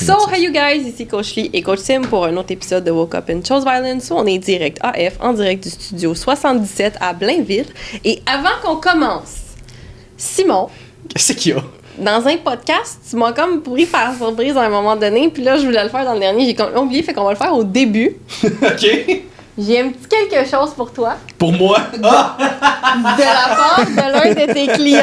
So, hey you guys, ici Coach Lee et Coach Sim pour un autre épisode de Woke Up and Chose Violence où on est direct AF, en direct du studio 77 à Blainville. Et avant qu'on commence, Simon, Qu'est-ce qu'il y a? dans un podcast, tu m'as comme pris par surprise à un moment donné, puis là, je voulais le faire dans le dernier, j'ai complètement oublié, fait qu'on va le faire au début. OK. J'ai un petit quelque chose pour toi, Pour moi? Ah! de la part de l'un de tes clients.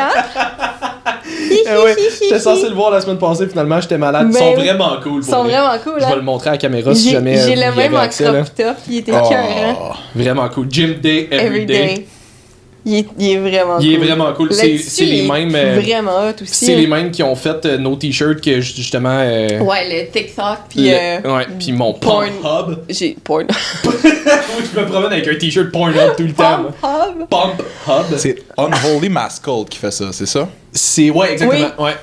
Oui, j'étais censé le voir la semaine passée, finalement, j'étais malade. Ils sont Mais- vraiment cool. Ils sont vraiment cool, Je vais hein? le montrer à la caméra si J'ai jamais j'ai vous le y même avez en accès, là. crop top, il était écœurant. Vraiment cool. Gym Day, every day. Il est vraiment Il est cool. vraiment cool. Le C'est tissu les est mêmes. Vraiment hot aussi. C'est les mêmes qui ont fait nos t-shirts que justement. Ouais, le TikTok, puis ouais, puis mon Porn- Hub. j'ai porn. Je me promène avec un t-shirt Pornhub tout le temps. Hub. Pump Hub. C'est Unholy Mascot qui fait ça, c'est ça? C'est, ouais, exactement. Oui. Ouais.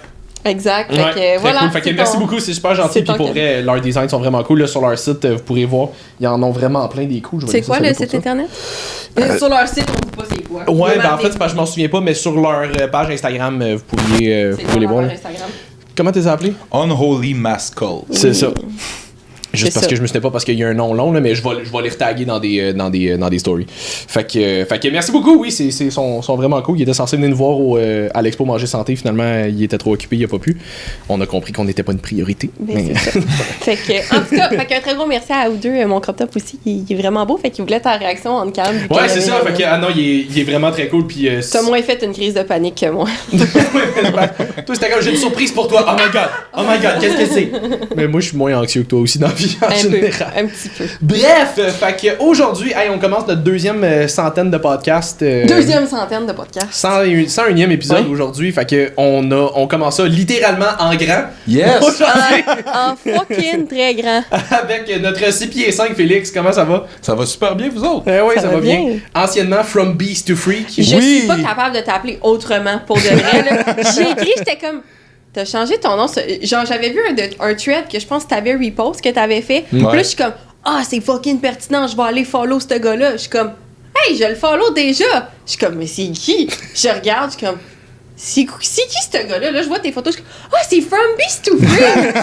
Exact. Ouais, Fait très que voilà. cool. Fait que c'est merci ton- beaucoup, c'est super gentil. c'est Puis ton pour vrai, leurs designs sont vraiment cool. Là, sur leur site, vous pourrez voir, ils en ont vraiment plein des coups. Je vais C'est laisser quoi ça le là pour site ça. internet? Sur leur site, on dit pas c'est quoi. Ouais, Vraiment, ben en fait, c'est parce que je m'en souviens pas, mais sur leur page Instagram, vous pourriez c'est les voir. leur là. Instagram. Comment t'es appelé? Unholy Mascot. C'est ça. Juste C'est parce ça. que je me souvenais pas parce qu'il y a un nom long, là, mais je vais les retaguer dans des stories. Fait que merci beaucoup, oui, sont vraiment cool. Ils étaient censés venir nous voir à l'Expo Manger Santé, finalement, il était trop occupé, il a pas pu. On a compris qu'on n'était pas une priorité. Ben, c'est ça. Fait que, en tout cas, fait qu'un très gros merci à vous deux. Mon crop top aussi, il est vraiment beau. Fait qu'il voulait ta réaction en cam. Ouais, c'est ça. Fait que, ah non, il est vraiment très cool. Puis, T'as moins fait une crise de panique que moi. toi, c'était comme j'ai une surprise pour toi. Oh my god, qu'est-ce que c'est? Mais moi, je suis moins anxieux que toi aussi dans la vie en Un peu. général. Un petit peu. Bref, fait que aujourd'hui, hey, on commence notre deuxième centaine de podcasts. Deuxième centaine de podcasts. 101e épisode Ouais. aujourd'hui. Fait que on commence ça littéralement en grand. Yes! Aujourd'hui, En fucking très grand. avec notre 6 pieds 5 Félix. Comment ça va? Ça va super bien, vous autres? Oui, Ça ça va va bien. bien. Anciennement From Beast to Freak. Je Oui. suis pas capable de t'appeler autrement pour de vrai. Là. J'ai écrit, j'étais comme. T'as changé ton nom. Genre, j'avais vu un thread que je pense que t'avais repost que t'avais fait. Puis là, je suis comme, ah, c'est fucking pertinent, je vais aller follow ce gars-là. Je suis comme, hey, je le follow déjà. Je suis comme, mais c'est qui? Je regarde, je suis comme, c'est qui ce gars-là? Là, je vois tes photos, je suis comme, ah, c'est From Beast to Freak.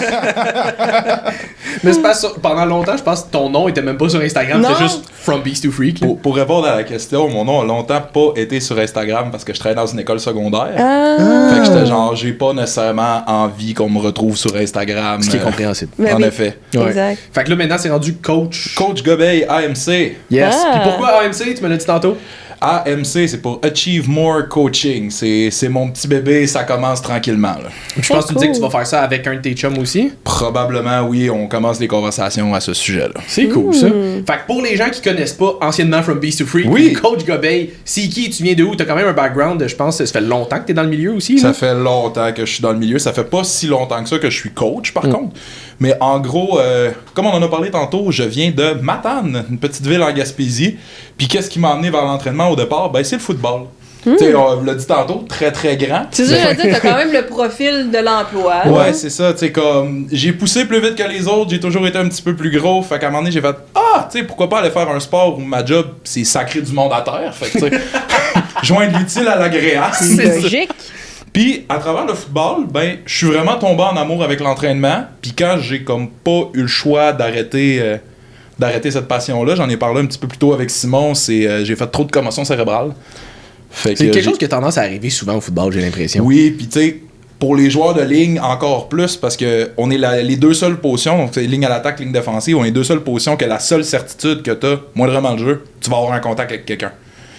Mais c'est pas ça. Pendant longtemps, je pense que ton nom était même pas sur Instagram. Non. C'était juste From Beast to Freak. là. Pour répondre à la question, mon nom a longtemps pas été sur Instagram parce que je travaillais dans une école secondaire. Ah. Fait que j'étais genre, j'ai pas nécessairement envie qu'on me retrouve sur Instagram. Ce qui est compréhensible. Ben en oui. effet. Ouais. Exact. Fait que là, maintenant, c'est rendu coach. Coach Gobeil, AMC. Yes. Ah. Puis pourquoi AMC? Tu me l'as dit tantôt. AMC, c'est pour Achieve More Coaching. C'est mon petit bébé, ça commence tranquillement. Là. Je pense que tu dis que tu cool. vas faire ça avec un de tes chums aussi. Probablement, oui, on commence les conversations à ce sujet-là. C'est cool, ça. Fait que pour les gens qui connaissent pas anciennement From Beast to Freak, Oui. Coach Gobeil, c'est qui? Tu viens de où? T'as quand même un background, je pense, ça fait longtemps que t'es dans le milieu aussi. Ça là. fait longtemps que je suis dans le milieu. Ça fait pas si longtemps que ça que je suis coach, par contre. Mais en gros, comme on en a parlé tantôt, je viens de Matane, une petite ville en Gaspésie. Puis qu'est-ce qui m'a amené vers l'entraînement au départ? Ben, c'est le football. Tu sais, on vous l'a dit tantôt, très très grand. C'est ça, je veux dire, t'as quand même le profil de l'emploi. Ouais, c'est ça, tu sais, comme j'ai poussé plus vite que les autres, j'ai toujours été un petit peu plus gros, fait qu'à un moment donné, j'ai fait ah, tu sais, pourquoi pas aller faire un sport où ma job, c'est sacré du monde à terre, fait que tu sais, joindre l'utile à l'agréable. C'est logique. Puis à travers le football, ben, je suis vraiment tombé en amour avec l'entraînement, puis quand j'ai comme pas eu le choix d'arrêter cette passion-là, j'en ai parlé un petit peu plus tôt avec Simon, c'est j'ai fait trop de commotion cérébrale. Fait C'est que quelque j'ai- chose qui a tendance à arriver souvent au football, j'ai l'impression. Oui, puis tu sais, pour les joueurs de ligne, encore plus, parce que on est les deux seules positions, donc c'est ligne à l'attaque, ligne défensive, on est les deux seules positions que la seule certitude que t'as, moindrement le jeu, tu vas avoir un contact avec quelqu'un.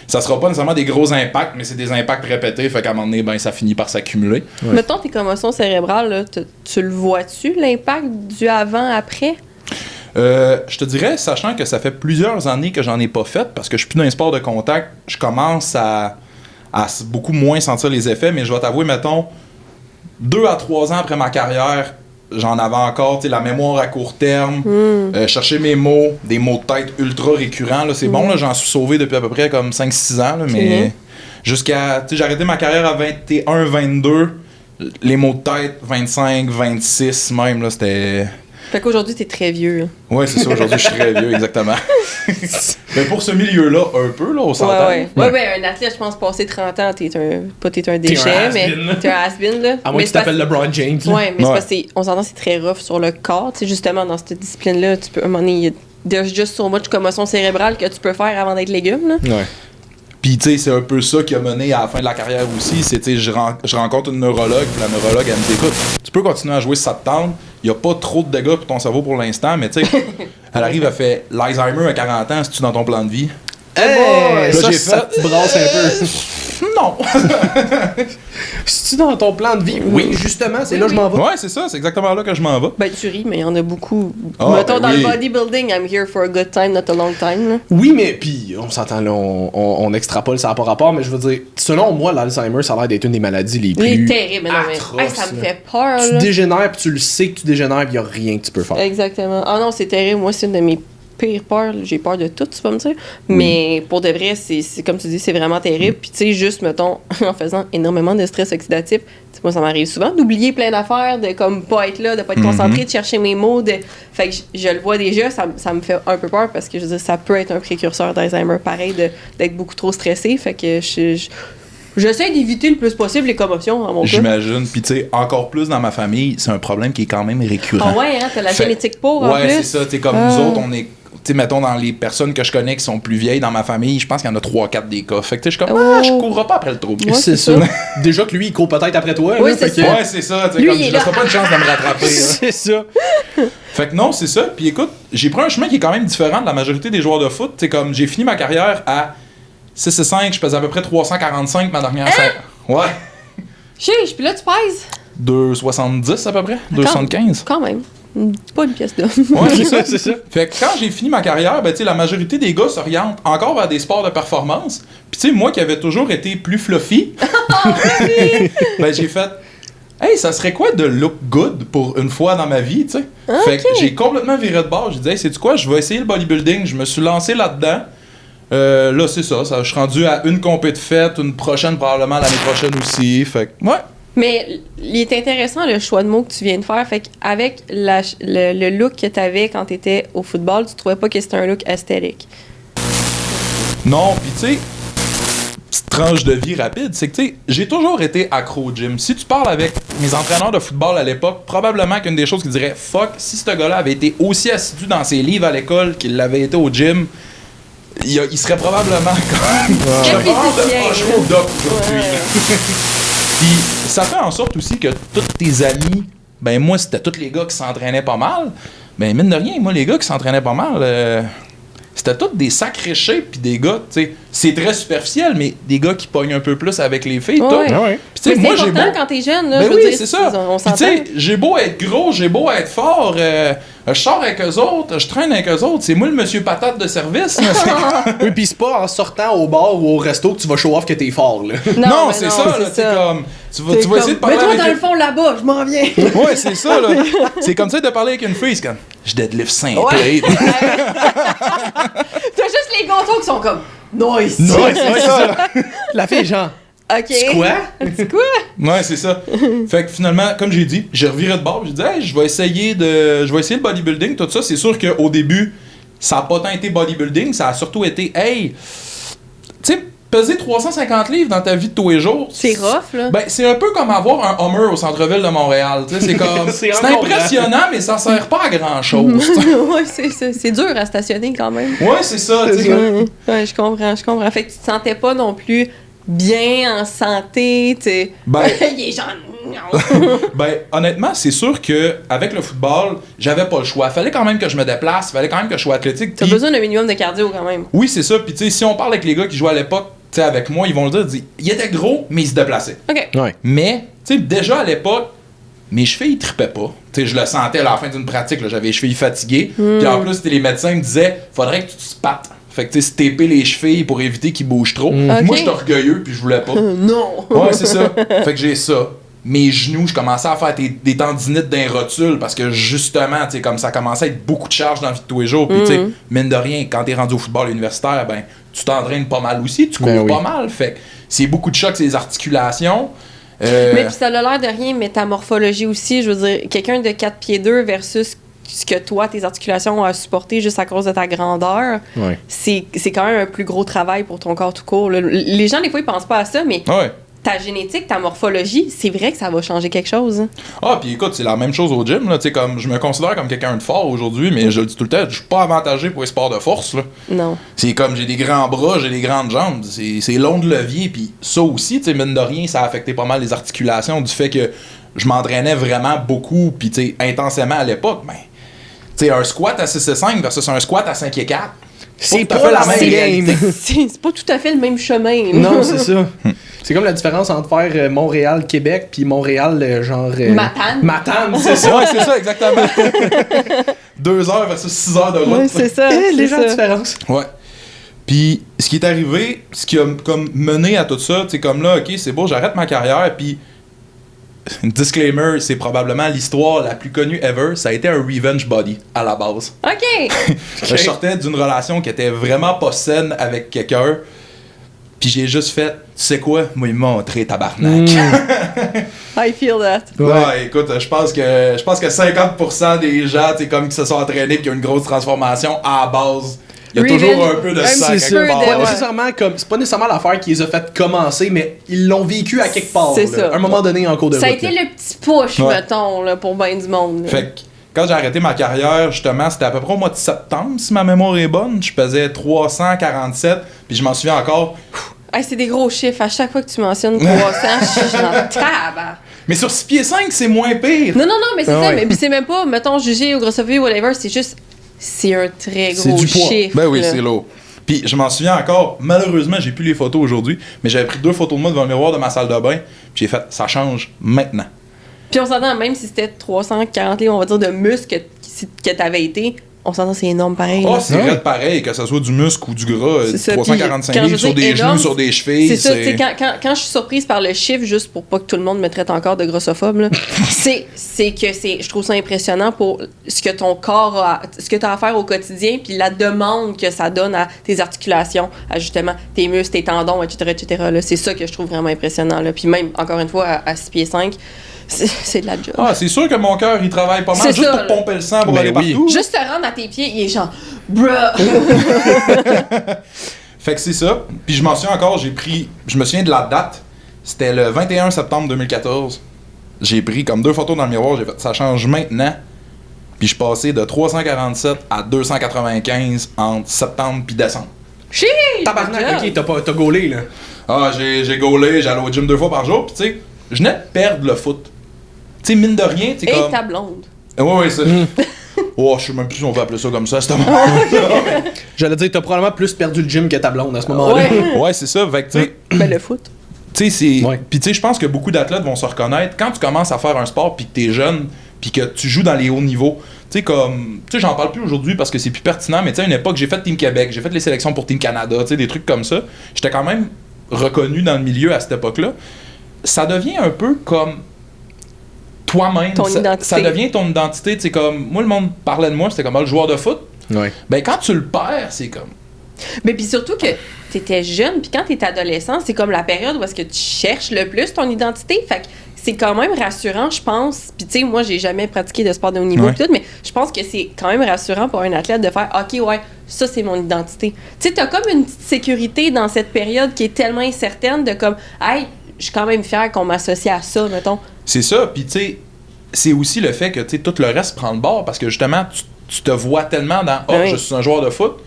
Ça sera pas nécessairement des gros impacts, mais c'est des impacts répétés, fait qu'à un moment donné, ben, ça finit par s'accumuler. Ouais. Mettons tes commotions cérébrales, là, tu le vois-tu, l'impact du avant-après? Je te dirais, sachant que ça fait plusieurs années que j'en ai pas fait, parce que je suis plus dans les sports de contact, je commence à beaucoup moins sentir les effets, mais je vais t'avouer, mettons, 2 à 3 ans après ma carrière, j'en avais encore, tu sais, la mémoire à court terme, chercher mes mots, des mots de tête ultra récurrents, là, c'est bon, là, j'en suis sauvé depuis à peu près comme 5-6 ans, là, mais jusqu'à, tu sais, j'ai arrêté ma carrière à 21-22, les mots de tête, 25, 26 même, là, c'était Fait qu'aujourd'hui, t'es très vieux. Ouais, c'est ça, aujourd'hui, je suis très vieux, exactement. Mais pour ce milieu-là, un peu, là, on s'entend. Ouais, un athlète, je pense, passé 30 ans, t'es un déchet, mais t'es un has-been, là. À moins que tu t'appelles LeBron James. Ouais, mais c'est parce que on s'entend, c'est très rough sur le corps. Tu sais, justement, dans cette discipline-là, tu peux, à un moment donné, il y a just so much commotion cérébrale que tu peux faire avant d'être légume, là. Ouais. Puis, tu sais, c'est un peu ça qui a mené à la fin de la carrière aussi. C'est, tu sais, je rencontre une neurologue, puis la neurologue, elle me dit, écoute, tu peux continuer à jouer si ça te tente. Il n'y a pas trop de dégâts pour ton cerveau pour l'instant, mais tu sais, elle arrive, elle fait l'Alzheimer à 40 ans, c'est-tu dans ton plan de vie? Hey, là, j'ai fait brasse un peu. Non! C'est-tu dans ton plan de vie? Oui, justement, c'est là que je m'en vais. Ouais, c'est ça, c'est exactement là que je m'en vais. Ben, tu ris, mais il y en a beaucoup. Ah, Mettons, ben dans oui. le bodybuilding, I'm here for a good time, not a long time, là. Oui, mais puis on s'entend là, on extrapole, ça n'a pas rapport, mais je veux dire, selon moi, l'Alzheimer, ça a l'air d'être une des maladies les Il est plus terrible, non, mais atroces, hey, ça me là. fait peur, Tu là. dégénères, puis tu le sais que tu dégénères, puis il n'y a rien que tu peux faire. Exactement. Ah non, c'est terrible. Moi, c'est une de mes pires peurs. J'ai peur de tout, tu vas me dire. Mais pour de vrai, c'est comme tu dis, c'est vraiment terrible. Puis tu sais, juste, mettons, en faisant énormément de stress oxydatif, moi, ça m'arrive souvent d'oublier plein d'affaires, de comme pas être là, de pas être concentré, de chercher mes mots. Fait que je le vois déjà, ça me fait un peu peur parce que je veux dire, ça peut être un précurseur d'Alzheimer pareil, d'être beaucoup trop stressé. Fait que j'essaie d'éviter le plus possible les commotions, à mon cas. J'imagine. Puis, tu sais, encore plus dans ma famille, c'est un problème qui est quand même récurrent. Ah ouais, hein, t'as la Fait- génétique pour, en Ouais, plus. c'est ça. Tu sais, comme nous autres, on est. Tu sais, mettons, dans les personnes que je connais qui sont plus vieilles dans ma famille, je pense qu'il y en a 3-4 des cas. Fait que, tu sais, je suis comme, je courrai pas après le trouble. Ouais, c'est c'est ça. Déjà que lui, il court peut-être après toi. Oui, là, c'est fait ça. que- Ouais, c'est ça. Tu sais, Lui, comme, il est je là. laisserai pas une chance de me rattraper. là. C'est ça. Fait que non, c'est ça. Puis écoute, j'ai pris un chemin qui est quand même différent de la majorité des joueurs de foot. Tu sais, comme, j'ai fini ma carrière à 6,5, je pesais à peu près 345 ma dernière saison. Ouais. Chiche, puis là, tu pèses. 2,70 à peu près. 2,75. Quand même. Pas une pièce d'or. Ouais, c'est ça. C'est ça. Fait que quand j'ai fini ma carrière, ben, tu sais, la majorité des gars s'orientent encore vers des sports de performance. Puis tu sais, moi qui avais toujours été plus fluffy, ben j'ai fait, hey, ça serait quoi de look good pour une fois dans ma vie, tu sais? Fait que j'ai complètement viré de bord. J'ai dit, hey, sais-tu quoi, je vais essayer le bodybuilding. Je me suis lancé là-dedans. Là, c'est ça. Je suis rendu à une compé de fête, une prochaine probablement l'année prochaine aussi. Fait que, ouais. Mais il est intéressant le choix de mots que tu viens de faire. Fait qu'avec le look que tu avais quand tu étais au football, tu trouvais pas que c'était un look esthétique. Non, pis tu sais, petite tranche de vie rapide, c'est que tu sais, j'ai toujours été accro au gym. Si tu parles avec mes entraîneurs de football à l'époque, probablement qu'une des choses qu'ils diraient, fuck, si ce gars-là avait été aussi assidu dans ses livres à l'école qu'il l'avait été au gym, il serait probablement comme. Je serais probablement de poche au doc aujourd'hui. Puis ça fait en sorte aussi que tous tes amis, ben moi c'était tous les gars qui s'entraînaient pas mal. Ben mine de rien, moi les gars qui s'entraînaient pas mal, c'était tous des sacrés shapes pis des gars, tu sais, c'est très superficiel, mais des gars qui pognent un peu plus avec les filles, tout. Ouais. Ah ouais. Pis tu sais, Mais moi c'est j'ai beau. important quand t'es jeune, là. Ben je veux oui, dire, c'est ça. On Pis tu s'entend. sais, j'ai beau être gros, j'ai beau être fort, je sors avec eux autres, je traîne avec eux autres, c'est moi le monsieur patate de service. là. Oui, pis c'est pas en sortant au bar ou au resto que tu vas show off que t'es fort, là. Non, mais c'est ça, là, c'est c'est comme. Tu vas essayer de parler Mets-toi avec dans le fond là-bas, je m'en viens. Ouais, c'est ça, là. C'est comme ça de parler avec une fille, c'est comme. Je deadlift 5 Ouais. plates. T'as juste les gâteaux qui sont comme nice. Ouais, c'est ça. La fille, genre, Ok. c'est quoi? C'est quoi? Ouais, c'est ça. Fait que finalement, comme j'ai dit, j'ai reviré de bord, j'ai dit, hey, je vais essayer le bodybuilding, tout ça. C'est sûr qu'au début, ça a pas tant été bodybuilding, ça a surtout été, hey, tu sais, peser 350 livres dans ta vie de tous les jours. C'est rough, là. Ben, c'est un peu comme avoir un Hummer au centre-ville de Montréal. Tu sais, c'est comme. C'est c'est encore impressionnant, mais ça sert pas à grand-chose. Ouais, c'est dur à stationner quand même. Ouais, c'est ça, tu sais. Ouais, je comprends. Fait que tu te sentais pas non plus bien, en santé, tu sais. Ben- Il est genre... Ben, honnêtement, c'est sûr que avec le football, j'avais pas le choix. Fallait quand même que je me déplace, fallait quand même que je sois athlétique. T'as Puis- besoin d'un minimum de cardio quand même. Oui, c'est ça. Puis tu sais, si on parle avec les gars qui jouaient à l'époque, tu sais, avec moi, ils vont le dire, il était gros, mais il se déplaçait. OK. Ouais. Mais, tu sais, déjà à l'époque, mes chevilles tripaient pas. Tu sais, je le sentais à la fin d'une pratique, là, j'avais les chevilles fatiguées. Puis en plus, les médecins me disaient, faudrait que tu te spattes. Fait que tu sais, se taper les chevilles pour éviter qu'ils bougent trop. Moi, Ok. j'étais orgueilleux, puis je voulais pas. Non. Ouais, c'est ça. Fait que j'ai ça. Mes genoux, je commençais à faire des tendinites d'un rotule parce que justement, tu sais, comme ça commençait à être beaucoup de charge dans la vie de tous les jours. Puis, tu sais, mine de rien, quand t'es rendu au football universitaire, ben, tu t'entraînes pas mal aussi, tu cours Ben oui. pas mal. Fait que c'est beaucoup de chocs, c'est les articulations. Mais puis ça a l'air de rien, métamorphologie aussi. Je veux dire, quelqu'un de 4 pieds 2 versus ce que toi, tes articulations ont à supporter juste à cause de ta grandeur, c'est quand même un plus gros travail pour ton corps tout court. Là. Les gens, des fois, ils pensent pas à ça, mais ta génétique, ta morphologie, c'est vrai que ça va changer quelque chose. Hein. Ah, puis écoute, c'est la même chose au gym. Là, comme, je me considère comme quelqu'un de fort aujourd'hui, mais je le dis tout le temps, je suis pas avantagé pour les sports de force. Là. Non. C'est comme, j'ai des grands bras, j'ai des grandes jambes. C'est long de levier, puis ça aussi, mine de rien, ça a affecté pas mal les articulations du fait que je m'entraînais vraiment beaucoup, puis intensément à l'époque. Ben, un squat à 6,5 versus un squat à 5,4. C'est pas la même game. C'est pas tout à fait le même chemin. Non, c'est ça. C'est comme la différence entre faire Montréal-Québec puis Montréal, Matane, c'est ça. Ouais, c'est ça, exactement. 2 heures versus 6 heures de route. Ouais, c'est ça. Légère différence. Ouais. Puis, ce qui est arrivé, ce qui a comme mené à tout ça, tu sais, comme là, ok, c'est beau, j'arrête ma carrière, puis disclaimer, c'est probablement l'histoire la plus connue ever. Ça a été un revenge body à la base. OK! Je sortais d'une relation qui était vraiment pas saine avec quelqu'un. Puis j'ai juste fait, tu sais quoi, moi il m'a montré tabarnak. I feel that. Ouais, écoute, je pense que 50% des gens, tu sais, comme qui se sont entraînés et qui ont une grosse transformation à la base. Il y a toujours un peu de ça quelque part. Pas nécessairement comme, c'est pas nécessairement l'affaire qui les a fait commencer, mais ils l'ont vécu à quelque part. C'est ça. À un moment donné en cours de route. Ça a été le petit push, mettons, là, pour bien du monde. Là. Fait que quand j'ai arrêté ma carrière, justement, c'était à peu près au mois de septembre, si ma mémoire est bonne. Je pesais 347, puis je m'en souviens encore. Hey, c'est des gros chiffres. À chaque fois que tu mentionnes 300, je suis en tabac. Mais sur 6 pieds 5, c'est moins pire. Non, mais c'est ça. Mais c'est même pas, mettons, jugé ou grossophie ou whatever. C'est juste, c'est un très gros chiffre. Ben oui, c'est lourd. Puis je m'en souviens encore, malheureusement, j'ai plus les photos aujourd'hui, mais j'avais pris 2 photos de moi devant le miroir de ma salle de bain, puis j'ai fait, ça change maintenant. Puis on s'entend, même si c'était 340 livres, on va dire, de muscles que t'avais été, on s'entend, c'est énorme pareil. Ah, c'est vrai pareil, que ce soit du muscle ou du gras, 345 livres sur des genoux, sur des chevilles. C'est ça, tu sais, quand je suis surprise par le chiffre, juste pour pas que tout le monde me traite encore de grossophobe, là, c'est que je trouve ça impressionnant pour ce que ton corps a, ce que tu as à faire au quotidien, puis la demande que ça donne à tes articulations, à justement tes muscles, tes tendons, etc. Là, c'est ça que je trouve vraiment impressionnant. Là. Puis même, encore une fois, à 6 pieds 5, c'est de la job. Ah, c'est sûr que mon cœur, il travaille pas mal juste ça, pour pomper le sang pour aller partout. Juste te rendre à tes pieds, il est genre, bruh! Fait que c'est ça. Puis je m'en souviens encore, je me souviens de la date. C'était le 21 septembre 2014. J'ai pris comme 2 photos dans le miroir, j'ai fait, ça change maintenant. Puis je suis passé de 347 à 295 entre septembre puis décembre. Chier! Tabarnak, ok, t'as gaulé, là. Ah, j'ai gaulé, j'allais au gym 2 fois par jour, puis tu sais, je venais de perdre le foot. Tu sais, mine de rien, tu sais, comme... Et ta blonde. Ouais, c'est... Oh, je sais même plus si on va appeler ça comme ça à ce moment. J'allais dire, t'as probablement plus perdu le gym que ta blonde à ce moment-là. Ouais, c'est ça, fait que tu sais... Ben, le foot. Tu sais, c'est... Puis tu sais, je pense que beaucoup d'athlètes vont se reconnaître. Quand tu commences à faire un sport, puis que t'es jeune, puis que tu joues dans les hauts niveaux, tu sais, comme... Tu sais, j'en parle plus aujourd'hui parce que c'est plus pertinent, mais tu sais, à une époque, j'ai fait Team Québec, j'ai fait les sélections pour Team Canada, tu sais, des trucs comme ça. J'étais quand même reconnu dans le milieu à cette époque-là. Ça devient un peu comme toi-même. Ton identité. Ça devient ton identité. Tu sais, comme... Moi, le monde parlait de moi, c'était comme le joueur de foot. Ouais. Ben, quand tu le perds, c'est comme... Mais puis surtout que t'étais jeune, puis quand t'es adolescent, c'est comme la période où est-ce que tu cherches le plus ton identité. Fait que c'est quand même rassurant, je pense. Puis tu sais, moi, j'ai jamais pratiqué de sport de haut niveau pis tout, mais je pense que c'est quand même rassurant pour un athlète de faire « OK, ouais, ça, c'est mon identité. » Tu sais, t'as comme une petite sécurité dans cette période qui est tellement incertaine de comme « Hey, je suis quand même fier qu'on m'associe à ça, mettons. » C'est ça, puis tu sais, c'est aussi le fait que tu sais, tout le reste prend le bord parce que justement, tu te vois tellement dans « Oh, je suis un joueur de foot »,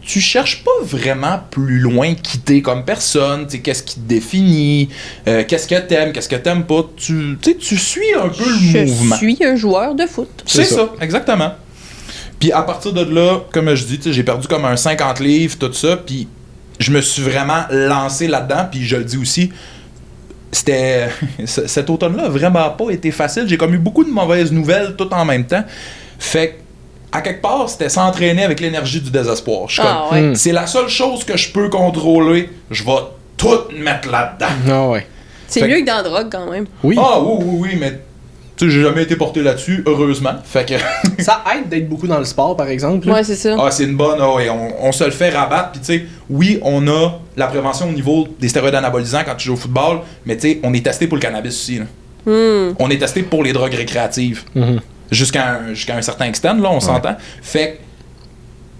tu cherches pas vraiment plus loin quitter comme personne, tu sais, qu'est-ce qui te définit, qu'est-ce que t'aimes pas, tu suis un peu le mouvement. Je suis un joueur de foot. C'est ça, exactement. Puis à partir de là, comme je dis, j'ai perdu comme un 50 livres, tout ça, puis je me suis vraiment lancé là-dedans, puis je le dis aussi, c'était cet automne-là a vraiment pas été facile, j'ai comme eu beaucoup de mauvaises nouvelles tout en même temps, fait que à quelque part, c'était s'entraîner avec l'énergie du désespoir. Je suis comme, c'est la seule chose que je peux contrôler. Je vais tout mettre là-dedans. Ah ouais. C'est mieux que dans la drogue, quand même. Oui. Ah oui, mais tu sais, j'ai jamais été porté là-dessus, heureusement. Fait que... Ça aide d'être beaucoup dans le sport, par exemple. Ouais, c'est ça. Ah, c'est une bonne... Ah, ouais, on se le fait rabattre. Puis tu sais, oui, on a la prévention au niveau des stéroïdes anabolisants quand tu joues au football, mais tu sais, on est testé pour le cannabis aussi. Là. On est testé pour les drogues récréatives. Jusqu'à un certain extent, là, on s'entend. Fait que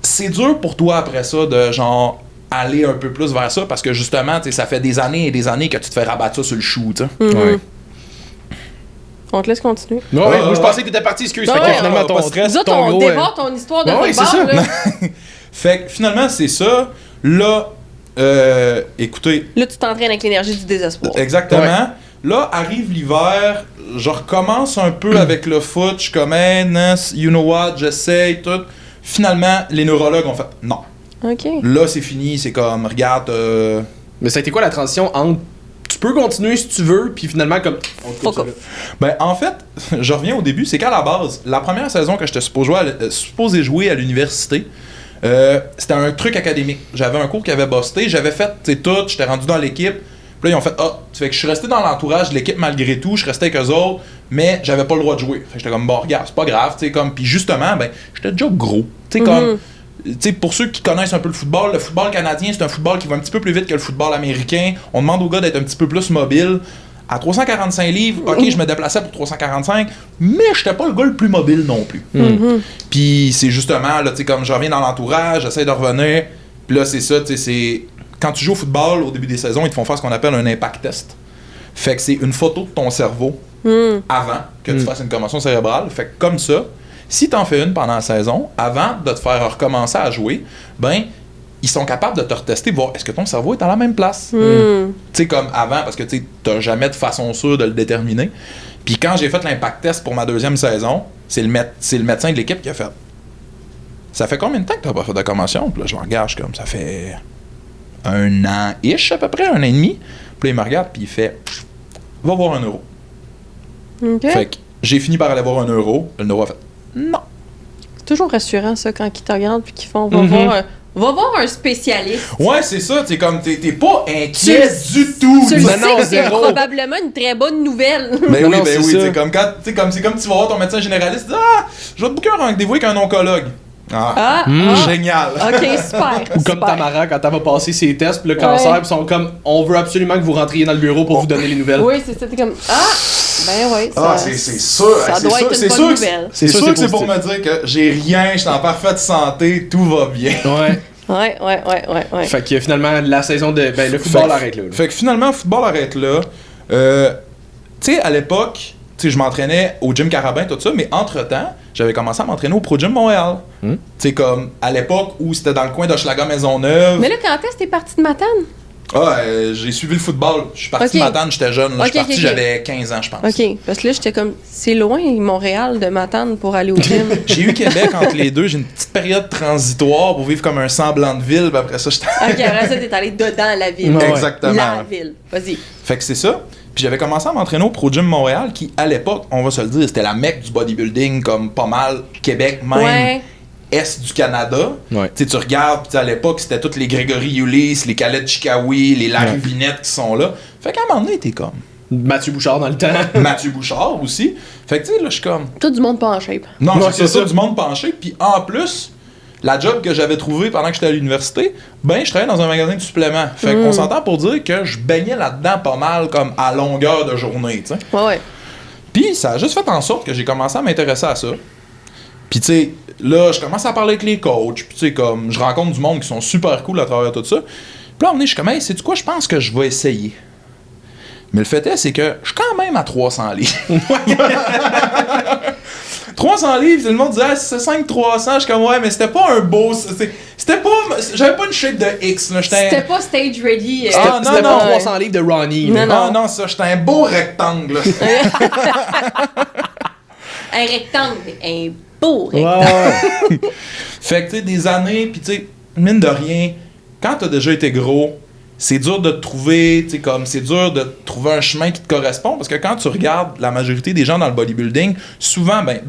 c'est dur pour toi après ça de genre aller un peu plus vers ça parce que justement, ça fait des années et des années que tu te fais rabattre ça sur le chou, tu sais. Ouais. On te laisse continuer. Moi, je pensais que t'étais parti, excuse. Non, fait que ouais, finalement, ton stress, Nous autres, ton on gros, dévore ton histoire de ouais, football. c'est ça. Là. Fait que finalement, c'est ça. Là, écoutez. Là, tu t'entraînes avec l'énergie du désespoir. Exactement. Ouais. Là, arrive l'hiver, je recommence un peu avec le foot. Je suis comme, hey, you know what, j'essaye, tout. Finalement, les neurologues ont fait, non. OK. Là, c'est fini, c'est comme, regarde. Mais ça a été quoi la transition entre tu peux continuer si tu veux, puis finalement, comme. Fuck off. Ben, en fait, je reviens au début, c'est qu'à la base, la première saison que j'étais supposé jouer à l'université, c'était un truc académique. J'avais un cours qui avait busté, j'avais fait tout, j'étais rendu dans l'équipe. Puis là, ils ont fait fait que je suis resté dans l'entourage de l'équipe malgré tout, je restais avec eux autres, mais j'avais pas le droit de jouer. Fait que j'étais comme, bon, regarde, c'est pas grave, tu sais, comme. Puis justement, ben, j'étais déjà gros. Tu sais, comme. T'sais, pour ceux qui connaissent un peu le football canadien, c'est un football qui va un petit peu plus vite que le football américain. On demande aux gars d'être un petit peu plus mobile. À 345 livres, ok, je me déplaçais pour 345, mais j'étais pas le gars le plus mobile non plus. Puis c'est justement, là, comme je reviens dans l'entourage, j'essaie de revenir, puis là, c'est ça, c'est... Quand tu joues au football, au début des saisons, ils te font faire ce qu'on appelle un impact test. Fait que c'est une photo de ton cerveau avant que tu fasses une commotion cérébrale. Fait que comme ça, si tu en fais une pendant la saison, avant de te faire recommencer à jouer, ben, ils sont capables de te retester, voir est-ce que ton cerveau est à la même place. Tu sais, comme avant, parce que tu n'as jamais de façon sûre de le déterminer. Puis quand j'ai fait l'impact test pour ma deuxième saison, c'est le médecin de l'équipe qui a fait. Ça fait combien de temps que tu n'as pas fait de commotion? Puis là, je le regarde, comme ça fait 1 an-ish à peu près, 1 an et demi. Puis là, il me regarde, puis il fait va voir un neuro. OK. Fait que j'ai fini par aller voir un neuro. Le neuro a fait non. C'est toujours rassurant, ça, quand ils te regardent puis qu'ils font va voir un spécialiste. Ouais, c'est ça. T'es comme, t'es pas inquiet du tout. Tu le sais non, que c'est zéro. probablement une très bonne nouvelle. Ben Non, oui, non, ben c'est oui. ça. C'est comme tu vas voir ton médecin généraliste, tu dis, je vais te booker un rendez-vous avec un oncologue. Génial. OK, super. Ou comme super. Tamara, quand elle va passer ses tests, puis le cancer, puis ils sont comme, on veut absolument que vous rentriez dans le bureau pour vous donner les nouvelles. Oui, c'est ça. T'es comme, ben oui. C'est sûr. Ça doit être une bonne nouvelle. C'est sûr que c'est pour positif. me dire que j'ai rien, je suis en parfaite santé, tout va bien. Ouais. Ouais. Fait que finalement, la saison de. Ben, le football arrête là. Fait que finalement, le football arrête là. Tu sais, à l'époque, je m'entraînais au Gym Carabin, tout ça, mais entre-temps, j'avais commencé à m'entraîner au Pro Gym Montréal. Tu sais, comme à l'époque où c'était dans le coin d'Hochelaga Maisonneuve. Mais là, quand est-ce que t'es parti de Matane? J'ai suivi le football. Je suis parti de Matane, j'étais jeune. Là. Je suis parti, j'avais 15 ans, je pense. OK. Parce que là, j'étais comme, c'est loin, Montréal, de Matane pour aller au gym. J'ai eu Québec entre les deux. J'ai une petite période transitoire pour vivre comme un semblant de ville. Puis après ça, j'étais. OK, après ça, t'es allé dedans la ville. Ouais. Exactement. La ville. Vas-y. Fait que c'est ça. Puis j'avais commencé à m'entraîner au Pro Gym Montréal, qui à l'époque, on va se le dire, c'était la mecque du bodybuilding, comme pas mal Québec, même Ouais. Est du Canada. Ouais. Tu regardes, puis à l'époque, c'était tous les Grégory Ulysse, les Khaled Chikawi, les Larry Vinette qui sont là. Fait qu'à un moment donné, t'es comme. Mathieu Bouchard dans le temps. Mathieu Bouchard aussi. Fait que tu sais, là, je suis comme. Tout du monde pas en shape. Non, Ouais, c'est c'est ça, du monde penché. Puis en plus, la job que j'avais trouvée pendant que j'étais à l'université, ben, je travaillais dans un magasin de suppléments. Fait qu'on s'entend pour dire que je baignais là-dedans pas mal, comme à longueur de journée, tu sais. Ouais. Puis ça a juste fait en sorte que j'ai commencé à m'intéresser à ça. Puis tu sais, là, je commence à parler avec les coachs. Puis tu sais, comme, je rencontre du monde qui sont super cool à travers tout ça. Puis là, je suis comme, hey, sais-tu quoi, je pense que je vais essayer. Mais le fait est, c'est que je suis quand même à 300 livres. 300 livres, tout le monde disait, ah, c'est 5-300. Je suis comme, ouais, mais c'était pas un beau. C'était pas. J'avais pas une shape de X, là. C'était pas stage ready. Ah, non, C'était non. pas 300 livres de Ronnie. là. Non, Ah non, ça, j'étais un beau rectangle, là. Un rectangle. Un beau Ouais, rectangle. ouais. Fait que, tu sais, des années, puis tu sais, mine de rien, quand t'as déjà été gros, c'est dur de te trouver, tu sais, comme, c'est dur de trouver un chemin qui te correspond, parce que quand tu regardes la majorité des gens dans le bodybuilding, souvent, ben,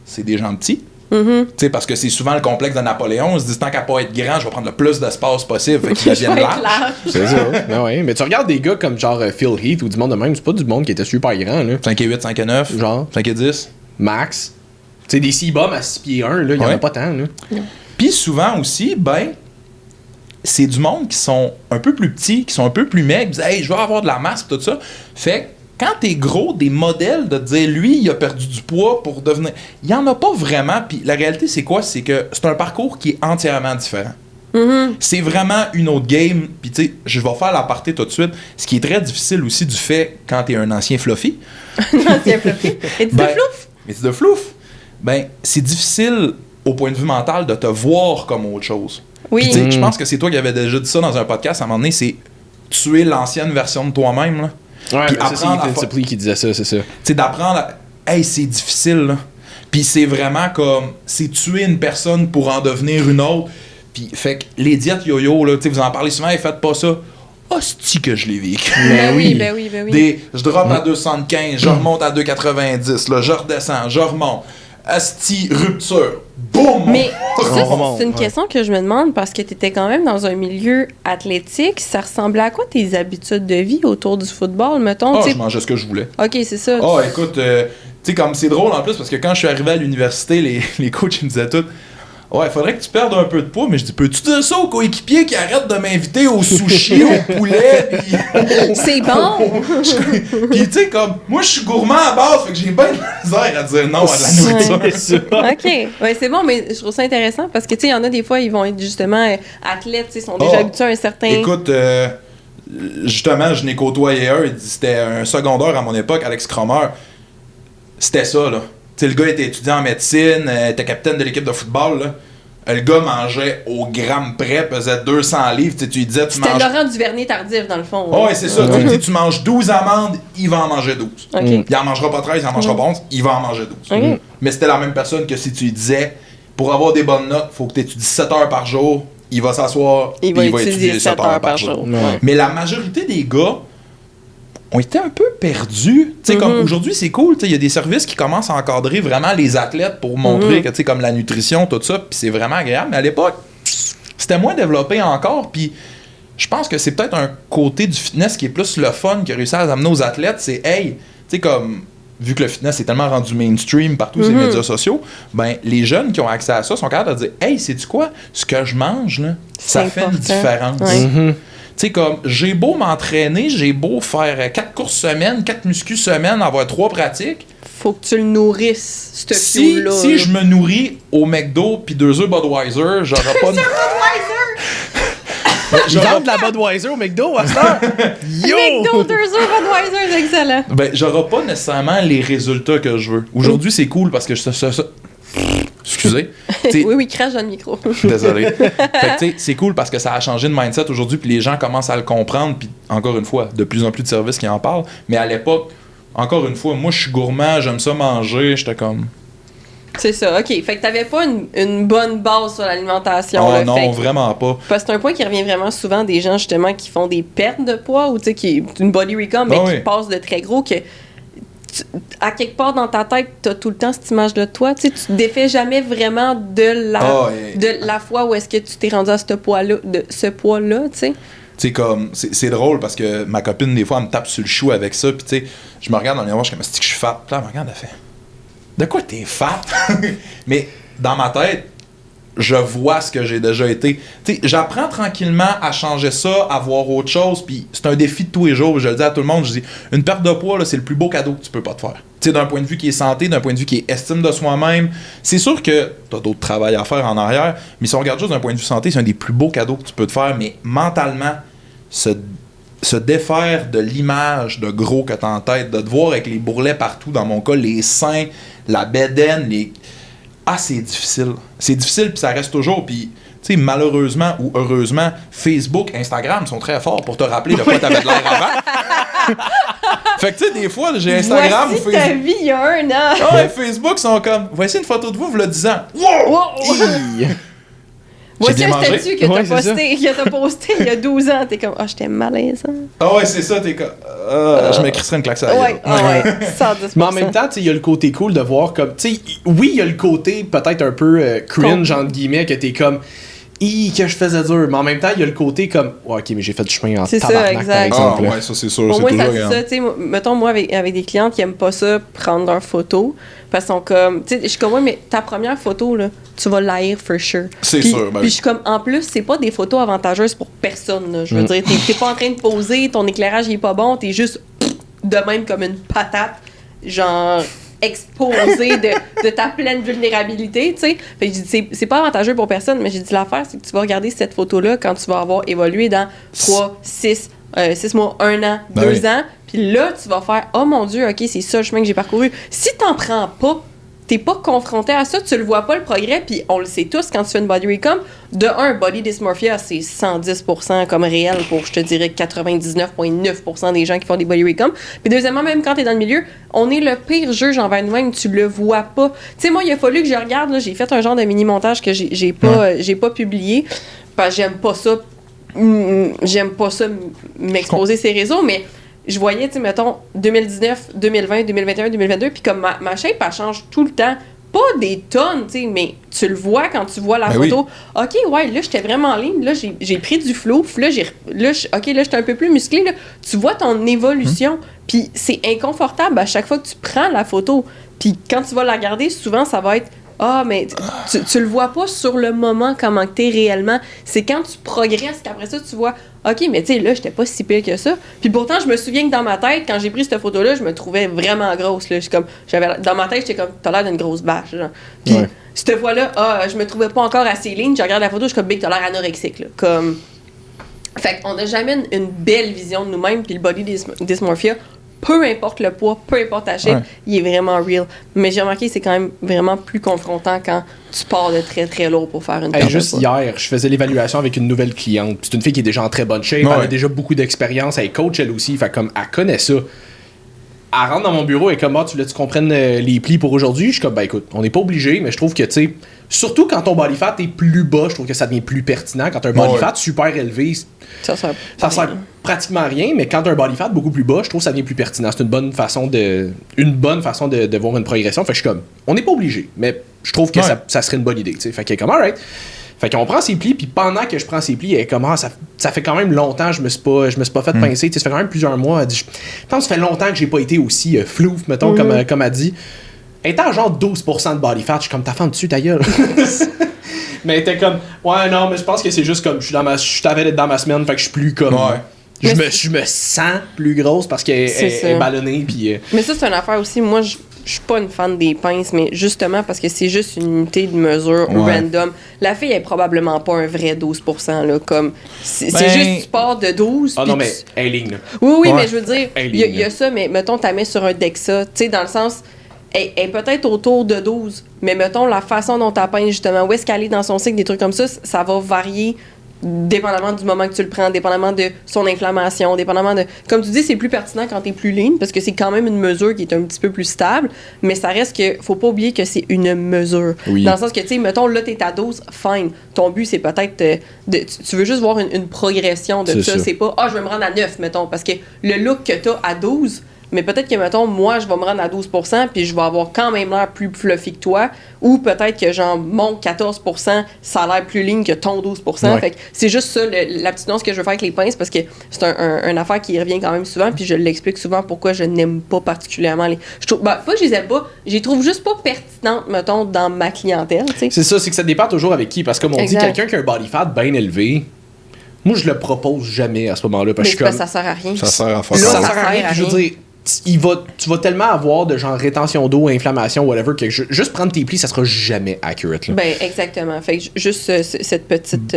c'est des gens petits. Tu sais, parce que c'est souvent le complexe de Napoléon. On se dit, tant qu'à pas être grand, je vais prendre le plus d'espace possible, fait qu'ils deviennent larges. C'est ça. Ben ouais. Mais tu regardes des gars comme genre Phil Heath ou du monde de même, c'est pas du monde qui était super grand, là. 5 et 8, 5 et 9, Genre. 5 et 10. Max. Tu sais, des C-bombs à 6 pieds 1, là, il y en Ouais. a pas tant, là. Puis souvent aussi, ben, c'est du monde qui sont un peu plus petits, qui sont un peu plus maigres, qui disent, hey, je veux avoir de la masse, tout ça. Fait quand t'es gros, des modèles de dire lui, il a perdu du poids pour devenir. Il y en a pas vraiment. Puis la réalité, c'est quoi? C'est que c'est un parcours qui est entièrement différent. C'est vraiment une autre game. Puis tu sais, je vais faire l'aparté tout de suite. Ce qui est très difficile aussi du fait quand t'es un ancien fluffy. Un ancien fluffy? Es-tu de flouf? Mais c'est de flouf. Ben, c'est difficile au point de vue mental de te voir comme autre chose. Oui. Puis, je pense que c'est toi qui avais déjà dit ça dans un podcast à un moment donné, c'est tuer l'ancienne version de toi-même. Là. Ouais, puis c'est Ethan Suplee qui disait ça, c'est ça. Tu sais, d'apprendre à... Hey, c'est difficile, là. Puis c'est vraiment comme... C'est tuer une personne pour en devenir une autre. Puis, fait que les diètes yo-yo, là, tu sais, vous en parlez souvent, et faites pas ça. Hostie que je l'ai vécu. Ben oui. Je drop à 275, je remonte à 290, là, je redescends, je remonte. Asti, rupture. Boum! Mais ça, c'est une question que je me demande parce que tu étais quand même dans un milieu athlétique. Ça ressemblait à quoi tes habitudes de vie autour du football, mettons? Je mangeais ce que je voulais. OK, c'est ça. Écoute, tu sais, comme c'est drôle en plus parce que quand je suis arrivé à l'université, les coachs ils me disaient tout. Ouais, il faudrait que tu perdes un peu de poids, mais je dis, peux-tu dire ça aux coéquipiers qui arrêtent de m'inviter au sushi, au poulet, pis... C'est bon! Pis tu sais, comme, moi je suis gourmand à base, fait que j'ai bien de misère à dire non à de la nourriture. OK, ouais, c'est bon, mais je trouve ça intéressant parce que, tu sais, il y en a des fois, ils vont être justement athlètes, tu sais, sont déjà habitués à un certain... Écoute, justement, je n'ai côtoyé c'était un secondaire à mon époque, Alex Cromer. C'était ça, là. Tu sais, le gars était étudiant en médecine, était capitaine de l'équipe de football, là. Le gars mangeait au gramme près, pesait 200 livres. Tu lui disais, C'était Laurent Duvernay-Tardif, dans le fond. Ouais, c'est ça. Tu dis, tu manges 12 amandes, il va en manger 12. Okay. Il en mangera pas 13, il en mangera pas 11, il va en manger 12. Okay. Mais c'était la même personne que si tu lui disais, pour avoir des bonnes notes, il faut que tu étudies 7 heures par jour, il va s'asseoir, il va étudier 7 heures par jour. Ouais. Mais la majorité des gars ont été un peu perdus. Tu sais, comme aujourd'hui, c'est cool. Il y a des services qui commencent à encadrer vraiment les athlètes pour montrer que, tu sais, comme la nutrition, tout ça, puis c'est vraiment agréable. Mais à l'époque, c'était moins développé encore. Puis je pense que c'est peut-être un côté du fitness qui est plus le fun, qui a réussi à amener aux athlètes. C'est, hey, tu sais, comme, vu que le fitness est tellement rendu mainstream partout sur les médias sociaux, ben les jeunes qui ont accès à ça sont capables de dire, hey, sais-tu quoi? Ce que je mange, là, ça fait une différence. Ouais. Tu sais, comme, j'ai beau m'entraîner, j'ai beau faire 4 courses semaine, 4 muscu semaine, avoir 3 pratiques. Faut que tu le nourrisses, ce Si je me nourris au McDo puis 2 œufs Budweiser, j'aurai pas de... Ils vendent de la Budweiser au McDo à cette heure. Yo! McDo, 2 œufs Budweiser, c'est excellent. Ben, j'aurai pas nécessairement les résultats que je veux. Aujourd'hui, c'est cool parce que excusez. Oui, crache dans le micro. Désolé. Fait que, tu sais, c'est cool parce que ça a changé de mindset aujourd'hui, puis les gens commencent à le comprendre, puis encore une fois, de plus en plus de services qui en parlent. Mais à l'époque, encore une fois, moi, je suis gourmand, j'aime ça manger, j'étais comme... C'est ça, OK. Fait que t'avais pas une bonne base sur l'alimentation. Oh non, vraiment pas. Parce que c'est un point qui revient vraiment souvent des gens, justement, qui font des pertes de poids, ou tu sais, qui est une body recon, mais qui passent de très gros, que... à quelque part dans ta tête, t'as tout le temps cette image de toi. Tu sais, tu te défais jamais vraiment de la fois où est-ce que tu t'es rendu à ce poids-là, tu sais. Tu sais, comme, c'est drôle parce que ma copine, des fois, elle me tape sur le chou avec ça. Puis, tu sais, je me regarde dans le miroir, je suis comme, est-ce que je suis fat? Puis là, elle me regarde, elle fait, de quoi t'es fat? Mais dans ma tête, je vois ce que j'ai déjà été. Tu sais, j'apprends tranquillement à changer ça, à voir autre chose, puis c'est un défi de tous les jours. Je le dis à tout le monde, je dis, une perte de poids, là, c'est le plus beau cadeau que tu peux pas te faire. Tu sais, d'un point de vue qui est santé, d'un point de vue qui est estime de soi-même, c'est sûr que t'as d'autres travail à faire en arrière, mais si on regarde juste d'un point de vue santé, c'est un des plus beaux cadeaux que tu peux te faire, mais mentalement, se défaire de l'image de gros que t'as en tête, de te voir avec les bourrelets partout, dans mon cas, les seins, la bédaine, c'est difficile. C'est difficile, puis ça reste toujours. Puis, tu sais, malheureusement ou heureusement, Facebook, Instagram sont très forts pour te rappeler de quoi t'avais de l'air avant. Fait que, tu sais, des fois, j'ai Instagram Voici ou Facebook. ta vie il y a 1 an. Ouais, Facebook sont comme, voici une photo de vous, le 10 ans. Wow! Voici un mangé. statut que t'as posté il y a 12 ans. T'es comme, j'étais malaisant. Ah ouais, c'est ça, t'es comme, je me crisserais une claque sur la gueule. Ouais, 110%. Mais en même temps, il y a le côté cool de voir comme, tu sais, oui, il y a le côté peut-être un peu cringe, entre guillemets, que t'es comme, que je faisais dur. Mais en même temps, il y a le côté comme, ok, mais j'ai fait du chemin en tabarnak, par exemple. Ah ouais, ça c'est sûr. Pour moi, c'est ça, toujours c'est ça. Tu sais, mettons, moi, avec des clientes qui aiment pas ça, prendre leurs photos, parce qu'ils sont comme, tu sais, je suis comme, ouais, mais ta première photo, là, tu vas l'haïr for sure. C'est sûr. Puis je suis comme, en plus, c'est pas des photos avantageuses pour personne, là. Je veux dire, t'es pas en train de poser, ton éclairage il est pas bon, t'es juste de même comme une patate, genre exposée de ta pleine vulnérabilité, tu sais. Fait que j'ai dit, c'est pas avantageux pour personne, mais j'ai dit l'affaire, c'est que tu vas regarder cette photo-là quand tu vas avoir évolué dans 3, 6 mois, 1 an, 2 ans, puis là, tu vas faire « Oh mon Dieu, OK, c'est ça le chemin que j'ai parcouru. » Si t'en prends pas, t'es pas confronté à ça, tu le vois pas le progrès, puis on le sait tous quand tu fais une body recom. De un, body dysmorphia, c'est 110% comme réel pour, je te dirais, 99,9% des gens qui font des body recom. Puis deuxièmement, même quand t'es dans le milieu, on est le pire juge envers nous-mêmes, tu le vois pas. Tu sais, moi, il a fallu que je regarde, là, j'ai fait un genre de mini-montage que j'ai pas publié, parce que j'aime pas ça m'exposer ces réseaux, mais je voyais, tu sais, mettons, 2019, 2020, 2021, 2022, puis comme ma shape, elle change tout le temps. Pas des tonnes, tu sais, mais tu le vois quand tu vois la photo. Oui. OK, ouais, là, j'étais vraiment en ligne. Là, j'ai pris du flow. Là, OK, là, j'étais un peu plus musclé. Là. Tu vois ton évolution. Puis c'est inconfortable à chaque fois que tu prends la photo. Puis quand tu vas la regarder, souvent, ça va être ah, mais tu le vois pas sur le moment comment t'es réellement. C'est quand tu progresses qu'après ça, tu vois OK, mais tu sais, là, j'étais pas si pire que ça. Puis pourtant, je me souviens que dans ma tête, quand j'ai pris cette photo-là, je me trouvais vraiment grosse. Là. Dans ma tête, j'étais comme, t'as l'air d'une grosse bâche. Genre. Puis cette fois-là, je me trouvais pas encore assez lean. Je regarde la photo, je suis comme, big, t'as l'air anorexique. Là. Comme... Fait qu'on a jamais une belle vision de nous-mêmes. Puis le body dysmorphia, peu importe le poids, peu importe ta shape, il est vraiment real. Mais j'ai remarqué que c'est quand même vraiment plus confrontant quand tu pars de très très lourd pour faire une perte juste hier, je faisais l'évaluation avec une nouvelle cliente. C'est une fille qui est déjà en très bonne shape, elle a déjà beaucoup d'expérience, elle est coach elle aussi, fait comme elle connaît ça. Elle rentre dans mon bureau et comme tu veux-tu qu'on prenne les plis pour aujourd'hui? Je suis comme écoute, on n'est pas obligé, mais je trouve que tu sais, surtout quand ton body fat est plus bas, je trouve que ça devient plus pertinent. Quand tu as un body fat super élevé, ça sert pratiquement à rien, mais quand tu as un body fat beaucoup plus bas, je trouve que ça devient plus pertinent. C'est une bonne façon de voir une progression. Fait que je suis comme, on n'est pas obligé, mais je trouve que ça serait une bonne idée. T'sais. Fait que comme alright. Fait qu'on prend ses plis, puis pendant que je prends ses plis, elle est comme ça fait quand même longtemps que je me suis pas fait pincer. Ça fait quand même plusieurs mois. Elle dit, je pense que ça fait longtemps que j'ai pas été aussi flouf, mettons, comme elle dit. Elle était à genre 12% de body fat. Je suis comme, t'as faim dessus, ta gueule. Mais elle était comme, ouais, non, mais je pense que c'est juste comme, je t'avais d'être dans ma semaine, fait que je suis plus comme. Je me sens plus grosse parce qu'elle est ballonnée. Puis, mais ça, c'est une affaire aussi. Moi, je suis pas une fan des pinces, mais justement parce que c'est juste une unité de mesure random. La fille est probablement pas un vrai 12%. Là, comme, c'est juste tu pars de 12. Ah non, mais elle est ligne. Là. Oui, mais je veux dire, il y a ça, mais mettons, tu la mets sur un DEXA. Tu sais, dans le sens. Elle est peut-être autour de 12, mais mettons, la façon dont tu la pinces, justement, où est-ce qu'elle est dans son cycle, des trucs comme ça va varier dépendamment du moment que tu le prends, dépendamment de son inflammation, dépendamment de... Comme tu dis, c'est plus pertinent quand t'es plus lean, parce que c'est quand même une mesure qui est un petit peu plus stable, mais ça reste que... Faut pas oublier que c'est une mesure. Oui. Dans le sens que, tu sais, mettons, là, t'es à 12, fine. Ton but, c'est peut-être... tu veux juste voir une progression de ça. C'est pas, je vais me rendre à 9, mettons, parce que le look que t'as à 12... Mais peut-être que, mettons, moi, je vais me rendre à 12%, puis je vais avoir quand même l'air plus fluffy que toi. Ou peut-être que, genre, mon 14%, ça a l'air plus ligne que ton 12%. Fait que c'est juste ça, la petite nuance que je veux faire avec les pinces, parce que c'est une affaire qui revient quand même souvent, puis je l'explique souvent pourquoi je n'aime pas particulièrement les... Je trouve, pas que je les aime pas, je les trouve juste pas pertinentes, mettons, dans ma clientèle, tu sais. C'est ça, c'est que ça dépend toujours avec qui. Parce que, comme on dit, quelqu'un qui a un body fat bien élevé... Moi, je le propose jamais à ce moment-là. Parce que ça sert à rien. Ça sert à faire ça sert à rien. Je veux dire... tu vas tellement avoir de genre rétention d'eau, inflammation, whatever, que juste prendre tes plis, ça sera jamais accurate. Là. Ben, exactement. Fait que juste cette petite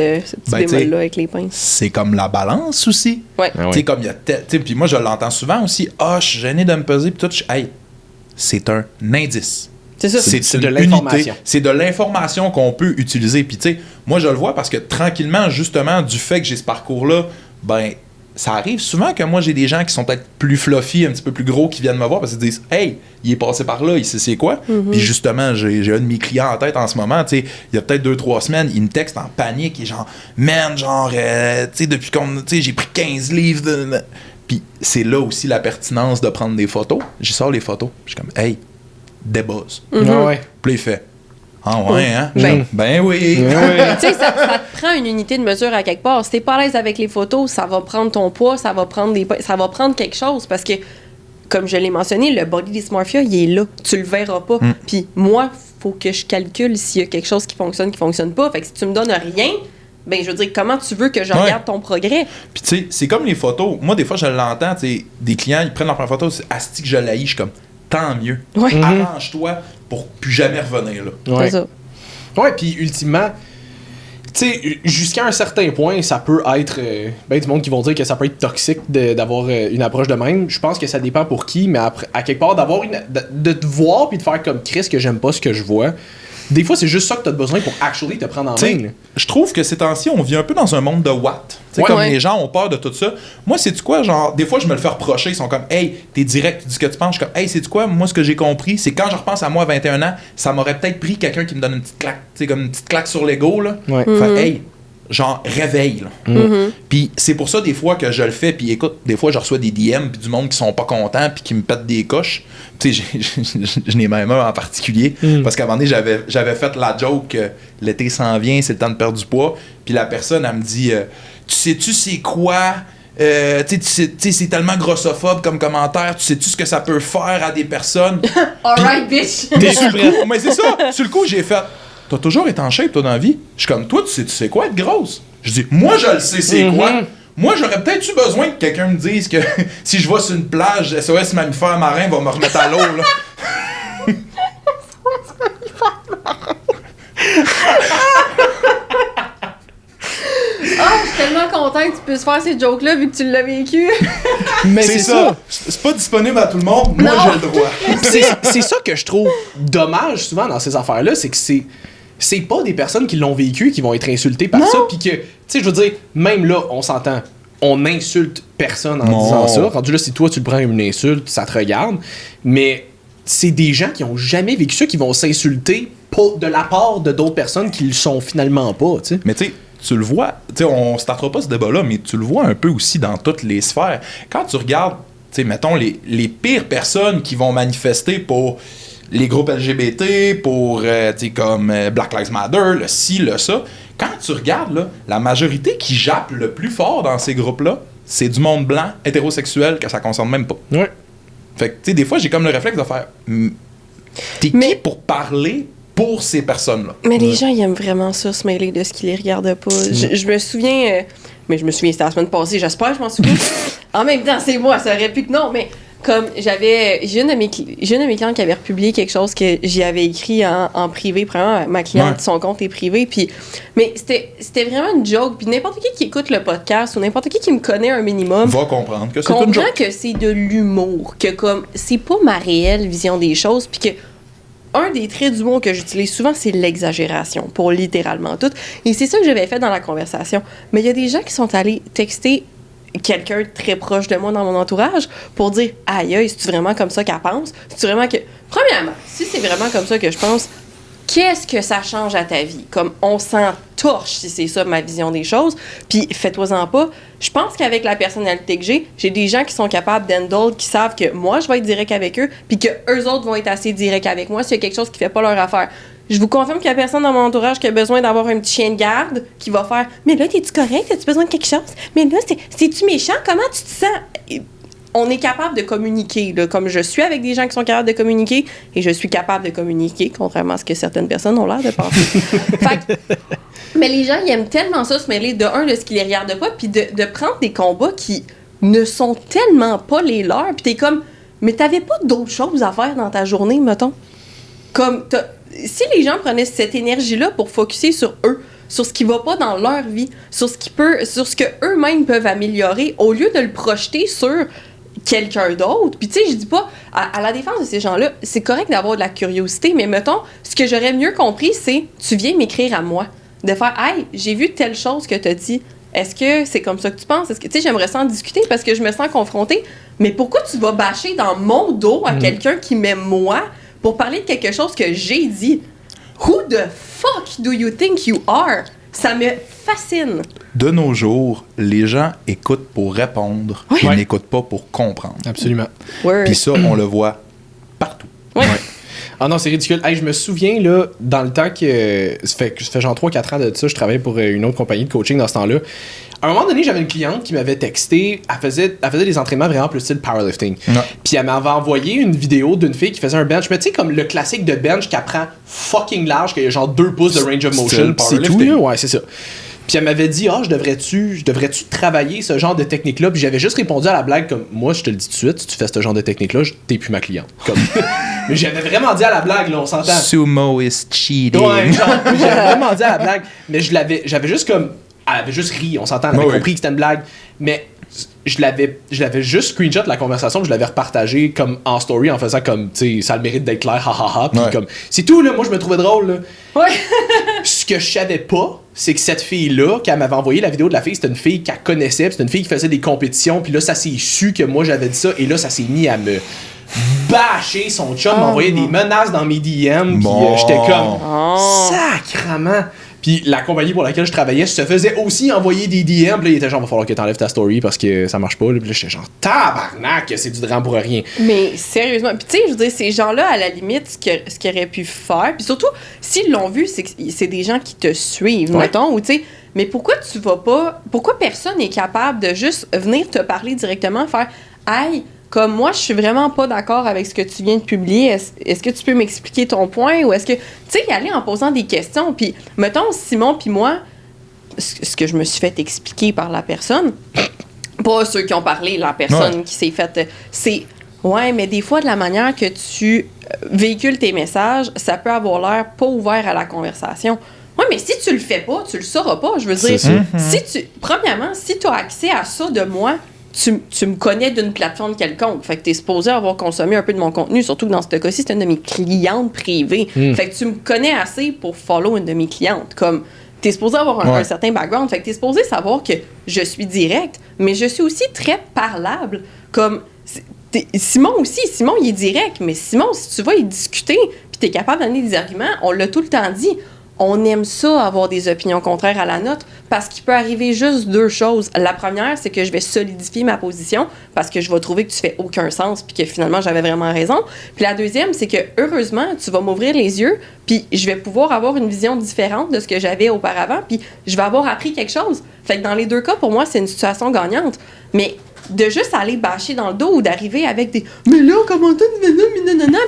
bémol-là avec les pinces. C'est comme la balance aussi. Ouais. Tu sais, comme il y a... Puis moi, je l'entends souvent aussi. Je suis gêné de me peser, puis tout. Hey, c'est un indice. C'est ça. C'est de l'information. C'est de l'information qu'on peut utiliser. Puis tu sais, moi, je le vois parce que tranquillement, justement, du fait que j'ai ce parcours-là, ben... Ça arrive souvent que moi, j'ai des gens qui sont peut-être plus fluffy, un petit peu plus gros, qui viennent me voir parce qu'ils disent « Hey, il est passé par là, il sait c'est quoi? Puis justement, j'ai un de mes clients en tête en ce moment, tu sais, il y a peut-être 2-3 semaines, il me texte en panique, il est genre « Man, genre, tu sais, depuis qu'on... Tu sais, j'ai pris 15 livres de... » Puis c'est là aussi la pertinence de prendre des photos. J'y sors les photos. Je suis comme « Hey, débuzz. » Puis là, il fait « Ah ouais, hein? Ben oui! Tu sais, ça te prend une unité de mesure à quelque part. Si t'es pas à l'aise avec les photos, ça va prendre ton poids, ça va prendre quelque chose parce que, comme je l'ai mentionné, le body dysmorphia, il est là. Tu le verras pas. Puis moi, faut que je calcule s'il y a quelque chose qui fonctionne pas. Fait que si tu me donnes rien, ben je veux dire, comment tu veux que je regarde ton progrès? Puis tu sais, c'est comme les photos. Moi, des fois, je l'entends, tu sais, des clients, ils prennent leur première photo, c'est asti que je l'haïs, je suis comme, tant mieux. Ouais. Arrange-toi pour plus jamais revenir là. Ouais. C'est ça. Ouais, puis ultimement, tu sais, jusqu'à un certain point, ça peut être. Ben, du monde qui vont dire que ça peut être toxique d'avoir une approche de même. Je pense que ça dépend pour qui, mais après, à quelque part, de te voir puis de faire comme Chris que j'aime pas ce que je vois. Des fois, c'est juste ça que t'as besoin pour actually te prendre en main. Là. Je trouve que ces temps-ci, on vit un peu dans un monde de what. Comme les gens ont peur de tout ça. Moi, c'est-tu quoi? Genre, des fois, je me le fais reprocher. Ils sont comme, hey, t'es direct, tu dis ce que tu penses. Je suis comme, hey, c'est-tu quoi? Moi, ce que j'ai compris, c'est quand je repense à moi à 21 ans, ça m'aurait peut-être pris quelqu'un qui me donne une petite claque. Tu sais, comme une petite claque sur l'ego, là. Ouais. Fait, hey, genre, réveille, là. Puis c'est pour ça, des fois, que je le fais. Puis écoute, des fois, je reçois des DM, puis du monde qui sont pas contents, puis qui me pètent des coches. Tu sais, je n'ai même un en particulier. Parce qu'à un moment donné, j'avais fait la joke que l'été s'en vient, c'est le temps de perdre du poids. Puis la personne, elle me dit, tu sais-tu c'est quoi? Tu sais, c'est tellement grossophobe comme commentaire. Tu sais-tu ce que ça peut faire à des personnes? Alright, bitch! Puis sur le coup, mais c'est ça. Sur le coup, j'ai fait, t'as toujours été en shape, toi, dans la vie? Je suis comme, toi, tu sais quoi être grosse? Je dis, moi, je le sais, c'est quoi? Moi, j'aurais peut-être eu besoin que quelqu'un me dise que si je vais sur une plage, SOS mammifère marin va me remettre à l'eau, là. Ah, je suis tellement content que tu puisses faire ces jokes-là vu que tu l'as vécu. Mais c'est ça. C'est pas disponible à tout le monde. Moi, Non. j'ai le droit. C'est ça que je trouve dommage souvent dans ces affaires-là, c'est que c'est pas des personnes qui l'ont vécu qui vont être insultées par ça, puis que, tu sais, je veux dire, même là, on s'entend, on insulte personne en disant ça. Rendu là, si toi tu le prends comme une insulte, ça te regarde, mais c'est des gens qui ont jamais vécu ça qui vont s'insulter de la part de d'autres personnes qui le sont finalement pas, tu sais. Mais tu sais, tu le vois, tu sais, on startera pas ce débat-là, mais tu le vois un peu aussi dans toutes les sphères. Quand tu regardes, tu sais, mettons, les pires personnes qui vont manifester pour les groupes LGBT, pour, tu sais, comme Black Lives Matter, le ci, le ça, quand tu regardes, là, la majorité qui jappe le plus fort dans ces groupes-là, c'est du monde blanc, hétérosexuel, que ça concerne même pas. Ouais. Fait que, tu sais, des fois, j'ai comme le réflexe de faire, t'es qui pour parler pour ces personnes-là? Mais les gens, ils aiment vraiment ça, se mêler de ce qui les regarde pas. Je me souviens... mais je me souviens, c'était la semaine passée, j'espère, je m'en souviens. En même temps, c'est moi, ça aurait pu que non, mais comme j'ai une de mes clientes qui avait republié quelque chose que j'y avais écrit en privé. Premièrement, ma cliente, son compte est privé, puis... Mais c'était vraiment une joke, puis n'importe qui écoute le podcast ou n'importe qui me connaît un minimum... Va comprendre que c'est une joke. Comprend que c'est de l'humour, que comme c'est pas ma réelle vision des choses, puis que un des traits d'humour que j'utilise souvent, c'est l'exagération, pour littéralement tout. Et c'est ça que j'avais fait dans la conversation. Mais il y a des gens qui sont allés texter quelqu'un de très proche de moi dans mon entourage pour dire « Aïe, aïe, c'est-tu vraiment comme ça qu'elle pense? C'est-tu vraiment que... » Premièrement, si c'est vraiment comme ça que je pense, qu'est-ce que ça change à ta vie? Comme on s'en torche si c'est ça ma vision des choses. Puis fais-toi-en pas. Je pense qu'avec la personnalité que j'ai des gens qui sont capables d'handle, qui savent que moi, je vais être direct avec eux, puis que eux autres vont être assez directs avec moi s'il y a quelque chose qui fait pas leur affaire. Je vous confirme qu'il y a personne dans mon entourage qui a besoin d'avoir un petit chien de garde qui va faire « Mais là, t'es-tu correct? As-tu besoin de quelque chose? Mais là, c'est-tu méchant? Comment tu te sens? » On est capable de communiquer, là, comme je suis avec des gens qui sont capables de communiquer, et je suis capable de communiquer, contrairement à ce que certaines personnes ont l'air de penser. Mais les gens, ils aiment tellement ça, se mêler de ce qui les regarde pas, puis de prendre des combats qui ne sont tellement pas les leurs, puis t'es comme, mais t'avais pas d'autres choses à faire dans ta journée, mettons? Comme, si les gens prenaient cette énergie-là pour focusser sur eux, sur ce qui va pas dans leur vie, sur ce que eux-mêmes peuvent améliorer, au lieu de le projeter sur quelqu'un d'autre. Puis tu sais, je dis pas, à la défense de ces gens-là, c'est correct d'avoir de la curiosité, mais mettons, ce que j'aurais mieux compris, c'est, tu viens m'écrire à moi, de faire « Hey, j'ai vu telle chose que t'as dit, est-ce que c'est comme ça que tu penses? Est-ce que, tu sais, j'aimerais ça en discuter parce que je me sens confrontée, mais pourquoi tu vas bâcher dans mon dos à quelqu'un qui m'aime moi pour parler de quelque chose que j'ai dit? Who the fuck do you think you are? » Ça me fascine. De nos jours, les gens écoutent pour répondre, ils n'écoutent pas pour comprendre. Absolument. Puis ça, on le voit partout. Ouais. Ah non, c'est ridicule. Hey, je me souviens, là, dans le temps que... Ça fait genre 3-4 ans de ça, je travaillais pour une autre compagnie de coaching dans ce temps-là. À un moment donné, j'avais une cliente qui m'avait texté. Elle faisait des entraînements vraiment plus style powerlifting. Ouais. Puis elle m'avait envoyé une vidéo d'une fille qui faisait un bench. Mais tu sais, comme le classique de bench qui apprend fucking large, qu'il y a genre 2 pouces de range of motion. C'est tout, là. Ouais, c'est ça. Puis elle m'avait dit, je devrais-tu travailler ce genre de technique-là? Puis j'avais juste répondu à la blague comme, moi, je te le dis tout de suite, si tu fais ce genre de technique-là, t'es plus ma cliente. Comme... Mais j'avais vraiment dit à la blague, là, on s'entend. Sumo is cheating. Ouais, genre, j'avais vraiment dit à la blague. Mais j'avais juste comme... Elle avait juste ri, on s'entend, elle avait compris que c'était une blague. Mais je l'avais juste screenshot la conversation, je l'avais repartagé comme en story en faisant comme, tu sais, ça a le mérite d'être clair, hahaha. Puis comme, c'est tout, là, moi je me trouvais drôle, là. Ouais. Ce que je savais pas, c'est que cette fille-là, qui m'avait envoyé la vidéo de la fille, c'était une fille qu'elle connaissait, c'était une fille qui faisait des compétitions, puis là, ça s'est su que moi j'avais dit ça, et là, ça s'est mis à me bâcher. Son chum m'envoyait des menaces dans mes DM, puis j'étais comme, sacrement. Puis la compagnie pour laquelle je travaillais se faisait aussi envoyer des DM. Puis là, il était genre, va falloir que t'enlèves ta story parce que ça marche pas. Puis là, j'étais genre, tabarnak, c'est du drame pour rien. Mais sérieusement, puis tu sais, je veux dire, ces gens-là, à la limite, ce qu'ils auraient pu faire, puis surtout, s'ils l'ont vu, c'est que c'est des gens qui te suivent, mettons, ou tu sais, mais pourquoi tu vas pas, pourquoi personne n'est capable de juste venir te parler directement, faire, hey, comme moi, je suis vraiment pas d'accord avec ce que tu viens de publier. Est-ce que tu peux m'expliquer ton point? Ou est-ce que... Tu sais, y aller en posant des questions. Puis, mettons, Simon puis moi, ce que je me suis fait expliquer par la personne, pas ceux qui ont parlé, la personne qui s'est faite... C'est, ouais, mais des fois, de la manière que tu véhicules tes messages, ça peut avoir l'air pas ouvert à la conversation. Oui, mais si tu le fais pas, tu le sauras pas. Je veux dire, premièrement, si tu as accès à ça de moi... Tu me connais d'une plateforme quelconque. Fait que t'es supposé avoir consommé un peu de mon contenu, surtout que dans ce cas-ci, c'est une de mes clientes privées. Fait que tu me connais assez pour follow une de mes clientes. Comme, t'es supposé avoir un certain background. Fait que t'es supposé savoir que je suis direct, mais je suis aussi très parlable. Comme, Simon aussi. Simon, il est direct, mais Simon, si tu vas y discuter, puis t'es capable d'amener des arguments, on l'a tout le temps dit. On aime ça, avoir des opinions contraires à la nôtre, parce qu'il peut arriver juste deux choses. La première, c'est que je vais solidifier ma position, parce que je vais trouver que tu fais aucun sens, puis que finalement, j'avais vraiment raison. Puis la deuxième, c'est que, heureusement, tu vas m'ouvrir les yeux, puis je vais pouvoir avoir une vision différente de ce que j'avais auparavant, puis je vais avoir appris quelque chose. Fait que dans les deux cas, pour moi, c'est une situation gagnante. Mais de juste aller bâcher dans le dos ou d'arriver avec des « Mais là, comment t'as...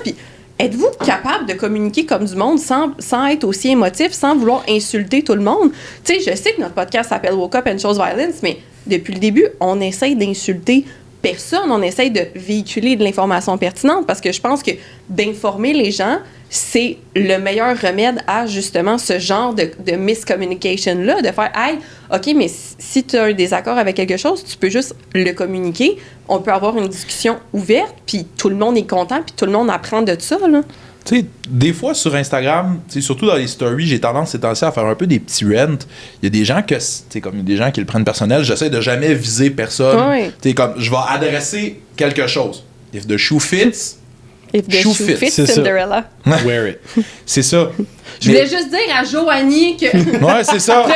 puis êtes-vous capable de communiquer comme du monde sans être aussi émotif, sans vouloir insulter tout le monde? Tu sais, je sais que notre podcast s'appelle Woke Up and Chose Violence, mais depuis le début, on essaye d'insulter personne. On essaye de véhiculer de l'information pertinente parce que je pense que d'informer les gens, c'est le meilleur remède à justement ce genre de miscommunication-là, de faire « Hey, OK, mais si tu as un désaccord avec quelque chose, tu peux juste le communiquer. On peut avoir une discussion ouverte, puis tout le monde est content, puis tout le monde apprend de ça. » là. Tu sais, des fois sur Instagram, surtout dans les stories, j'ai tendance ces temps-ci à faire un peu des petits rants. Il y a des gens que, comme il y a des gens qui le prennent personnel, j'essaie de jamais viser personne. Oui. Tu sais, comme je vais adresser quelque chose. If the shoe fits, If the shoe fits, Cinderella. Wear it. C'est ça. Je voulais juste dire à Joanie que... Ouais, c'est ça.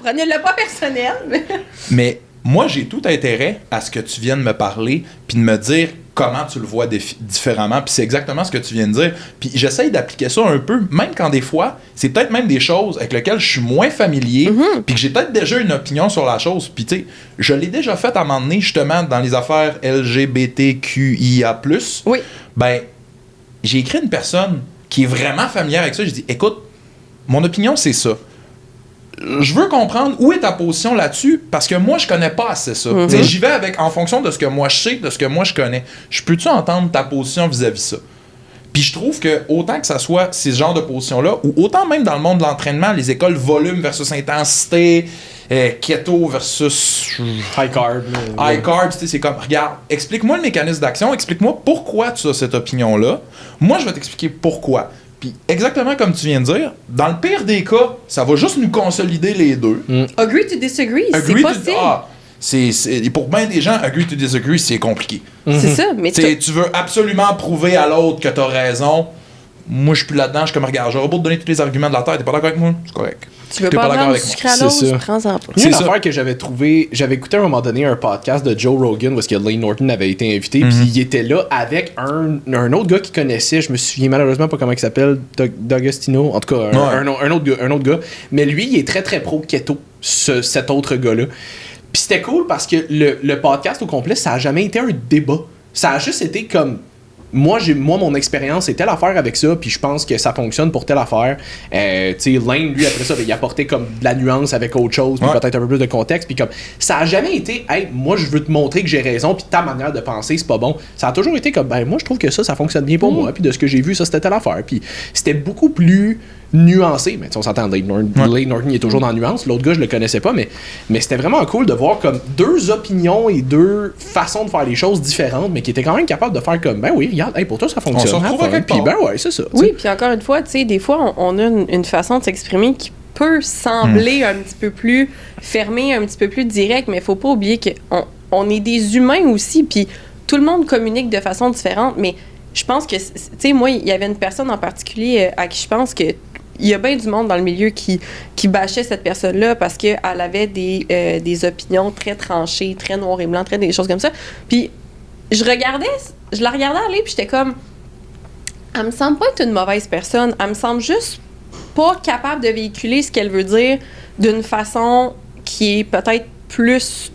Prenez-le pas personnel. Mais moi, j'ai tout intérêt à ce que tu viennes me parler puis de me dire comment tu le vois différemment. Puis c'est exactement ce que tu viens de dire. Puis j'essaye d'appliquer ça un peu, même quand des fois, c'est peut-être même des choses avec lesquelles je suis moins familier puis que j'ai peut-être déjà une opinion sur la chose. Puis tu sais, je l'ai déjà fait à un moment donné, justement, dans les affaires LGBTQIA+. Oui. Ben, j'ai écrit une personne qui est vraiment familière avec ça. J'ai dit, écoute, mon opinion, c'est ça. Je veux comprendre où est ta position là-dessus parce que moi, je connais pas assez ça. J'y vais en fonction de ce que moi je sais, de ce que moi je connais. Je peux-tu entendre ta position vis-à-vis ça? Puis je trouve que autant que ça soit ces genres de positions-là, ou autant même dans le monde de l'entraînement, les écoles volume versus intensité, keto versus high carb. High carb, c'est comme, regarde, explique-moi le mécanisme d'action, explique-moi pourquoi tu as cette opinion-là. Moi, je vais t'expliquer pourquoi. Puis exactement comme tu viens de dire, dans le pire des cas, ça va juste nous consolider les deux. Agree to disagree, c'est possible. Pour bien des gens, agree to disagree, c'est compliqué. C'est ça, mais tu veux absolument prouver à l'autre que t'as raison. Moi, je suis plus là-dedans, je suis comme, regarde, j'aurais beau te donner tous les arguments de la terre, t'es pas d'accord avec moi? C'est correct. Tu veux pas prendre du sucre à l'eau, prends-en pas. C'est une affaire que j'avais trouvé. J'avais écouté à un moment donné un podcast de Joe Rogan où est-ce que Layne Norton avait été invité, puis il était là avec un autre gars qu'il connaissait. Je me souviens malheureusement pas comment il s'appelle, D'Agostino. En tout cas, un autre gars. Mais lui, il est très très pro keto, cet autre gars-là. Puis c'était cool parce que le podcast au complet, ça a jamais été un débat. Ça a juste été comme moi, mon expérience, c'est telle affaire avec ça, puis je pense que ça fonctionne pour telle affaire. Tu sais, Lane, lui, après ça, il apportait comme de la nuance avec autre chose, puis peut-être un peu plus de contexte, puis comme, ça a jamais été, hey, moi, je veux te montrer que j'ai raison, puis ta manière de penser, c'est pas bon. Ça a toujours été comme, ben, moi, je trouve que ça fonctionne bien pour moi, puis de ce que j'ai vu, ça, c'était telle affaire. Puis c'était beaucoup plus nuancé, mais on s'entend, Lane Norton, il est toujours dans la nuance. L'autre gars, je le connaissais pas, mais c'était vraiment cool de voir comme deux opinions et deux façons de faire les choses différentes, mais qui étaient quand même capables de faire comme, ben oui, regarde, hey, pour toi, ça fonctionne. On se retrouve puis ben ouais, c'est ça. Oui, puis encore une fois, tu sais, des fois, on a une façon de s'exprimer qui peut sembler un petit peu plus fermée, un petit peu plus directe, mais il faut pas oublier qu'on est des humains aussi, puis tout le monde communique de façon différente, mais je pense que, tu sais, moi, il y avait une personne en particulier à qui je pense que il y a bien du monde dans le milieu qui bâchait cette personne-là parce qu'elle avait des opinions très tranchées, très noir et blanc, très des choses comme ça. Puis je la regardais aller, puis j'étais comme, elle me semble pas être une mauvaise personne, elle me semble juste pas capable de véhiculer ce qu'elle veut dire d'une façon qui est peut-être plus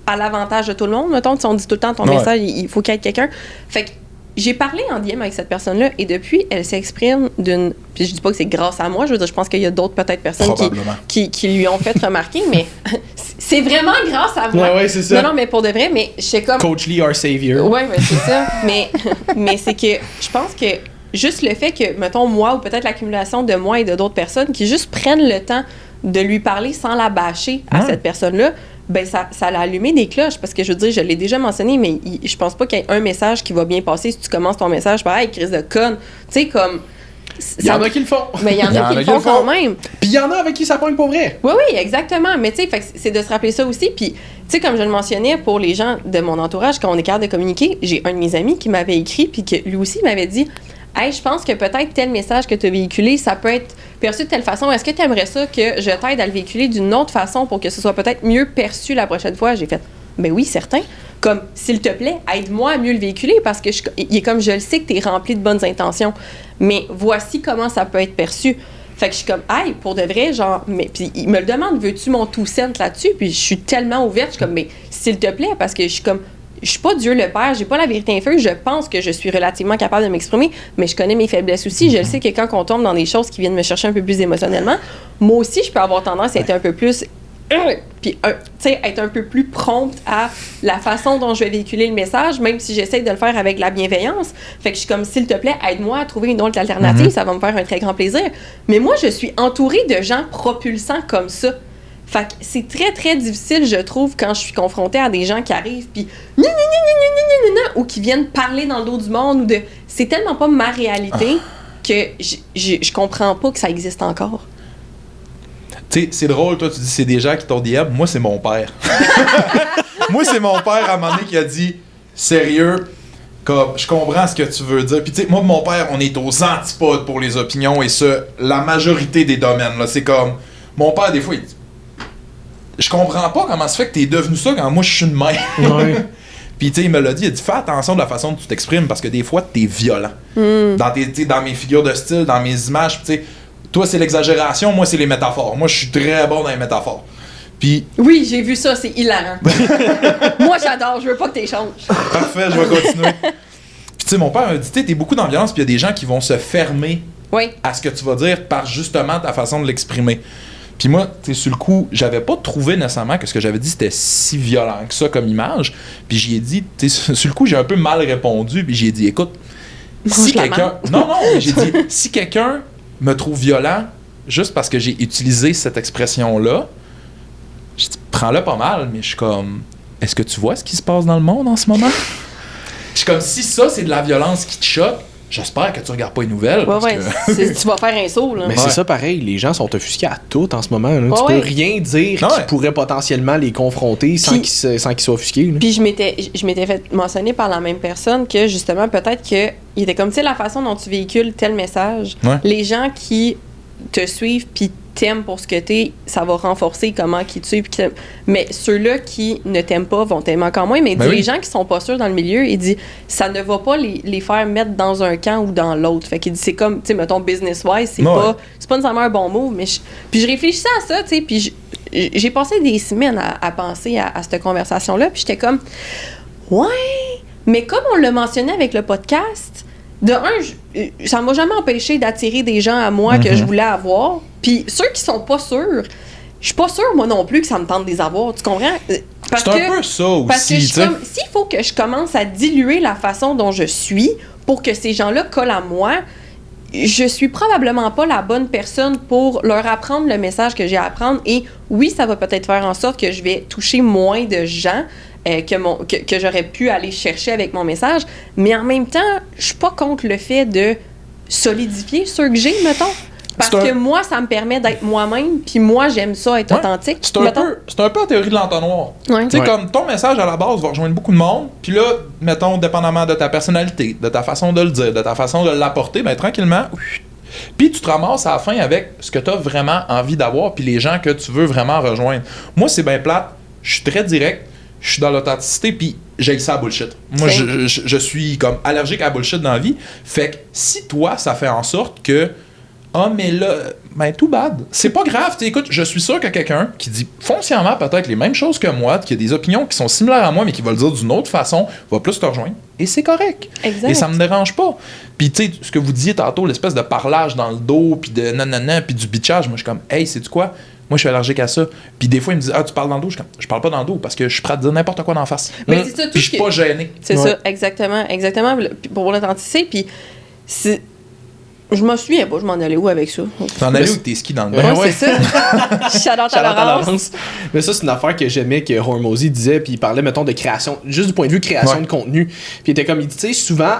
à l'avantage de tout le monde. Mettons, si on dit tout le temps ton message, il faut qu'il y ait quelqu'un. Fait que j'ai parlé en DM avec cette personne-là et depuis, elle s'exprime d'une... Puis je dis pas que c'est grâce à moi, je veux dire, je pense qu'il y a d'autres peut-être personnes qui lui ont fait remarquer, mais c'est vraiment grâce à moi. Ouais, c'est ça. Non, mais pour de vrai, mais je sais comme... Coach Lee, our savior. Ouais, mais c'est ça. mais c'est que je pense que juste le fait que, mettons, moi ou peut-être l'accumulation de moi et de d'autres personnes qui juste prennent le temps de lui parler sans la bâcher à cette personne-là, ben ça l'a allumé des cloches parce que je veux dire, je l'ai déjà mentionné, mais je pense pas qu'il y ait un message qui va bien passer si tu commences ton message par « Hey, crise de conne ». Tu sais, comme... Il y en a qui le font. Mais il y en a qui le font quand même. Puis il y en a avec qui ça pogne pour vrai. Oui, exactement. Mais tu sais, c'est de se rappeler ça aussi. Puis, tu sais, comme je le mentionnais, pour les gens de mon entourage, quand on est capable de communiquer, j'ai un de mes amis qui m'avait écrit, puis que lui aussi m'avait dit « Hey, je pense que peut-être tel message que tu as véhiculé, ça peut être perçu de telle façon. Est-ce que tu aimerais ça que je t'aide à le véhiculer d'une autre façon pour que ce soit peut-être mieux perçu la prochaine fois? » J'ai fait « Ben oui, certain. Comme, s'il te plaît, aide-moi à mieux le véhiculer parce que il est comme, je le sais que tu es rempli de bonnes intentions, mais voici comment ça peut être perçu. » Fait que je suis comme, hey, pour de vrai, genre, mais puis il me le demande, veux-tu mon tout cent là-dessus? Puis je suis tellement ouverte, je suis comme, mais s'il te plaît, parce que je suis comme, je suis pas Dieu le Père, j'ai pas la vérité infuse, je pense que je suis relativement capable de m'exprimer, mais je connais mes faiblesses aussi. Je le sais que quand on tombe dans des choses qui viennent me chercher un peu plus émotionnellement, moi aussi, je peux avoir tendance à être un peu plus puis, tu sais, être un peu plus prompte à la façon dont je vais véhiculer le message, même si j'essaie de le faire avec la bienveillance. Fait que je suis comme, s'il te plaît, aide-moi à trouver une autre alternative, ça va me faire un très grand plaisir. Mais moi, je suis entourée de gens propulsants comme ça. Fait que c'est très, très difficile, je trouve, quand je suis confrontée à des gens qui arrivent, puis ou qui viennent parler dans le dos du monde, ou de... C'est tellement pas ma réalité que je comprends pas que ça existe encore. Tu sais, c'est drôle, toi, tu dis c'est des gens qui t'ont DM. Moi, c'est mon père. Moi, c'est mon père, à un moment donné, qui a dit sérieux, comme, je comprends ce que tu veux dire. Puis, tu sais, moi, mon père, on est aux antipodes pour les opinions et ça, la majorité des domaines. Là, c'est comme, mon père, des fois, il dit je comprends pas comment ça fait que t'es devenu ça quand moi, je suis une mère. Ouais. Puis, tu sais, il me l'a dit, il a dit fais attention de la façon dont tu t'exprimes parce que des fois, t'es violent. Dans mes figures de style, dans mes images, tu sais. Toi, c'est l'exagération, moi, c'est les métaphores. Moi, je suis très bon dans les métaphores. Puis... Oui, j'ai vu ça, c'est hilarant. Moi, j'adore, je veux pas que t'échanges. Parfait, je vais continuer. Puis, tu sais, mon père m'a dit, t'es beaucoup dans la violence, puis il y a des gens qui vont se fermer à ce que tu vas dire par justement ta façon de l'exprimer. Puis moi, tu sais, sur le coup, j'avais pas trouvé nécessairement que ce que j'avais dit, c'était si violent que ça comme image. Puis j'y ai dit, tu sais, sur le coup, j'ai un peu mal répondu, puis j'ai dit, écoute, si quelqu'un... Non, mais j'ai dit, si quelqu'un me trouve violent juste parce que j'ai utilisé cette expression-là, je dis, prends-le pas mal, mais je suis comme, est-ce que tu vois ce qui se passe dans le monde en ce moment? Je suis comme, si ça, c'est de la violence qui te choque, j'espère que tu regardes pas les nouvelles. Tu vas faire un saut, là. Mais c'est ça pareil, les gens sont offusqués à tout en ce moment. Là. Tu peux rien dire qui pourrait potentiellement les confronter sans qu'ils soient offusqués. Là. Puis je m'étais fait mentionner par la même personne que justement, peut-être que il était comme, tu sais, la façon dont tu véhicules tel message, les gens qui te suivent puis t'aiment pour ce que t'es, ça va renforcer comment qu'ils te suivent. Mais ceux-là qui ne t'aiment pas vont t'aimer encore moins. Mais les gens qui sont pas sûrs dans le milieu, il dit, ça ne va pas les faire mettre dans un camp ou dans l'autre. Fait qu'il dit, c'est comme, tu sais, mettons, business-wise, c'est pas nécessairement un bon move. Mais puis je réfléchissais à ça, tu sais, puis j'ai passé des semaines à penser à cette conversation-là, puis j'étais comme, ouais, Mais comme on l'a mentionné avec le podcast, de un, ça m'a jamais empêché d'attirer des gens à moi que je voulais avoir. Puis ceux qui sont pas sûrs, je suis pas sûre, moi non plus, que ça me tente de les avoir. Tu comprends? C'est un peu ça aussi. Parce que s'il faut que je commence à diluer la façon dont je suis pour que ces gens-là collent à moi, je suis probablement pas la bonne personne pour leur apprendre le message que j'ai à apprendre. Et oui, ça va peut-être faire en sorte que je vais toucher moins de gens que j'aurais pu aller chercher avec mon message. Mais en même temps, je suis pas contre le fait de solidifier ceux que j'ai, mettons. Parce que moi, ça me permet d'être moi-même, puis moi, j'aime ça, être authentique. C'est un peu la théorie de l'entonnoir. Ouais. Tu sais, comme ton message à la base va rejoindre beaucoup de monde, puis là, mettons, dépendamment de ta personnalité, de ta façon de le dire, de ta façon de l'apporter, ben tranquillement, puis tu te ramasses à la fin avec ce que tu as vraiment envie d'avoir, puis les gens que tu veux vraiment rejoindre. Moi, c'est bien plate, je suis très direct, je suis dans l'authenticité, puis j'ai ça à bullshit. Moi, je suis comme allergique à bullshit dans la vie. Fait que si toi, ça fait en sorte que mais là, ben tout bad. C'est pas grave. Écoute, je suis sûr que quelqu'un qui dit foncièrement peut-être les mêmes choses que moi, qui a des opinions qui sont similaires à moi, mais qui va le dire d'une autre façon, va plus te rejoindre. Et c'est correct. Exact. Et ça me dérange pas. Puis tu sais, ce que vous disiez tantôt, l'espèce de parlage dans le dos, puis de nanana, puis du bitchage, moi je suis comme, hey, sais-tu quoi? Moi, je suis allergique à ça. Puis des fois, ils me disent, tu parles dans le dos. Je parle pas dans le dos parce que je suis prêt à dire n'importe quoi d'en face. Mais c'est ça, puis je suis pas gêné. C'est ça, exactement. Pour l'authenticité. Puis je me souviens pas, je m'en allais où avec ça? T'en allais où avec tes skis dans le bain? Ouais, c'est ça. Shout-out à Laurence. Mais ça, c'est une affaire que j'aimais que Hormozy disait, puis il parlait, mettons, de création, juste du point de vue création de contenu. Puis il était comme, il dit, tu sais, souvent,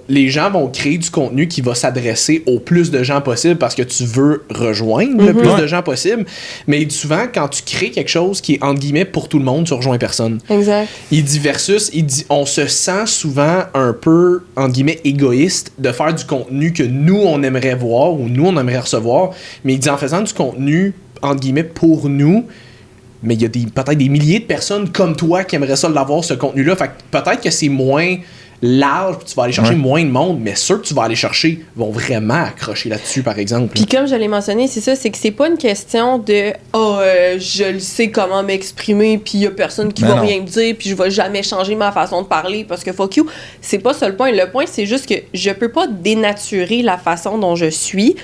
les gens vont créer du contenu qui va s'adresser au plus de gens possible parce que tu veux rejoindre le plus de gens possible. Mais il dit souvent, quand tu crées quelque chose qui est, entre guillemets, pour tout le monde, tu rejoins personne. Exact. Il dit on se sent souvent un peu, entre guillemets, égoïste de faire du contenu que nous, on aimerait voir ou nous, on aimerait recevoir. Mais il dit en faisant du contenu, entre guillemets, pour nous, mais il y a peut-être des milliers de personnes comme toi qui aimeraient ça l'avoir, ce contenu-là. Fait que peut-être que c'est moins large, tu vas aller chercher moins de monde, mais ceux que tu vas aller chercher vont vraiment accrocher là-dessus, par exemple. Puis comme je l'ai mentionné, c'est ça, c'est que c'est pas une question de je le sais comment m'exprimer, puis il y a personne qui va rien me dire, puis je vais jamais changer ma façon de parler parce que fuck you. C'est pas ça le point. Le point, c'est juste que je peux pas dénaturer la façon dont je suis.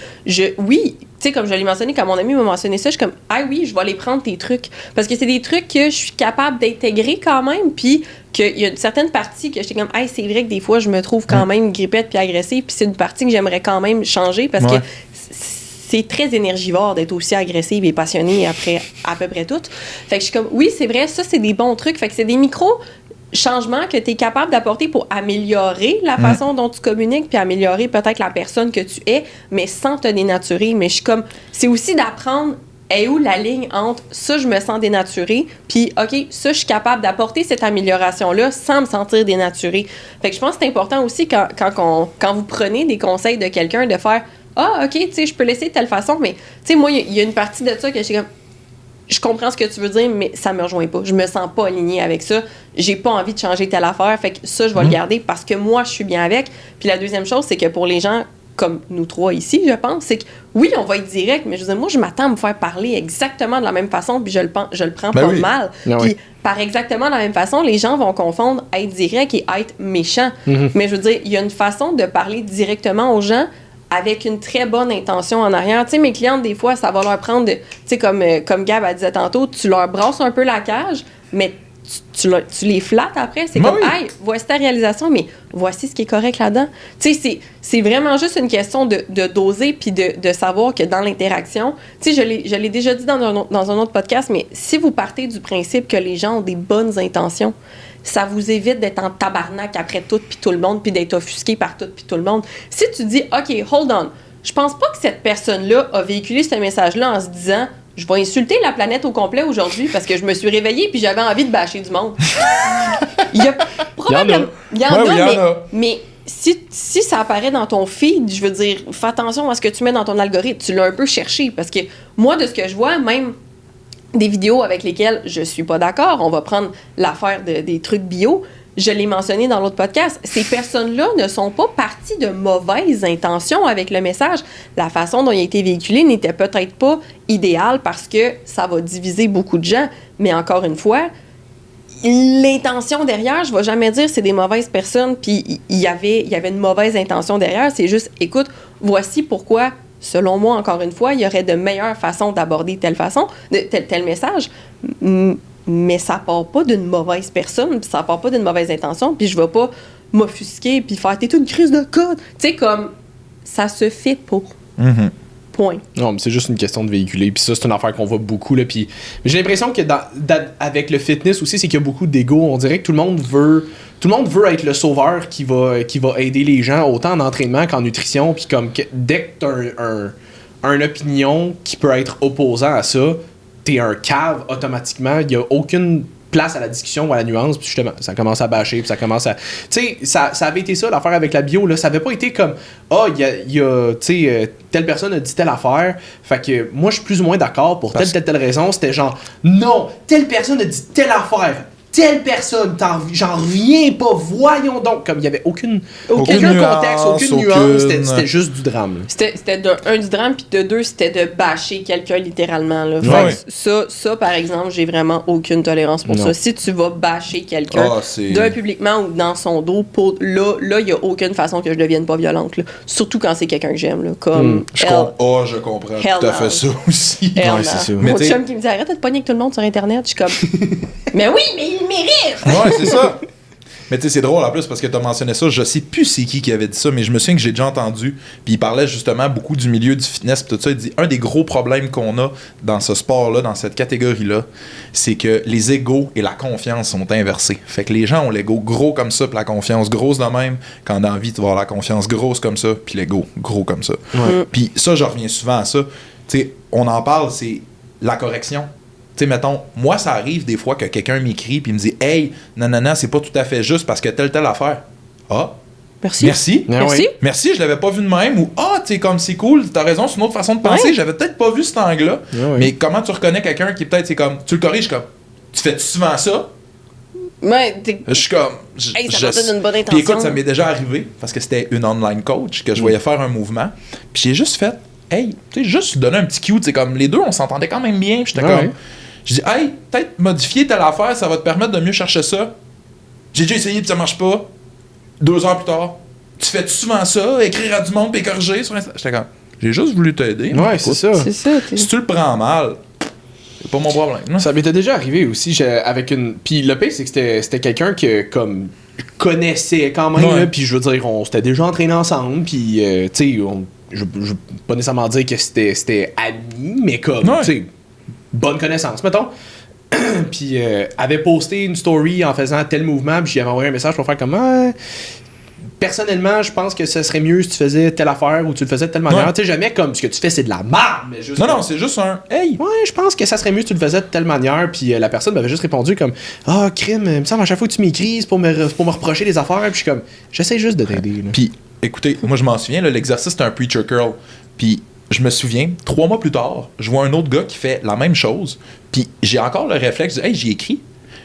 Oui, tu sais, comme je l'ai mentionné, quand mon ami m'a mentionné ça, je suis comme, oui, je vais aller prendre tes trucs. Parce que c'est des trucs que je suis capable d'intégrer quand même, puis qu'il y a une certaine partie que j'étais comme, c'est vrai que des fois, je me trouve quand même grippette puis agressive, puis c'est une partie que j'aimerais quand même changer parce que c'est très énergivore d'être aussi agressive et passionnée après à peu près tout. Fait que je suis comme, oui, c'est vrai, ça, c'est des bons trucs. Fait que c'est des changements que tu es capable d'apporter pour améliorer la façon dont tu communiques puis améliorer peut-être la personne que tu es, mais sans te dénaturer. Mais je suis comme, c'est aussi d'apprendre où la ligne entre ça, je me sens dénaturée, puis OK, ça, je suis capable d'apporter cette amélioration-là sans me sentir dénaturée. Fait que je pense que c'est important aussi quand vous prenez des conseils de quelqu'un de faire OK, tu sais, je peux l'essayer de telle façon, mais tu sais, moi, il y a une partie de ça que je suis comme, je comprends ce que tu veux dire, mais ça me rejoint pas. Je me sens pas alignée avec ça. J'ai pas envie de changer telle affaire. Fait que ça, je vais le garder parce que moi, je suis bien avec. Puis la deuxième chose, c'est que pour les gens comme nous trois ici, je pense, c'est que oui, on va être direct, mais je veux dire, moi, je m'attends à me faire parler exactement de la même façon, puis je le prends pas mal. Puis par exactement la même façon, les gens vont confondre être direct et être méchant. Mais je veux dire, il y a une façon de parler directement aux gens avec une très bonne intention en arrière. Tu sais, mes clientes, des fois, ça va leur prendre, tu sais, comme Gab a dit tantôt, tu leur brasses un peu la cage, mais tu les flattes après. C'est comme, hey, voici ta réalisation, mais voici ce qui est correct là-dedans. Tu sais, c'est vraiment juste une question de doser puis de savoir que dans l'interaction, tu sais, je l'ai déjà dit dans un autre podcast, mais si vous partez du principe que les gens ont des bonnes intentions, ça vous évite d'être en tabarnak après tout puis tout le monde puis d'être offusqué par tout puis tout le monde. Si tu dis, OK, hold on, je pense pas que cette personne-là a véhiculé ce message-là en se disant, je vais insulter la planète au complet aujourd'hui parce que je me suis réveillée puis j'avais envie de bâcher du monde. Il y a probablement... Il y en a. Mais si ça apparaît dans ton feed, je veux dire, fais attention à ce que tu mets dans ton algorithme. Tu l'as un peu cherché parce que moi, de ce que je vois, même des vidéos avec lesquelles je suis pas d'accord, on va prendre l'affaire des trucs bio, je l'ai mentionné dans l'autre podcast, ces personnes-là ne sont pas parties de mauvaises intentions avec le message. La façon dont il a été véhiculé n'était peut-être pas idéale parce que ça va diviser beaucoup de gens. Mais encore une fois, l'intention derrière, je vais jamais dire c'est des mauvaises personnes, puis il y avait une mauvaise intention derrière. C'est juste, écoute, voici pourquoi, selon moi, encore une fois, il y aurait de meilleures façons d'aborder tel message. Mais ça part pas d'une mauvaise personne, puis ça part pas d'une mauvaise intention, puis je vais pas m'offusquer puis faire « t'es une crise de code ». Tu sais, comme, ça se fait pas. Point. Non, mais c'est juste une question de véhiculer. Puis ça, c'est une affaire qu'on voit beaucoup. Là. Puis j'ai l'impression que avec le fitness aussi, c'est qu'il y a beaucoup d'ego. On dirait que tout le monde veut être le sauveur qui va aider les gens, autant en entraînement qu'en nutrition. Puis comme dès que t'as une opinion qui peut être opposant à ça, t'es un cave automatiquement. Il n'y a aucune place à la discussion ou à la nuance, puis justement, ça commence à bâcher, puis ça commence à... Tu sais, ça avait été ça, l'affaire avec la bio, là, ça avait pas été comme, il y a tu sais, telle personne a dit telle affaire, fait que moi, je suis plus ou moins d'accord pour telle raison, c'était genre, non, telle personne a dit telle affaire, telle personne, j'en reviens pas, voyons donc, comme il y avait aucun contexte, aucune nuance, c'était juste du drame. C'était du drame, puis de deux, c'était de bâcher quelqu'un littéralement. Là. Ça, par exemple, j'ai vraiment aucune tolérance pour ça. Si tu vas bâcher quelqu'un d'un publiquement ou dans son dos, là, il y a aucune façon que je devienne pas violente. Là. Surtout quand c'est quelqu'un que j'aime. Là, comme je comprends tout à fait ça aussi. C'est ça. Mon chum qui me dit arrête de te pogner avec tout le monde sur Internet, je suis comme mais oui, mais il mérite! Ouais, c'est ça. Mais tu sais, c'est drôle en plus parce que tu as mentionné ça. Je sais plus c'est qui avait dit ça, mais je me souviens que j'ai déjà entendu. Puis il parlait justement beaucoup du milieu du fitness. Puis tout ça, il dit un des gros problèmes qu'on a dans ce sport-là, dans cette catégorie-là, c'est que les égos et la confiance sont inversés. Fait que les gens ont l'ego gros comme ça, puis la confiance grosse de même. Quand dans la vie, tu vas avoir la confiance grosse comme ça, puis l'ego gros comme ça. Puis ça, je reviens souvent à ça. Tu sais, on en parle, c'est la correction. Tu sais, mettons, moi, ça arrive des fois que quelqu'un m'écrit puis me dit « Hey, non, c'est pas tout à fait juste parce que telle affaire. » Ah, merci. Merci, je l'avais pas vu de même. Ou ah, tu sais, comme c'est cool, t'as raison, c'est une autre façon de penser. J'avais peut-être pas vu cet angle-là. Mais comment tu reconnais quelqu'un qui peut-être, c'est comme, tu le corriges comme, tu fais souvent ça? Ouais, je suis comme. Ça part d'une bonne intention. Puis écoute, ça m'est déjà arrivé parce que c'était une online coach que je voyais faire un mouvement. Puis j'ai juste fait, hey, tu sais, juste donner un petit cue. Tu sais, comme les deux, on s'entendait quand même bien. Puis j'étais comme. Je dis, hey, peut-être modifier telle affaire, ça va te permettre de mieux chercher ça. J'ai déjà essayé puis ça marche pas. 2 heures plus tard, tu fais souvent ça, écrire à du monde puis corriger sur Instagram. J'étais comme, j'ai juste voulu t'aider. Ouais, c'est ça. Si tu le prends mal, c'est pas mon problème. Non? Ça m'était déjà arrivé aussi avec une. Puis le pire, c'est que c'était quelqu'un que, comme, connaissait quand même, puis je veux dire, on s'était déjà entraînés ensemble, puis, tu sais, je veux pas nécessairement dire que c'était ami, mais comme, tu sais, bonne connaissance, mettons. Puis avait posté une story en faisant tel mouvement, puis j'y avais envoyé un message pour faire comme personnellement, je pense que ce serait mieux si tu faisais telle affaire ou tu le faisais de telle manière. Tu sais, jamais comme ce que tu fais, c'est de la merde, mais juste. Non, c'est juste un hey. Ouais, je pense que ça serait mieux si tu le faisais de telle manière. Puis la personne m'avait juste répondu comme crime, il me semble à chaque fois que tu m'écris, c'est pour me reprocher des affaires. Puis je suis comme, j'essaie juste de t'aider. Puis écoutez, moi je m'en souviens, là, l'exercice c'était un preacher curl. Puis je me souviens, 3 mois plus tard, je vois un autre gars qui fait la même chose. Puis j'ai encore le réflexe de hey, j'y écris.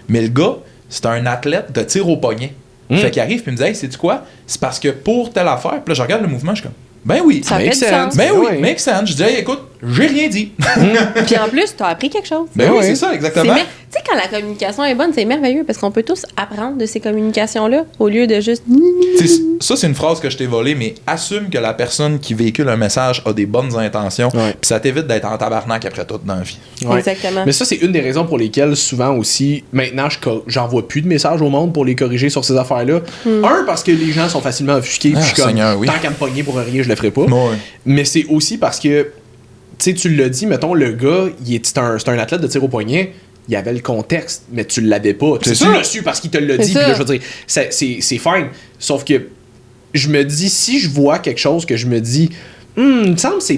Mais le gars, c'est un athlète de tir au poignet. Fait qu'il arrive puis il me dit hey, sais-tu quoi? C'est parce que pour telle affaire, puis là je regarde le mouvement, je suis comme ben oui, ça fait du sens. Ben oui, make sense. Je dis hey, écoute, j'ai rien dit. Puis en plus, t'as appris quelque chose. Ben oui, c'est ça, exactement. Tu sais, quand la communication est bonne, c'est merveilleux parce qu'on peut tous apprendre de ces communications-là au lieu de juste. Ça, c'est une phrase que je t'ai volée, mais assume que la personne qui véhicule un message a des bonnes intentions, puis ça t'évite d'être en tabarnak après tout dans la vie. Ouais. Exactement. Mais ça, c'est une des raisons pour lesquelles souvent aussi, maintenant, j'envoie plus de messages au monde pour les corriger sur ces affaires-là. Un, parce que les gens sont facilement offusqués, puis je suis comme, tant qu'à me pogner pour rien, je le ferai pas. Mais c'est aussi parce que, tu sais, tu l'as dit, mettons, le gars, c'est un athlète de tir au poignet, il y avait le contexte, mais tu l'avais pas. Tu l'as su parce qu'il te l'a dit, puis là, je veux dire, c'est fine. Sauf que je me dis, si je vois quelque chose que je me dis, il me semble que c'est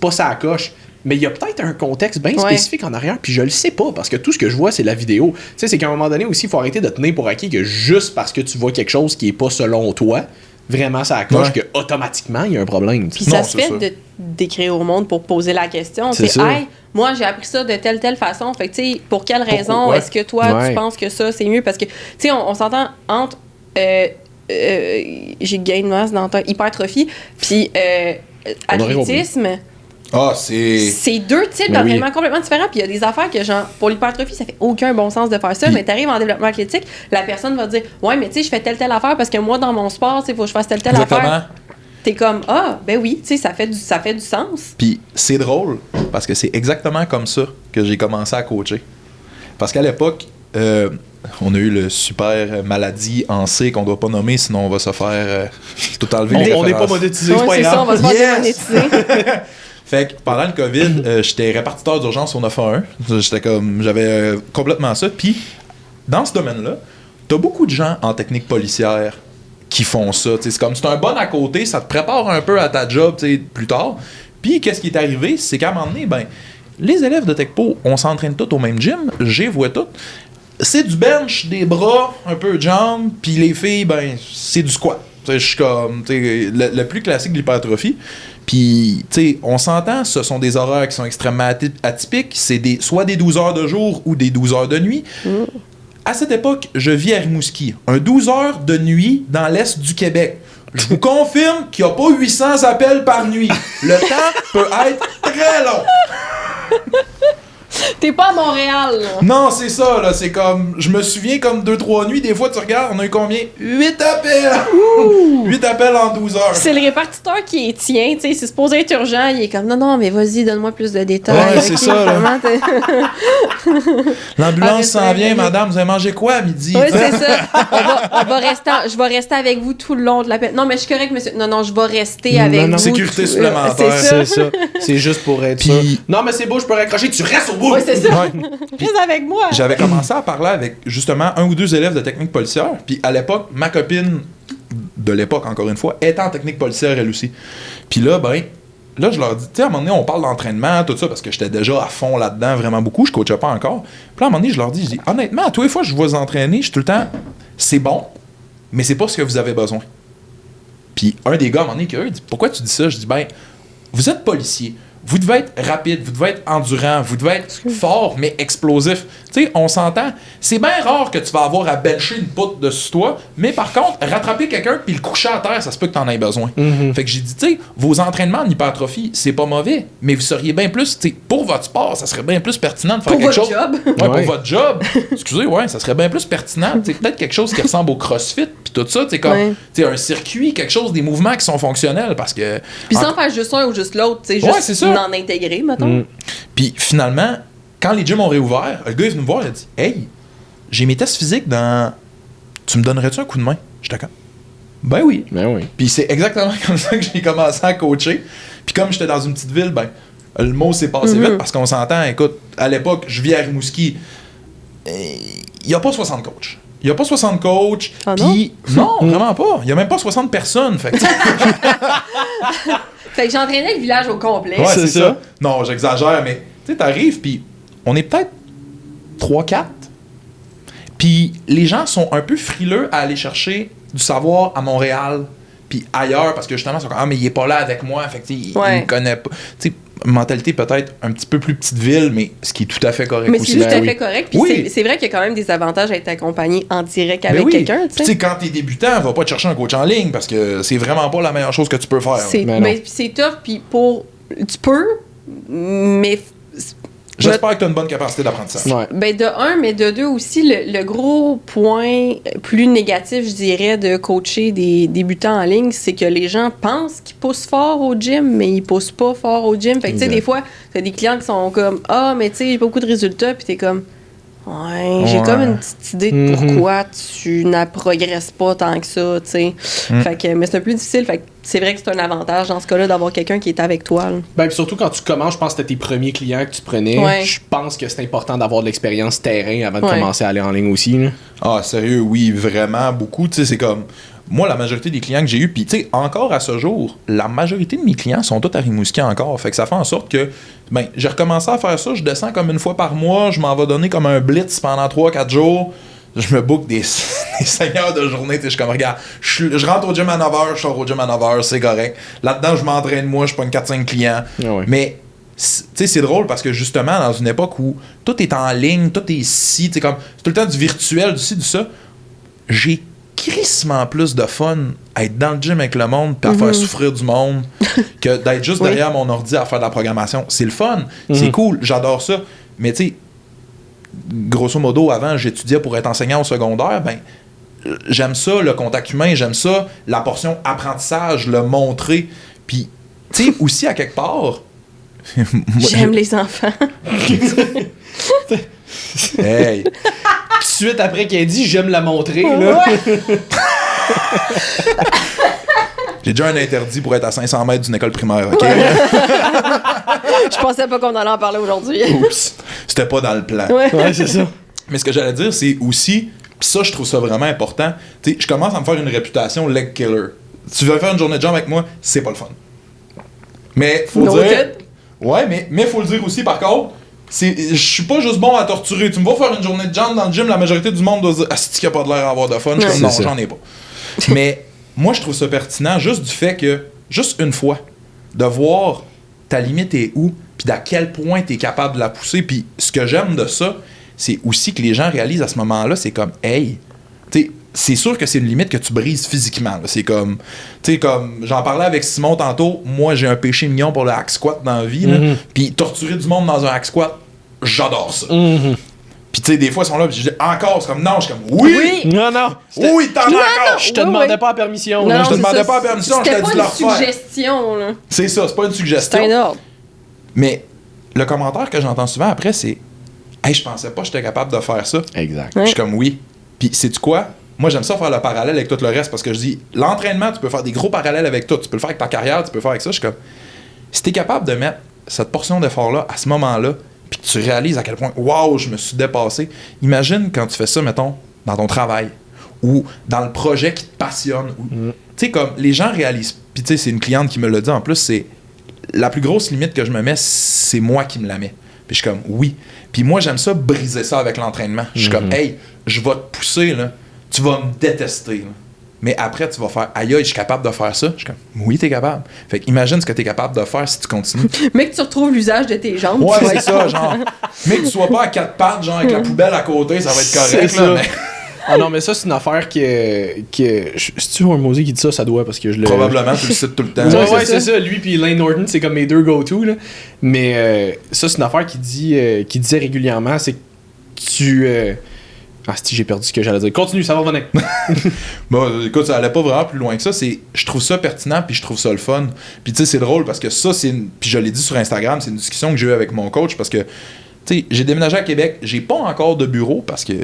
pas ça à coche, mais il y a peut-être un contexte bien spécifique en arrière, puis je le sais pas, parce que tout ce que je vois, c'est la vidéo. Tu sais, c'est qu'à un moment donné aussi, il faut arrêter de tenir pour acquis que juste parce que tu vois quelque chose qui est pas selon toi, vraiment ça accroche que automatiquement il y a un problème. Puis ça se fait d'écrire au monde pour poser la question. C'est hey, moi j'ai appris ça de telle façon. Fait que tu sais, pour quelle raison est-ce que toi tu penses que ça c'est mieux? Parce que tu sais, on s'entend entre j'ai gain de masse dans hypertrophie puis athlétisme. Ah, c'est... C'est deux types Ben d'entraînement complètement différents. Puis il y a des affaires que, genre, pour l'hypertrophie, ça fait aucun bon sens de faire ça. Puis- Mais t'arrives en développement athlétique, la personne va dire ouais, mais tu sais, je fais telle affaire parce que moi, dans mon sport, il faut que je fasse telle Exactement. affaire. T'es comme ah, ben oui, tu sais, ça fait du sens. Puis c'est drôle, parce que c'est exactement comme ça que j'ai commencé à coacher. Parce qu'à l'époque, on a eu le super maladie en C qu'on doit pas nommer, sinon on va se faire tout enlever. les On n'est pas références. monétisé, Ouais, c'est pas c'est ça, on grave. va se faire Yes! démonétiser. Fait que pendant le COVID, j'étais répartiteur d'urgence au 911. J'avais complètement ça. Puis dans ce domaine-là, t'as beaucoup de gens en technique policière qui font ça. T'sais, c'est comme c'est un bon à côté, ça te prépare un peu à ta job plus tard. Puis qu'est-ce qui est arrivé, c'est qu'à un moment donné, ben, les élèves de TechPo, on s'entraîne tous au même gym, j'y vois toutes. C'est du bench, des bras, un peu de jambes, puis les filles, ben, c'est du squat. Je suis comme le plus classique de l'hypertrophie. Puis, tu sais, on s'entend, ce sont des horaires qui sont extrêmement atypiques. C'est soit des 12 heures de jour ou des 12 heures de nuit. À cette époque, je vis à Rimouski. Un 12 heures de nuit dans l'est du Québec. Je vous confirme qu'il n'y a pas 800 appels par nuit. Le temps peut être très long. T'es pas à Montréal, là. Non, c'est ça, là. C'est comme. Je me souviens comme 2-3 nuits, des fois, tu regardes, on a eu combien 8 appels 8 appels en 12 heures. C'est le répartiteur qui est tien, tu sais, c'est supposé être urgent, il est comme non, mais vas-y, donne-moi plus de détails. Ouais, c'est Ok, ça, là. vraiment, L'ambulance s'en Arrête, vient, oui. madame, vous avez mangé quoi à midi? Oui, c'est ça. Je vais rester avec vous tout le long de la peine. Non, mais je suis correct, monsieur. Non, je vais rester avec non. vous. Sécurité tout- supplémentaire. C'est ça. C'est ça. C'est juste pour être Puis- sûr. Non, mais c'est beau, je peux raccrocher, tu restes au bout. Oui, c'est ça. Ouais. Reste avec moi. J'avais commencé à parler avec justement un ou deux élèves de technique policière. Puis à l'époque, ma copine de l'époque, encore une fois, était en technique policière elle aussi. Puis là, ben, là, je leur dis, tu sais, à un moment donné, on parle d'entraînement, tout ça, parce que j'étais déjà à fond là-dedans, vraiment beaucoup, je coachais pas encore. Puis là, à un moment donné, je leur dis, honnêtement, à tous les fois que je vous entraîner, je suis tout le temps, c'est bon, mais c'est pas ce que vous avez besoin. Puis un des gars, à un moment donné, il dit, pourquoi tu dis ça? Je dis, ben, vous êtes policier. Vous devez être rapide, vous devez être endurant, vous devez être fort, mais explosif. Tu sais, on s'entend. C'est bien rare que tu vas avoir à bencher une poutre dessus toi, mais par contre, rattraper quelqu'un puis le coucher à terre, ça se peut que tu en aies besoin. Fait que j'ai dit, tu sais, vos entraînements en hypertrophie, c'est pas mauvais, mais vous seriez bien plus, tu sais, pour votre sport, ça serait bien plus pertinent de faire Pour quelque votre chose. job. Ouais, Ouais. pour votre job. Excusez, ouais, ça serait bien plus pertinent. Tu sais, peut-être quelque chose qui ressemble au CrossFit, puis tout ça, tu sais, comme, Ouais. tu sais, un circuit, quelque chose, des mouvements qui sont fonctionnels, parce que. Puis sans faire juste un ou juste l'autre, tu sais, Ouais, juste c'est ça. en intégrer, mettons. Puis finalement, quand les gyms ont réouvert, le gars est venu me voir, il a dit, hey, j'ai mes tests physiques dans. Tu me donnerais-tu un coup de main? J'étais comme, ben oui. Ben oui. Puis c'est exactement comme ça que j'ai commencé à coacher. Puis comme j'étais dans une petite ville, ben, le mot s'est passé vite parce qu'on s'entend, écoute, à l'époque, je vis à Rimouski, il n'y a pas 60 coachs. Il n'y a pas 60 coachs. Ah non? Puis non, vraiment pas. Il n'y a même pas 60 personnes. Fait que, Fait que j'entraînais le village au complet. ouais, C'est c'est ça. ça. Non, j'exagère, mais tu sais, t'arrives, puis on est peut-être 3-4. Puis les gens sont un peu frileux à aller chercher du savoir à Montréal, puis ailleurs, parce que justement, ils sont comme, ah, mais il est pas là avec moi, fait que tu sais, il Ouais. me connaît pas. Tu sais, mentalité peut-être un petit peu plus petite ville, mais ce qui est tout à fait correct Mais aussi. c'est tout à oui. fait correct. Puis Oui. c'est vrai qu'il y a quand même des avantages à être accompagné en direct Ben avec oui. quelqu'un, Puis tu tu sais. sais, quand t'es débutant, va pas te chercher un coach en ligne, parce que c'est vraiment pas la meilleure chose que tu peux faire. C'est Ben non. puis c'est tough, puis tu peux, mais J'espère que t'as une bonne capacité d'apprentissage. Ouais. ben de un, mais de deux aussi, le gros point plus négatif, je dirais, de coacher des débutants en ligne, c'est que les gens pensent qu'ils poussent fort au gym, mais ils poussent pas fort au gym. Fait que tu sais, Exact. des fois, t'as des clients qui sont comme « Ah, mais tu sais, j'ai beaucoup de résultats », puis t'es comme « Ouais, j'ai Ouais. comme une petite idée de pourquoi tu ne progresses pas tant que ça, tu sais. Fait que, mais c'est un peu plus difficile, fait que c'est vrai que c'est un avantage dans ce cas-là d'avoir quelqu'un qui est avec toi, là. Ben, puis surtout quand tu commences, je pense que c'était tes premiers clients que tu prenais. Ouais. Je pense que c'est important d'avoir de l'expérience terrain avant de Ouais. commencer à aller en ligne aussi. Là. Ah, sérieux, oui, vraiment beaucoup. Tu sais, c'est comme. Moi, la majorité des clients que j'ai eus, puis tu sais, encore à ce jour, la majorité de mes clients sont tous à Rimouski encore. Fait que ça fait en sorte que, ben, j'ai recommencé à faire ça. Je descends comme une fois par mois. Je m'en vais donner comme un blitz pendant 3-4 jours. Je me book des 5 heures de journée. Tu sais, je suis comme, regarde, je rentre au gym à 9h, je sors au gym à 9h, c'est correct. Là-dedans, je m'entraîne moi, je pogne 4-5 clients. Ah ouais. Mais tu sais, c'est drôle parce que justement, dans une époque où tout est en ligne, tout est ici, tu sais, comme c'est tout le temps du virtuel, du ci, du ça, j'ai crissement plus de fun à être dans le gym avec le monde puis à faire souffrir du monde que d'être juste derrière mon ordi à faire de la programmation. C'est le fun, c'est cool, j'adore ça. Mais tu sais, grosso modo, avant, j'étudiais pour être enseignant au secondaire, ben j'aime ça, le contact humain, j'aime ça, la portion apprentissage, le montrer. Puis, tu sais, aussi, à quelque part... J'aime les enfants. Hey! Suite après qu'elle dit « j'aime la montrer », là. J'ai déjà un interdit pour être à 500 mètres d'une école primaire, OK? Je pensais pas qu'on allait en parler aujourd'hui. Oups! C'était pas dans le plan. Ouais, c'est ça. Mais ce que j'allais dire, c'est aussi... Pis ça, je trouve ça vraiment important. Tu sais, je commence à me faire une réputation leg killer. Tu veux faire une journée de jambes avec moi, c'est pas le fun. Mais faut dire... Ouais, mais faut le dire aussi, par contre, je suis pas juste bon à torturer. Tu me vas faire une journée de jambes dans le gym, la majorité du monde doit dire « Ah, c'est-tu qu'il y a pas de l'air à avoir de fun? » Je suis comme « Non, j'en ai pas. » Mais moi, je trouve ça pertinent juste du fait que, juste une fois, de voir ta limite est où, puis d'à quel point t'es capable de la pousser. Puis ce que j'aime de ça, c'est aussi que les gens réalisent à ce moment-là, c'est comme « Hey, tu sais, c'est sûr que c'est une limite que tu brises physiquement. Là. C'est comme, tu sais, comme j'en parlais avec Simon tantôt, moi j'ai un péché mignon pour le hack squat dans la vie. Puis torturer du monde dans un hack squat, j'adore ça. Puis tu sais, des fois ils sont là, puis je dis encore, c'est comme non, je suis comme oui! Non, non! Oui, t'en as encore! Je te demandais pas la permission. Non, je te demandais pas la permission, je t'ai dit de le refaire. C'était pas une suggestion, là. C'est ça, c'est pas une suggestion. C'est un ordre. Mais le commentaire que j'entends souvent après, c'est hey, je pensais pas que j'étais capable de faire ça. Exact. Je suis comme oui. Puis sais-tu quoi? Moi, j'aime ça faire le parallèle avec tout le reste parce que je dis, l'entraînement, tu peux faire des gros parallèles avec tout. Tu peux le faire avec ta carrière, tu peux le faire avec ça. Je suis comme, si t'es capable de mettre cette portion d'effort-là à ce moment-là, puis que tu réalises à quel point, waouh, je me suis dépassé. Imagine quand tu fais ça, mettons, dans ton travail ou dans le projet qui te passionne. Tu sais, comme les gens réalisent. Puis tu sais, c'est une cliente qui me l'a dit en plus, c'est la plus grosse limite que je me mets, c'est moi qui me la mets. Puis je suis comme, oui. Puis moi, j'aime ça, briser ça avec l'entraînement. Je suis comme, hey, je vais te pousser, là. Tu vas me détester. Là. Mais après, tu vas faire aïe, je suis capable de faire ça. Je suis comme oui, t'es capable. Fait qu'imagine ce que t'es capable de faire si tu continues. Mais que tu retrouves l'usage de tes jambes. Ouais, c'est ça, genre. Mais que tu sois pas à quatre pattes, genre avec la poubelle à côté, ça va être correct. Là, mais... Ah non, mais ça, c'est une affaire que si tu vois un Mosey qui dit ça, ça doit parce que je le. Probablement, tu le cites tout le temps. Ouais, c'est ça. Lui puis Lane Norton, c'est comme mes deux go-to. Là. Mais ça, c'est une affaire qui disait régulièrement, c'est que tu. Ah, si j'ai perdu ce que j'allais dire. Continue, ça va revenir. Bon, écoute, ça allait pas vraiment plus loin que ça. Je trouve ça pertinent, puis je trouve ça le fun. Puis tu sais, c'est drôle parce que ça, puis je l'ai dit sur Instagram, c'est une discussion que j'ai eue avec mon coach parce que, tu sais, j'ai déménagé à Québec. J'ai pas encore de bureau parce que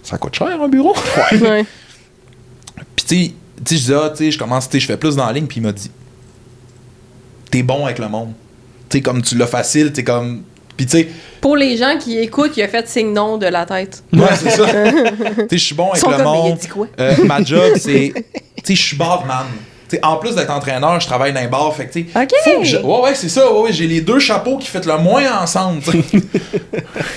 ça coûte cher, un bureau. Ouais. Puis tu sais, je dis, tu sais, je commence, tu sais, je fais plus dans la ligne, puis il m'a dit, t'es bon avec le monde. Tu sais, comme tu l'as facile, t'es comme. Puis tu sais. Pour les gens qui écoutent, il a fait signe non de la tête. Ouais, c'est ça. Tu sais, je suis bon avec le monde. Il a dit quoi? Ma job, c'est. Tu sais, je suis barman. T'sais, en plus d'être entraîneur, je travaille dans un bar. Fait que, tu sais. OK! Ouais, c'est ça. Ouais, j'ai les deux chapeaux qui fêtent le moins ensemble.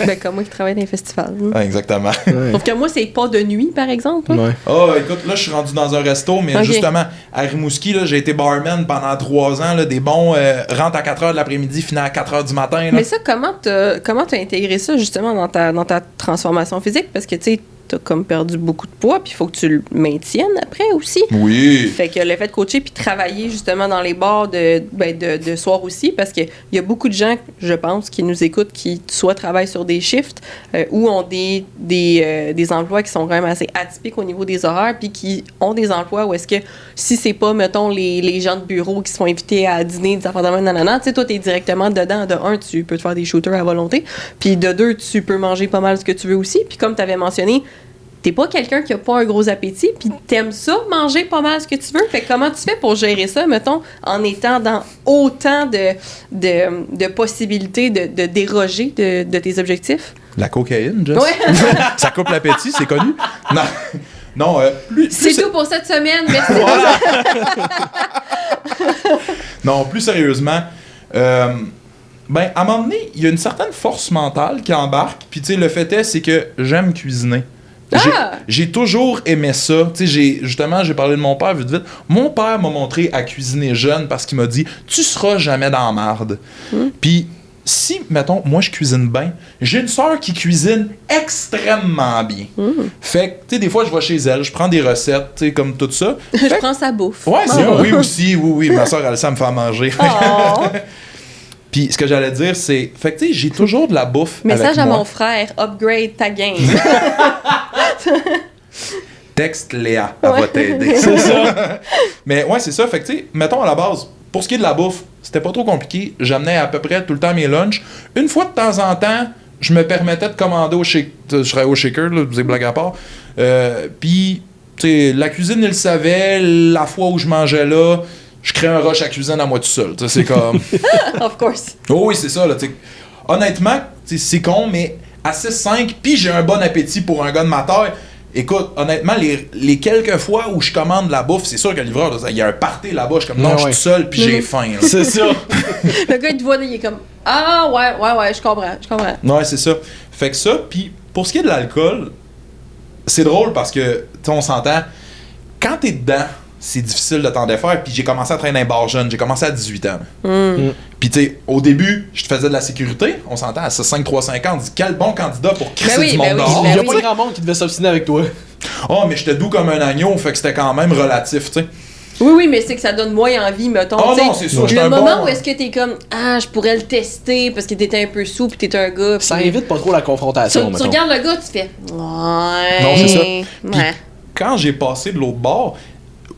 Ben, comme moi qui travaille dans les festivals. Ouais, exactement. Ouais. Sauf que moi, c'est pas de nuit, par exemple. Ouais. Oh, écoute, là, je suis rendu dans un resto, mais justement, à Rimouski, là, j'ai été barman pendant 3 ans. Là, des bons rentrent à 4h de l'après-midi, finissent à 4h du matin. Là. Mais ça, comment t'as intégré ça, justement, dans ta transformation physique? Parce que, tu sais, t'as comme perdu beaucoup de poids, puis il faut que tu le maintiennes après aussi. Oui. Fait que le fait de coacher puis travailler justement dans les bars de soir aussi, parce qu'il y a beaucoup de gens, je pense, qui nous écoutent, qui soit travaillent sur des shifts ou ont des emplois qui sont quand même assez atypiques au niveau des horaires, puis qui ont des emplois où est-ce que si c'est pas, mettons, les gens de bureau qui se font inviter à dîner, des affaires de même, nanana, tu sais, toi, t'es directement dedans. De un, tu peux te faire des shooters à volonté, puis de deux, tu peux manger pas mal ce que tu veux aussi, puis comme t'avais mentionné, t'es pas quelqu'un qui a pas un gros appétit, puis t'aimes ça, manger pas mal ce que tu veux. Fait que comment tu fais pour gérer ça, mettons, en étant dans autant de possibilités de déroger de tes objectifs? La cocaïne, Jess. Ouais. Ça coupe l'appétit, c'est connu. Non, c'est tout pour cette semaine, merci. Voilà. Non, plus sérieusement, ben, à un moment donné, il y a une certaine force mentale qui embarque. Puis, tu sais, le fait est, c'est que j'aime cuisiner. J'ai toujours aimé ça. Tu sais, j'ai parlé de mon père vite. Mon père m'a montré à cuisiner jeune parce qu'il m'a dit « Tu seras jamais dans la marde. » Puis, si, mettons, moi je cuisine bien, j'ai une sœur qui cuisine extrêmement bien. Fait que, tu sais, des fois, je vais chez elle, je prends des recettes, tu sais, comme tout ça. Je prends sa bouffe. Ouais, c'est oui aussi, oui, ma sœur, elle, ça me fait manger. Oh. Puis ce que j'allais dire, c'est, fait que, tu sais, j'ai toujours de la bouffe Message avec à moi. mon frère, upgrade ta game. Texte Léa, elle va t'aider. C'est ça. Mais ouais, c'est ça. Fait que, tu sais, mettons à la base, pour ce qui est de la bouffe, c'était pas trop compliqué. J'amenais à peu près tout le temps mes lunchs. Une fois de temps en temps, je me permettais de commander je serais au shaker, là, vous avez blague à part. Puis, tu sais, la cuisine, il le savait. La fois où je mangeais là, je crée un rush à cuisine à moi tout seul. Tu sais, c'est comme. Of course. Oh oui, c'est ça, là. Tu sais. Honnêtement, tu sais, c'est con, mais à 6-5, puis j'ai un bon appétit pour un gars de ma taille. Écoute, honnêtement, les quelques fois où je commande de la bouffe, c'est sûr que le livreur, il y a un party là-bas, je suis comme, non, je suis tout seul, puis j'ai faim. Là. C'est ça. Le gars, il te voit, il est comme, ah, ouais, je comprends. Ouais, c'est ça. Fait que ça, puis pour ce qui est de l'alcool, c'est drôle parce que, tu sais, on s'entend, quand t'es dedans, c'est difficile de t'en défaire, puis j'ai commencé à traîner un bar jeune, j'ai commencé à 18 ans. Puis tu sais, au début, je te faisais de la sécurité, on s'entend, à 5-3-5 ans, on dit quel bon candidat pour crisser du monde dehors. Il y a pas grand monde qui devait s'obstiner avec toi. Oh, mais j'étais doux comme un agneau, fait que c'était quand même relatif, tu sais. Oui, mais c'est que ça donne moins envie, mettons. Oh non, c'est sûr, j'étais le un moment bon... où est-ce que t'es comme, ah, je pourrais le tester parce que t'étais un peu sous pis t'es un gars. Ça invite pas trop la confrontation, tu regardes le gars, tu fais, ouais. Non, c'est ça. Puis, Ouais. quand j'ai passé de l'autre bord,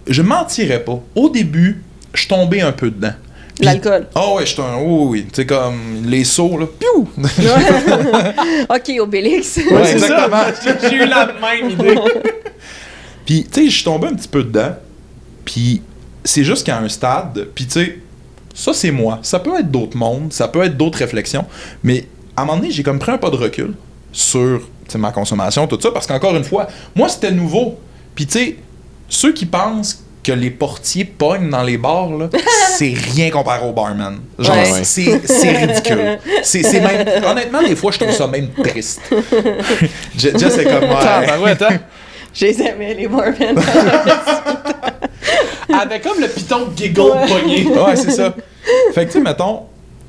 je mentirais pas. Au début, je suis tombé un peu dedans. Puis- L'alcool. Ah ouais, j'étais un... Oui. Tu sais, comme les sauts, là. Piou! Ok, Obélix. Ouais, c'est exactement. J'ai eu la même idée. Puis, tu sais, je suis tombé un petit peu dedans. Puis, c'est juste qu'à un stade, puis tu sais, ça c'est moi. Ça peut être d'autres mondes, ça peut être d'autres réflexions. Mais à un moment donné, j'ai comme pris un pas de recul sur tu sais, ma consommation, tout ça. Parce qu'encore une fois, moi c'était nouveau. Puis tu sais, ceux qui pensent que les portiers pognent dans les bars, là, c'est rien comparé au barman. Genre, Ouais. c'est ridicule. C'est même... Honnêtement, des fois, je trouve ça même triste. Jess, c'est comme... Ouais, attends. Je les aimais, les barmen. Avec comme le piton giggle pogné. Ouais, c'est ça. Fait que, tu sais, mettons...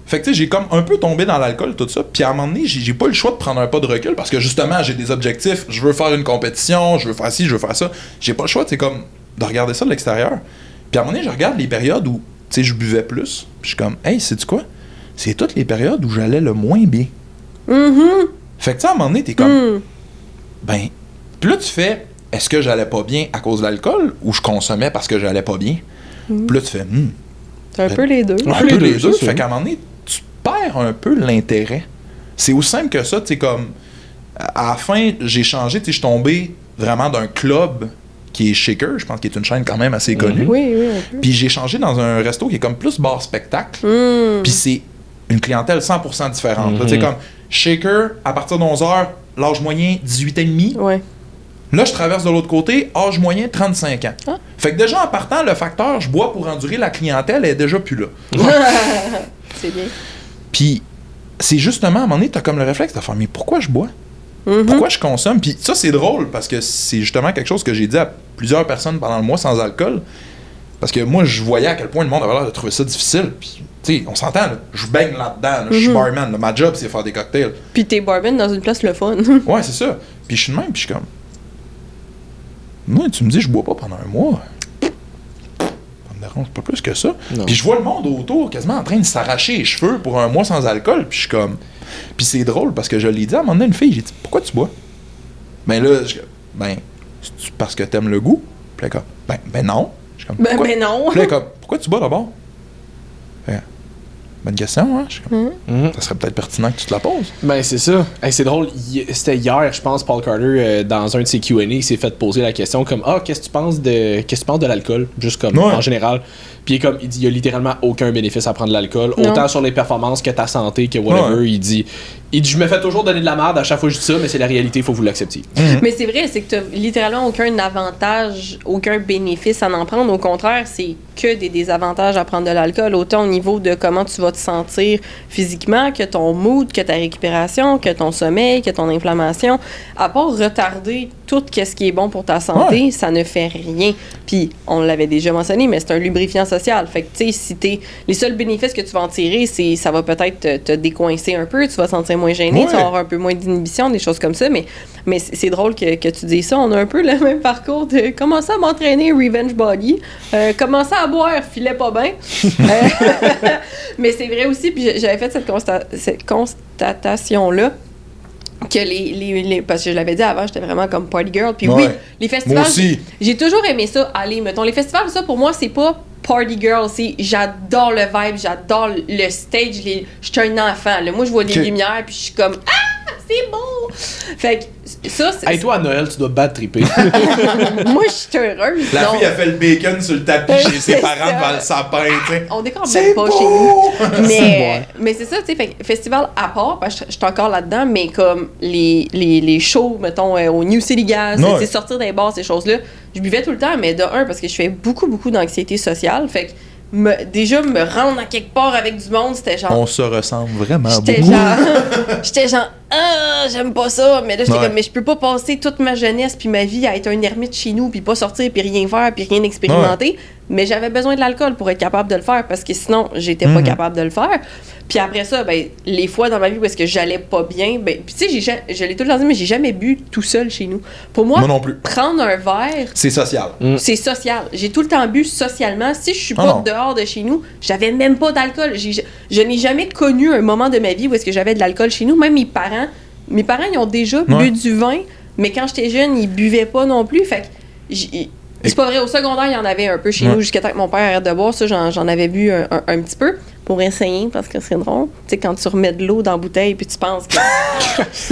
Fait que, tu sais, j'ai comme un peu tombé dans l'alcool, tout ça. Puis à un moment donné, j'ai pas eu le choix de prendre un pas de recul parce que, justement, j'ai des objectifs. Je veux faire une compétition, je veux faire ci, je veux faire ça. J'ai pas le choix, tu sais, comme... de regarder ça de l'extérieur. Puis à un moment donné, je regarde les périodes où, tu sais, je buvais plus. Puis je suis comme, hey, sais-tu quoi? C'est toutes les périodes où j'allais le moins bien. Fait que, tu sais, à un moment donné, t'es comme, ben... Puis là, tu fais, est-ce que j'allais pas bien à cause de l'alcool ou je consommais parce que j'allais pas bien? Puis là, tu fais, C'est un peu les deux. un peu les deux. c'est Fait qu'à un moment donné, tu perds un peu l'intérêt. C'est aussi simple que ça, tu sais, comme... À la fin, j'ai changé, tu sais, je suis tombé vraiment d'un club qui est Shaker, je pense qu'il est une chaîne quand même assez connue. Oui, un peu. Puis j'ai changé dans un resto qui est comme plus bar spectacle. Puis c'est une clientèle 100% différente. Là, tu sais, comme Shaker, à partir de 11h, l'âge moyen 18,5. Ouais. Là, je traverse de l'autre côté, âge moyen 35 ans. Ah. Fait que déjà, en partant, le facteur je bois pour endurer la clientèle est déjà plus là. C'est bien. Puis c'est justement, à un moment donné, t'as comme le réflexe de faire, mais pourquoi je bois? Pourquoi je consomme? Puis ça, c'est drôle parce que c'est justement quelque chose que j'ai dit à plusieurs personnes pendant le mois sans alcool. Parce que moi, je voyais à quel point le monde avait l'air de trouver ça difficile. Puis, tu sais, on s'entend, là, je baigne là-dedans. Là, je suis barman. Là, ma job, c'est faire des cocktails. Puis t'es barman dans une place le fun. Ouais, c'est ça. Puis je suis de même, puis je suis comme... Moi, tu me dis, je bois pas pendant un mois. Ça me dérange pas plus que ça. Non. Puis je vois le monde autour quasiment en train de s'arracher les cheveux pour un mois sans alcool. Puis je suis comme... Puis c'est drôle parce que je l'ai dit à un moment donné, une fille, j'ai dit, pourquoi tu bois? Ben là, c'est parce que t'aimes le goût? Puis elle comme, ben non. Je suis comme, pourquoi? Ben non. Puis là, elle est comme, pourquoi tu bois d'abord? Bonne question, hein? Je suis comme, ça serait peut-être pertinent que tu te la poses. Ben, c'est ça. Hey, c'est drôle. C'était hier, je pense, Paul Carter, dans un de ses Q&A, il s'est fait poser la question comme, qu'est-ce que tu penses de l'alcool? Juste comme, en général. Puis il dit, il y a littéralement aucun bénéfice à prendre de l'alcool. Non. Autant sur les performances que ta santé, que whatever. Ouais. Il dit, je me fais toujours donner de la merde à chaque fois que je dis ça, mais c'est la réalité, il faut que vous l'acceptiez. Mais c'est vrai, c'est que t'as littéralement aucun avantage, aucun bénéfice à en prendre. Au contraire, c'est que des désavantages à prendre de l'alcool, autant au niveau de comment tu vas te sentir physiquement, que ton mood, que ta récupération, que ton sommeil, que ton inflammation. À part retarder tout ce qui est bon pour ta santé, ça ne fait rien. Puis, on l'avait déjà mentionné, mais c'est un lubrifiant social. Fait que, tu sais, les seuls bénéfices que tu vas en tirer, ça va peut-être te décoincer un peu, tu vas te sentir moins gêné, tu vas avoir un peu moins d'inhibition, des choses comme ça. Mais c'est drôle que tu dis ça. On a un peu le même parcours de commencer à m'entraîner Revenge Body, commencer à boire, filait pas bien. Mais c'est vrai aussi, puis j'avais fait cette constatation-là, que parce que je l'avais dit avant, j'étais vraiment comme party girl. Puis oui, les festivals, moi aussi. J'ai toujours aimé ça. Allez, mettons, les festivals, ça, pour moi, c'est pas party girl, j'adore le vibe, j'adore le stage, je suis un enfant, là. Moi, je vois des lumières, puis je suis comme, c'est beau! Fait que ça, c'est... Hey, toi, à Noël, tu dois bad tripper. Moi, je suis heureuse. La fille a fait le bacon sur le tapis chez ses parents devant le sapin, tu sais. On décore même pas chez nous. Mais c'est ça, tu sais, fait festival à part, parce que je suis encore là-dedans, mais comme les shows, mettons, au New City Gas, sortir des bars, ces choses-là, je buvais tout le temps, mais de un, parce que je fais beaucoup d'anxiété sociale, fait que déjà me rendre à quelque part avec du monde, c'était genre... On se ressemble vraiment j'étais beaucoup. J'étais genre, j'aime pas ça, mais là, j'étais comme, mais je peux pas passer toute ma jeunesse puis ma vie à être un ermite chez nous puis pas sortir puis rien faire puis rien expérimenter. Mais j'avais besoin de l'alcool pour être capable de le faire parce que sinon, j'étais pas capable de le faire. Puis après ça, ben, les fois dans ma vie où est-ce que j'allais pas bien, ben, puis tu sais, je l'ai tout le temps dit, mais j'ai jamais bu tout seul chez nous. Pour moi non plus. Prendre un verre... C'est social. C'est social. J'ai tout le temps bu socialement. Si je suis pas dehors de chez nous, j'avais même pas d'alcool. Je n'ai jamais connu un moment de ma vie où est-ce que j'avais de l'alcool chez nous. Même mes parents, ils ont déjà bu du vin, mais quand j'étais jeune, ils buvaient pas non plus. Fait que c'est pas vrai, au secondaire, il y en avait un peu chez nous jusqu'à temps que mon père arrête de boire. Ça, j'en avais bu un petit peu pour essayer parce que c'est drôle. Tu sais, quand tu remets de l'eau dans la bouteille puis tu penses que.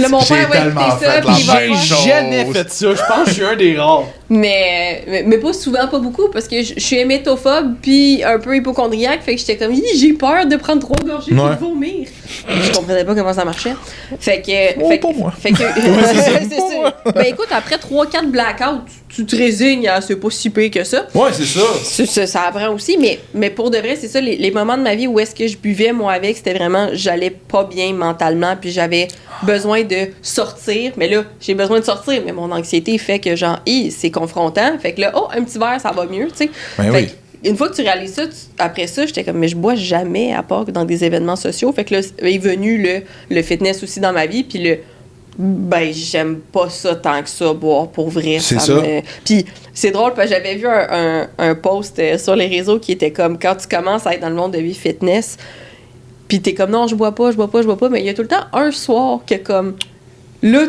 Là, mon père va écouter ça puis il va faire. J'ai jamais fait ça. Je pense que je suis un des rares. Mais pas souvent, pas beaucoup, parce que je suis hémétophobe puis un peu hypocondriaque. Fait que j'étais comme, j'ai peur de prendre 3 gorgées pour vomir. Je comprenais pas comment ça marchait. Fait que. Pour moi. Fait que. c'est ça. Ben écoute, après 3-4 blackouts, tu te résignes à c'est pas si pire que ça. Ouais, c'est ça. Ça apprend aussi, mais pour de vrai, c'est ça, les moments de ma vie où est-ce que je buvais, moi, avec, c'était vraiment, j'allais pas bien mentalement, puis j'avais besoin de sortir. Mais là, j'ai besoin de sortir, mais mon anxiété fait que, genre, c'est confrontant. Fait que là, un petit verre, ça va mieux, tu sais. Ben fait une fois que tu réalises ça, après ça, j'étais comme, mais je bois jamais à part dans des événements sociaux. Fait que là, est venu le fitness aussi dans ma vie, puis ben, j'aime pas ça tant que ça, boire pour vrai. C'est ça. Puis c'est drôle parce que j'avais vu un post sur les réseaux qui était comme quand tu commences à être dans le monde de vie fitness, puis t'es comme non, je bois pas, mais il y a tout le temps un soir que comme là,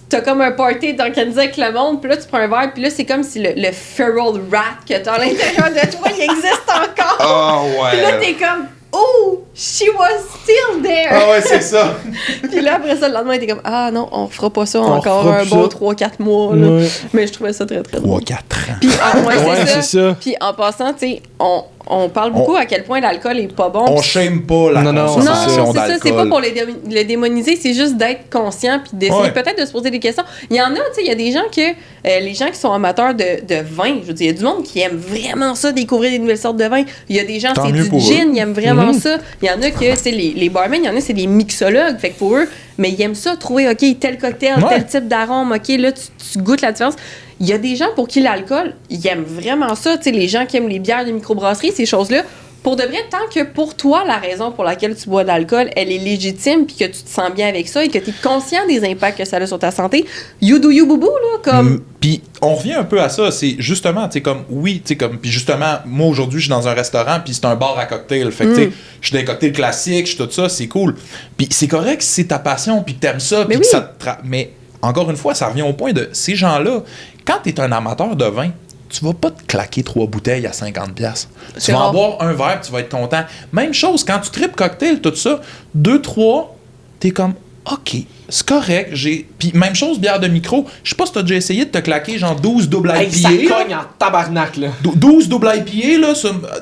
t'as comme un party d'organiser avec le monde, puis là tu prends un verre, puis là c'est comme si le feral rat que t'as à l'intérieur de toi, il existe encore. Oh ouais. Puis là t'es comme oh, she was still there! Ah ouais, c'est ça! Puis là, après ça, le lendemain, il était comme ah non, on fera pas ça encore un bon 3-4 mois. Là. Ouais. Mais je trouvais ça très, très drôle. 3-4 ans. Puis, c'est ça. Puis en passant, tu sais, on parle beaucoup à quel point l'alcool est pas bon. On shame pas la consommation d'alcool. Non, c'est ça, c'est pas pour le démoniser, c'est juste d'être conscient puis d'essayer peut-être de se poser des questions. Il y en a, tu sais, il y a des gens les gens qui sont amateurs de vin, je veux dire, il y a du monde qui aime vraiment ça, découvrir des nouvelles sortes de vin. Il y a des gens, c'est du gin, ils aiment vraiment ça. Il y en a que, tu sais, les barmen, il y en a, c'est des mixologues, fait que pour eux, mais ils aiment ça, trouver, OK, tel cocktail, tel type d'arôme, OK, là, tu goûtes la différence. Il y a des gens pour qui l'alcool, ils aiment vraiment ça, tu sais, les gens qui aiment les bières de microbrasserie, ces choses-là. Pour de vrai, tant que pour toi, la raison pour laquelle tu bois de l'alcool, elle est légitime puis que tu te sens bien avec ça et que tu es conscient des impacts que ça a sur ta santé, you do you boubou, là, comme... Puis on revient un peu à ça, c'est justement, tu sais, comme, oui, tu sais, comme, puis justement, moi, aujourd'hui, je suis dans un restaurant puis c'est un bar à cocktails, fait que, tu sais, je suis dans les cocktails classiques, je suis tout ça, c'est cool. Puis c'est correct si c'est ta passion puis que t'aimes ça, puis que ça te... Mais, encore une fois, ça revient au point de, ces gens-là, quand t'es un amateur de vin, tu vas pas te claquer 3 bouteilles à 50$. Tu vas en boire un verre, tu vas être content. Même chose, quand tu tripes cocktail, tout ça, 2-3, t'es comme, OK, c'est correct. Puis même chose, bière de micro. Je sais pas si t'as déjà essayé de te claquer genre 12 double IPA. Ça cogne en tabarnak, là. 12 double IPA, là,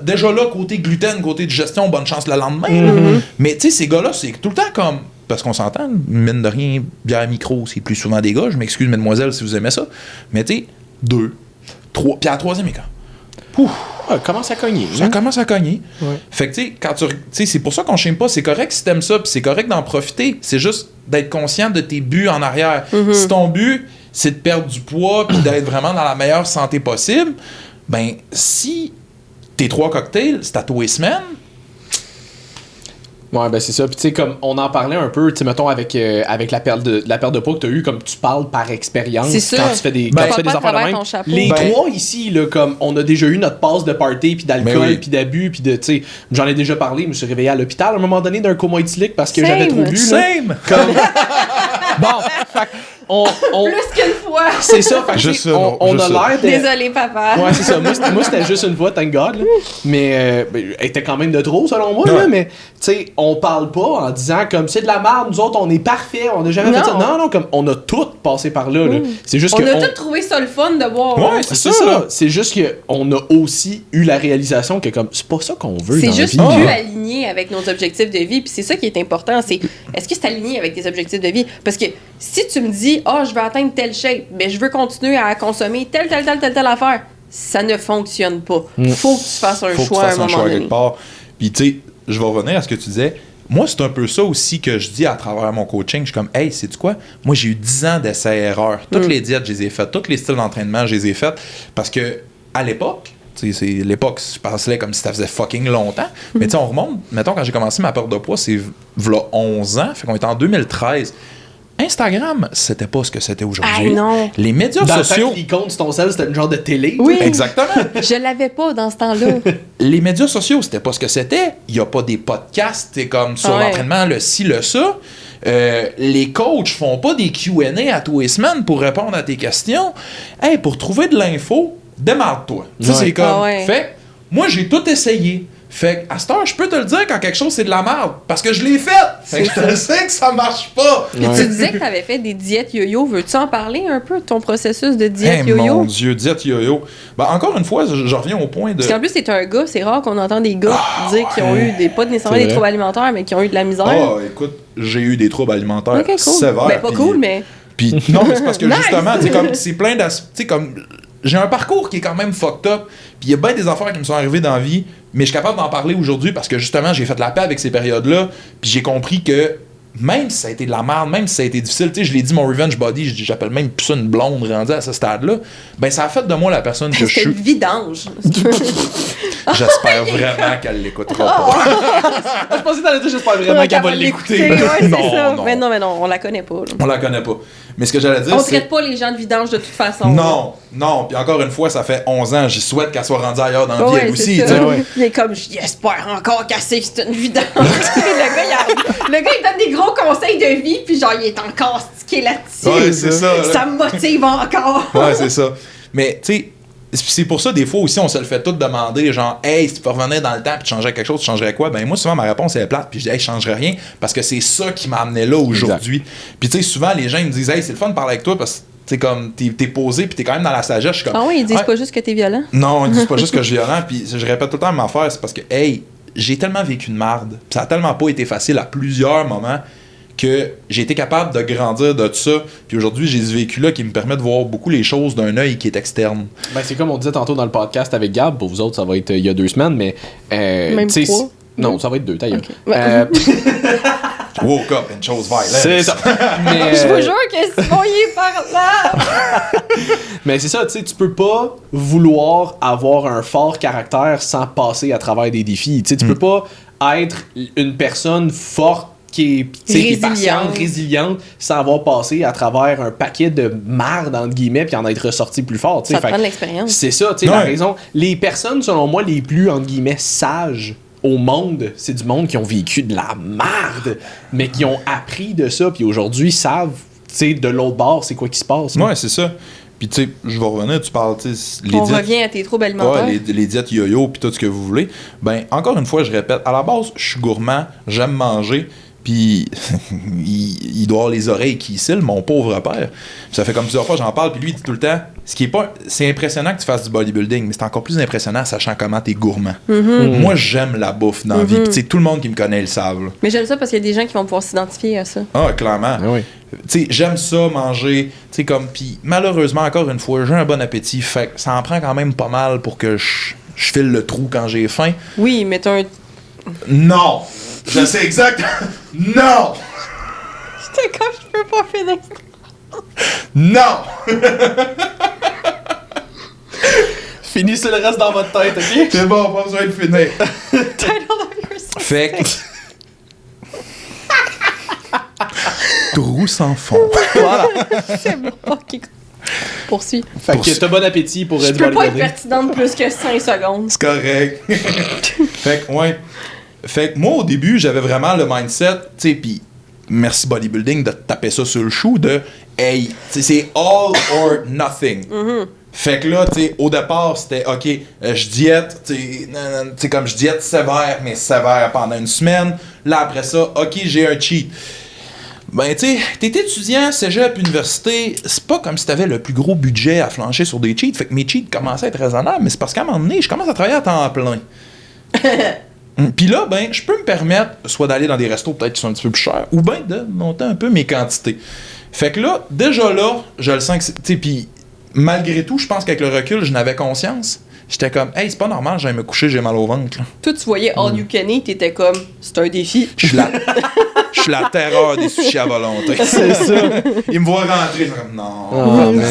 déjà là, côté gluten, côté digestion, bonne chance le lendemain. Mais tu sais, ces gars-là, c'est tout le temps comme... Parce qu'on s'entend, mine de rien, bière micro, c'est plus souvent des gars. Je m'excuse, mesdemoiselles, si vous aimez ça. Mais tu sais, 2, 3, puis à la troisième écart. Ça commence à cogner. Ça commence à cogner. Ouais. Fait que, tu sais, quand tu sais, c'est pour ça qu'on shame pas. C'est correct si t'aimes ça, puis c'est correct d'en profiter. C'est juste d'être conscient de tes buts en arrière. Si ton but, c'est de perdre du poids puis d'être vraiment dans la meilleure santé possible, ben si tes 3 cocktails, c'est à tous les semaines. Ouais, ben c'est ça. Puis tu sais, comme on en parlait un peu, tu sais, mettons, avec la perte de poids que tu as eu, comme tu parles par expérience quand tu fais des, affaires de même. Les 3 ici, là, comme on a déjà eu notre passe de party, puis d'alcool, puis d'abus, puis de, tu sais, j'en ai déjà parlé, je me suis réveillé à l'hôpital à un moment donné d'un coma éthylique parce que j'avais trop bu. Same! Comme... Bon, fait plus qu'une fois. C'est ça, fait que on a l'air de... Désolé, papa. Ouais, c'est ça. Moi, c'était juste une fois, thank God. Là. Mais elle était quand même de trop, selon moi. Là, mais, tu sais, on parle pas en disant comme c'est de la merde, nous autres, on est parfait, on n'a jamais fait ça. Non, comme on a tout passé par là. Là. C'est juste on a tout trouvé ça le fun de voir. Ouais, c'est ça. Là. C'est juste qu'on a aussi eu la réalisation que comme c'est pas ça qu'on veut dans la vie. C'est juste plus aligné avec nos objectifs de vie. Puis c'est ça qui est important. C'est est-ce que c'est aligné avec tes objectifs de vie? Parce que si tu me dis, je veux atteindre telle shape, mais je veux continuer à consommer telle affaire, ça ne fonctionne pas. Faut que tu fasses un choix à un moment donné. Puis tu sais, je vais revenir à ce que tu disais. Moi, c'est un peu ça aussi que je dis à travers mon coaching. Je suis comme, hey, sais-tu quoi? Moi, j'ai eu 10 ans d'essais-erreurs. Toutes les diètes, je les ai faites. Tous les styles d'entraînement, je les ai faites. Parce que à l'époque, c'est l'époque, je pensais comme si ça faisait fucking longtemps. Mais tu sais, on remonte. Mettons, quand j'ai commencé ma perte de poids, c'est v'là 11 ans. Fait qu'on était en 2013. Instagram, c'était pas ce que c'était aujourd'hui. Non. Les médias sociaux. Dans l'icône sur ton sel, c'était une genre de télé. Oui. Exactement. Je l'avais pas dans ce temps-là. Les médias sociaux, c'était pas ce que c'était. Il y a pas des podcasts, t'es comme sur l'entraînement, le ci, le ça. Les coachs font pas des Q&A à tous les semaines pour répondre à tes questions. Hey, pour trouver de l'info, démarre-toi. Ça, c'est comme. Fait, moi, j'ai tout essayé. Fait qu'à cette heure, je peux te le dire quand quelque chose c'est de la merde. Parce que je l'ai fait. Fait que je te sais que ça marche pas. Puis tu disais que tu avais fait des diètes yo-yo. Veux-tu en parler un peu de ton processus de diète yo-yo? Mon Dieu, diète yo-yo. Ben, encore une fois, je reviens au point de. Parce qu'en plus, c'est un gars, c'est rare qu'on entend des gars dire qu'ils ont eu pas nécessairement des troubles alimentaires, mais qui ont eu de la misère. Écoute, j'ai eu des troubles alimentaires sévères. Ben, pas cool, mais. Puis non, mais c'est parce que justement, tu sais, comme c'est plein d'aspects, comme j'ai un parcours qui est quand même fucked up, puis il y a bien des affaires qui me sont arrivées dans la vie, mais je suis capable d'en parler aujourd'hui parce que justement, j'ai fait la paix avec ces périodes-là, puis j'ai compris que même si ça a été de la merde, même si ça a été difficile, tu sais, je l'ai dit, mon revenge body, j'appelle même plus ça une blonde rendue à ce stade-là, ben ça a fait de moi la personne que je suis. C'est une vidange. J'espère vraiment qu'elle l'écoutera pas. Je pensais que t'allais dire, j'espère vraiment qu'elle va l'écouter. Non. Mais non, on la connaît pas. Là. On la connaît pas. Mais ce que j'allais dire, on traite pas les gens de vidange de toute façon. Non. Puis encore une fois, ça fait 11 ans. J'y souhaite qu'elle soit rendue ailleurs dans la vie, elle aussi. Il est comme, j'espère encore qu'elle sait que c'est une vidange. le gars, il donne des gros conseils de vie, puis genre, il est encore stické là-dessus. Ouais, c'est ça. Ça me motive encore. Ouais, c'est ça. Mais, tu sais, c'est pour ça, des fois aussi, on se le fait tout demander, genre, hey, si tu peux revenir dans le temps et tu changerais quelque chose, tu changerais quoi? Ben, moi, souvent, ma réponse est plate, puis je dis, hey, je changerais rien, parce que c'est ça qui m'a amené là aujourd'hui. Puis, tu sais, souvent, les gens, ils me disent, hey, c'est le fun de parler avec toi, parce que, tu sais, comme, t'es posé, puis t'es quand même dans la sagesse. Je suis comme, ah oui, ils disent pas juste que t'es violent? Non, ils disent pas juste que je suis violent, puis je répète tout le temps la même affaire, c'est parce que, hey, j'ai tellement vécu de merde, ça a tellement pas été facile à plusieurs moments, que j'ai été capable de grandir de ça. Puis aujourd'hui, j'ai ce vécu-là qui me permet de voir beaucoup les choses d'un œil qui est externe. Ben, c'est comme on disait tantôt dans le podcast avec Gab. Pour vous autres, ça va être il y a 2 semaines, mais... Même 3? Non, ça va être 2, ta gueule. Okay. Woke up and chose violence. C'est ça. Mais, je vous jure que Simon, il est par là. Mais c'est ça, tu sais, tu peux pas vouloir avoir un fort caractère sans passer à travers des défis. Tu sais, tu peux pas être une personne forte qui est patiente, résiliente, sans avoir passé à travers un paquet de marde, entre guillemets, puis en être ressorti plus fort. Ça te prend de l'expérience. C'est ça, tu sais, la raison. Les personnes, selon moi, les plus, entre guillemets, sages au monde, c'est du monde qui ont vécu de la merde, mais qui ont appris de ça, puis aujourd'hui savent, tu sais, de l'autre bord, c'est quoi qui se passe. Ouais, c'est ça. Puis, tu sais, je vais revenir, tu parles, tu sais, on revient à tes troubles alimentaires. Ouais, les diètes yo-yo, puis tout ce que vous voulez. Ben, encore une fois, je répète, à la base, je suis gourmand, j'aime manger, puis il doit avoir les oreilles qui cillent, mon pauvre père. Puis ça fait comme plusieurs fois j'en parle, puis lui il dit tout le temps, c'est impressionnant que tu fasses du bodybuilding, mais c'est encore plus impressionnant sachant comment t'es gourmand. Moi j'aime la bouffe dans la vie, puis tu sais, tout le monde qui me connaît le savent. Là. Mais j'aime ça parce qu'il y a des gens qui vont pouvoir s'identifier à ça. Ah, clairement. Oui. Tu sais, j'aime ça, manger, tu sais, comme, puis malheureusement, encore une fois, j'ai un bon appétit, fait que ça en prend quand même pas mal pour que je file le trou quand j'ai faim. Oui, mais t'as un... Non! Je sais exactement. Non! J'étais comme je peux pas finir. Non! Finissez le reste dans votre tête, ok? C'est bon, pas besoin de finir. Title of your song. Fait que... Trou sans fond. Voilà. C'est bon. Ok. Poursuis. Fait que t'as bon appétit pour Je du peux pas être bodybuilding. pertinente plus que 5 secondes. C'est correct. Fait que, ouais. Fait que moi, au début, j'avais vraiment le mindset, tu sais, pis merci bodybuilding de taper ça sur le chou de hey, tu sais, c'est all or nothing. Fait que là, tu sais, au départ, c'était ok, je diète, tu sais, comme je diète sévère, mais sévère pendant une semaine. Là, après ça, ok, j'ai un cheat. Ben, tu sais, t'es étudiant, cégep, université, c'est pas comme si t'avais le plus gros budget à flancher sur des cheats. Fait que mes cheats commençaient à être raisonnables, mais c'est parce qu'à un moment donné, je commence à travailler à temps plein. Puis là, ben, je peux me permettre soit d'aller dans des restos peut-être qui sont un petit peu plus chers, ou bien de monter un peu mes quantités. Fait que là, déjà là, je le sens que c'est... Tu sais, puis malgré tout, je pense qu'avec le recul, je n'avais conscience. J'étais comme, hey, c'est pas normal, j'aille me coucher, j'ai mal au ventre. Là. Toi, tu voyais All You Can Eat, t'étais comme, c'est un défi. Je suis la terreur des sushis à volonté. C'est ça. Ils me voient rentrer, ils sont comme, non. Oh, man.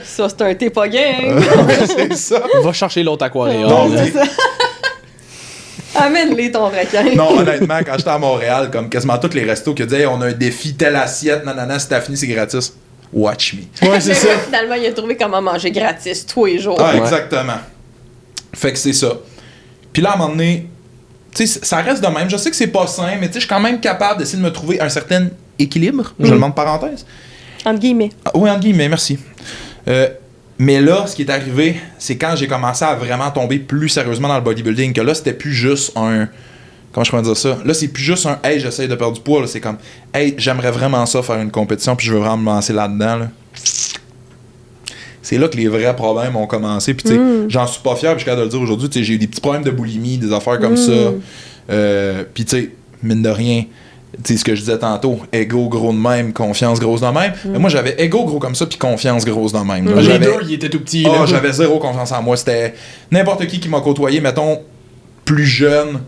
Ça, c'est un t'es pas game. C'est ça. Va chercher l'autre aquarium. Non, là. mais- Amène-les ton requin. Non, honnêtement, quand j'étais à Montréal, comme quasiment tous les restos qui disaient, hey, on a un défi, telle assiette, nanana, si t'as fini, c'est gratis. Watch me. Ouais, c'est Le ça. gars, finalement, il a trouvé comment manger gratis tous les jours. Ah, Ouais. exactement. Fait que c'est ça. Puis là, à un moment donné, tu sais, ça reste de même. Je sais que c'est pas sain, mais tu sais, je suis quand même capable d'essayer de me trouver un certain équilibre. Je le demande parenthèse. Entre guillemets. Ah, oui, entre guillemets, merci. Mais là, ce qui est arrivé, c'est quand j'ai commencé à vraiment tomber plus sérieusement dans le bodybuilding, que là, c'était plus juste un... Comment je pourrais dire ça? Là, c'est plus juste un « Hey, j'essaye de perdre du poids ». Là, c'est comme « Hey, j'aimerais vraiment ça, faire une compétition, puis je veux vraiment me lancer là-dedans. » là. C'est là que les vrais problèmes ont commencé. Puis, tu sais, j'en suis pas fier, puis je suis capable de le dire aujourd'hui. Tu sais, j'ai eu des petits problèmes de boulimie, des affaires comme ça. Puis, tu sais, mine de rien, tu sais, ce que je disais tantôt, ego gros de même, confiance grosse de même. Mais moi, j'avais ego gros comme ça, puis confiance grosse de même. Là, Les j'avais- deux, ils étaient tout petits. Ah, là. j'avais zéro confiance en moi. C'était n'importe qui m'a côtoyé, mettons, plus jeune,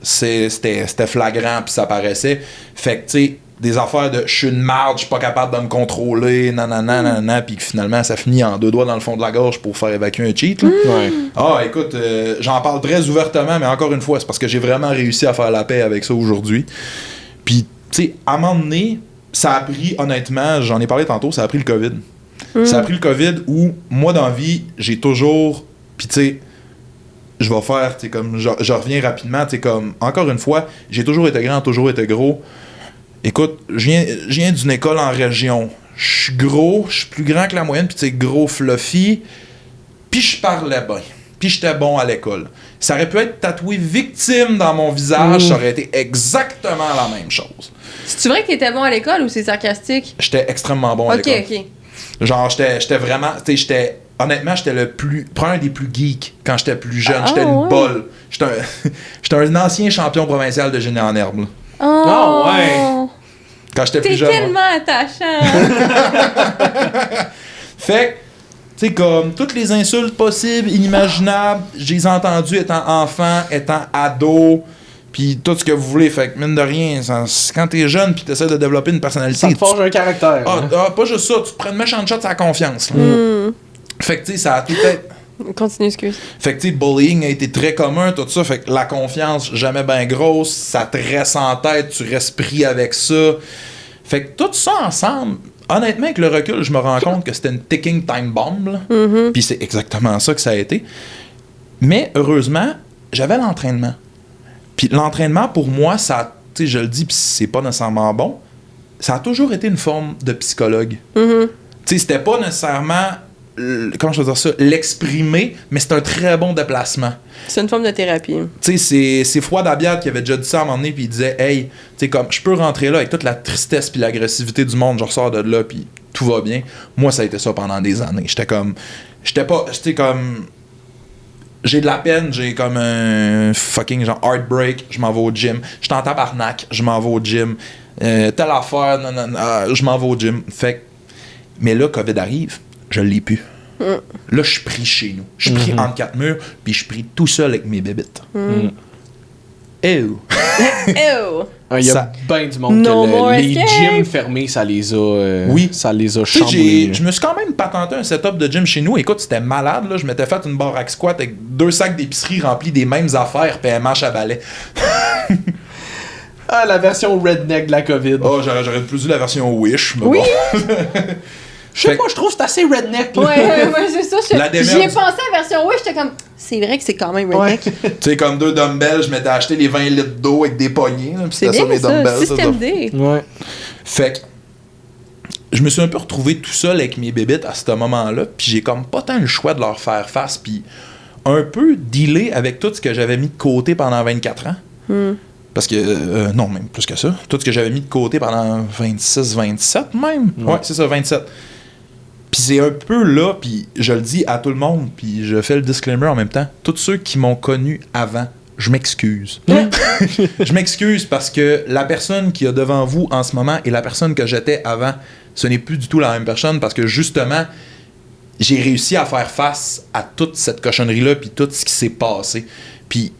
c'était flagrant, puis ça paraissait. Fait que, tu sais, des affaires de je suis une marde, je suis pas capable de me contrôler, nanana, nanana, puis que finalement, ça finit en 2 doigts dans le fond de la gorge pour faire évacuer un cheat. Là. Ouais. Ah, écoute, j'en parle très ouvertement, mais encore une fois, c'est parce que j'ai vraiment réussi à faire la paix avec ça aujourd'hui. Puis, tu sais, à un moment donné, ça a pris, honnêtement, j'en ai parlé tantôt, ça a pris le COVID. Ça a pris le COVID où, moi, dans la vie, j'ai toujours... Puis, tu sais, je vais faire, tu sais, comme... Je reviens rapidement, tu sais, comme... Encore une fois, j'ai toujours été grand, toujours été gros. Écoute, je viens d'une école en région. Je suis gros, je suis plus grand que la moyenne, puis tu sais, gros, fluffy. Puis je parlais bien. Puis j'étais bon à l'école. Ça aurait pu être tatoué victime dans mon visage, ça aurait été exactement la même chose. C'est vrai que t'étais bon à l'école ou c'est sarcastique? J'étais extrêmement bon à Ok, l'école. ok. Genre, j'étais vraiment... Tu sais, honnêtement, j'étais le plus... Probablement un des plus geeks quand j'étais plus jeune. Ah, J'étais une ouais. bolle. J'étais un ancien champion provincial de génie en herbe. Là. Oh, Ah, ouais. Quand j'étais T'es plus jeune. tellement attachant. Fait que, tu sais, comme toutes les insultes possibles, inimaginables, j'ai les entendues étant enfant, étant ado, puis tout ce que vous voulez. Fait que, mine de rien, quand t'es jeune puis t'essaies de développer une personnalité... Ça te forge un caractère. hein. pas juste ça, tu te prends une méchante shot, ça a confiance. Là. Fait que, tu sais, ça a tout été... Continue, excuse. Fait que, tu sais, bullying a été très commun, tout ça. Fait que la confiance, jamais bien grosse, ça te reste en tête, tu restes pris avec ça. Fait que tout ça ensemble, honnêtement, avec le recul, je me rends compte que c'était une ticking time bomb. Là. Puis c'est exactement ça que ça a été. Mais heureusement, j'avais l'entraînement. Puis l'entraînement, pour moi, ça, tu sais, je le dis, puis c'est pas nécessairement bon, ça a toujours été une forme de psychologue. Tu sais, c'était pas nécessairement... comment je veux dire ça, l'exprimer, mais c'est un très bon déplacement. C'est une forme de thérapie. Tu sais, c'est Fouad Abiad qui avait déjà dit ça à un moment donné, puis il disait, hey, tu sais, comme, je peux rentrer là avec toute la tristesse puis l'agressivité du monde, je ressors de là, puis tout va bien. Moi, ça a été ça pendant des années. J'étais pas, tu sais, comme, j'ai de la peine, j'ai comme un fucking genre heartbreak, je m'en vais au gym. J'étais en tabarnak, je m'en vais au gym. Telle affaire, je m'en vais au gym. Fait que, mais là, COVID arrive. Je l'ai plus. Là, je suis pris chez nous. Je suis pris entre 4 murs, puis je suis pris tout seul avec mes bébites. Ew. Ew. Il y a Ça- bien du monde No que more les escape. gyms fermés, ça les a, Oui. ça les a Tu sais, chamboulés. je me suis quand même patenté un setup de gym chez nous. Écoute, c'était malade, là. Je m'étais fait une barre à squat avec 2 sacs d'épicerie remplis des mêmes affaires puis un manche à balai. Ah, la version redneck de la COVID. Oh, j'aurais plus dû la version Wish, mais Oui. bon. Je sais pas, je trouve que c'est assez redneck. Là. Ouais, c'est ça. La démerde. J'y ai pensé à la version oui, j'étais comme, c'est vrai que c'est quand même redneck. Tu sais, comme 2 dumbbells, je m'étais acheté les 20 litres d'eau avec des poignées. Là, puis C'est c'était ça bien mes ça, dumbbells. système D. Ouais. Fait que je me suis un peu retrouvé tout seul avec mes bébites à ce moment-là, puis j'ai comme pas tant le choix de leur faire face, puis un peu dealer avec tout ce que j'avais mis de côté pendant 24 ans. Parce que, non, même plus que ça. Tout ce que j'avais mis de côté pendant 26, 27 même. Ouais, c'est ça, 27. Puis c'est un peu là, puis je le dis à tout le monde, puis je fais le disclaimer en même temps. Tous ceux qui m'ont connu avant, je m'excuse. Je m'excuse parce que la personne qui est devant vous en ce moment et la personne que j'étais avant, ce n'est plus du tout la même personne parce que justement, j'ai réussi à faire face à toute cette cochonnerie-là puis tout ce qui s'est passé. Puis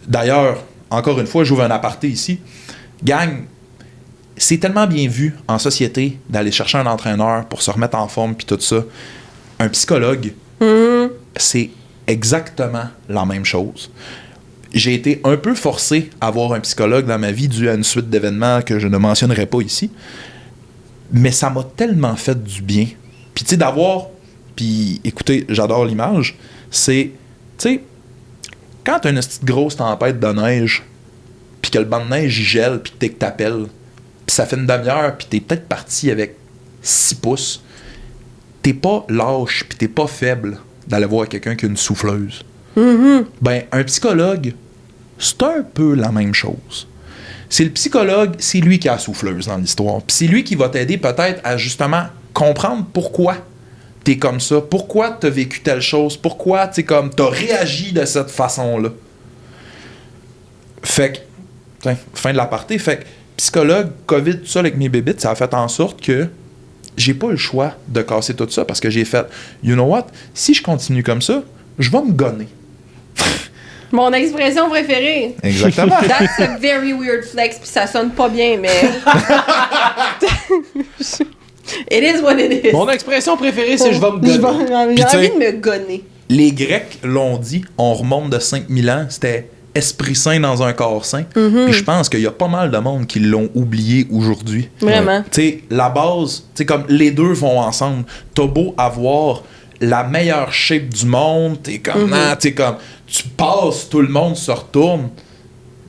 d'ailleurs, encore une fois, j'ouvre un aparté ici. Gang, c'est tellement bien vu en société d'aller chercher un entraîneur pour se remettre en forme puis tout ça. Un psychologue, c'est exactement la même chose. J'ai été un peu forcé à avoir un psychologue dans ma vie dû à une suite d'événements que je ne mentionnerai pas ici. Mais ça m'a tellement fait du bien. Puis tu sais, d'avoir... Puis écoutez, j'adore l'image. C'est, tu sais, quand t'as une petite grosse tempête de neige, puis que le banc de neige il gèle, puis que t'appelles, puis ça fait une demi-heure, puis t'es peut-être parti avec 6 pouces, t'es pas lâche, puis t'es pas faible d'aller voir quelqu'un qui a une souffleuse. Ben, un psychologue, c'est un peu la même chose. C'est le psychologue, c'est lui qui a la souffleuse dans l'histoire. Puis c'est lui qui va t'aider peut-être à justement comprendre pourquoi t'es comme ça, pourquoi t'as vécu telle chose, pourquoi t'as réagi de cette façon-là. Fait que, fin de l'aparté, fait que psychologue, COVID, tout ça avec mes bébites, ça a fait en sorte que j'ai pas le choix de casser tout ça parce que j'ai fait, you know what, si je continue comme ça, je vais me gonner. Mon expression préférée. Exactement. That's a very weird flex, puis ça sonne pas bien, mais... It is what it is. Mon expression préférée, c'est je vais me J'ai gonner. Puis, envie tu de sais, me gonner. Les Grecs l'ont dit, on remonte de 5000 ans, c'était esprit sain dans un corps sain. Puis je pense qu'il y a pas mal de monde qui l'ont oublié aujourd'hui. Vraiment. Tu sais, la base, tu sais, comme les deux vont ensemble. T'as beau avoir la meilleure shape du monde, t'es comme, tu sais, comme, tu passes, tout le monde se retourne.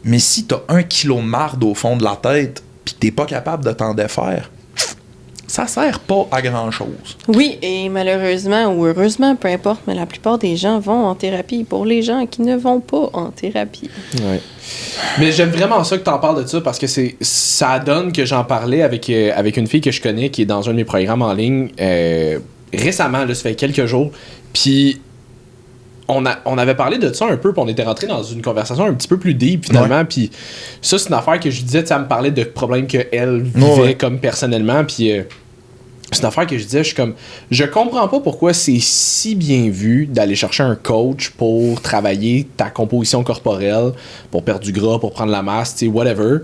Mais si t'as 1 kilo de marde au fond de la tête, pis que t'es pas capable de t'en défaire, ça sert pas à grand-chose. Oui, et malheureusement ou heureusement, peu importe, mais la plupart des gens vont en thérapie. Pour les gens qui ne vont pas en thérapie. Ouais. Mais j'aime vraiment ça que t'en parles de ça parce que ça donne que j'en parlais avec une fille que je connais qui est dans un de mes programmes en ligne récemment, là, ça fait quelques jours. Puis on avait parlé de ça un peu, puis on était rentré dans une conversation un petit peu plus deep finalement. Puis ça, c'est une affaire que je disais, ça me parlait de problèmes qu'elle vivait comme personnellement. Puis c'est une affaire que je disais, je comprends pas pourquoi c'est si bien vu d'aller chercher un coach pour travailler ta composition corporelle, pour perdre du gras, pour prendre la masse, tu sais, whatever.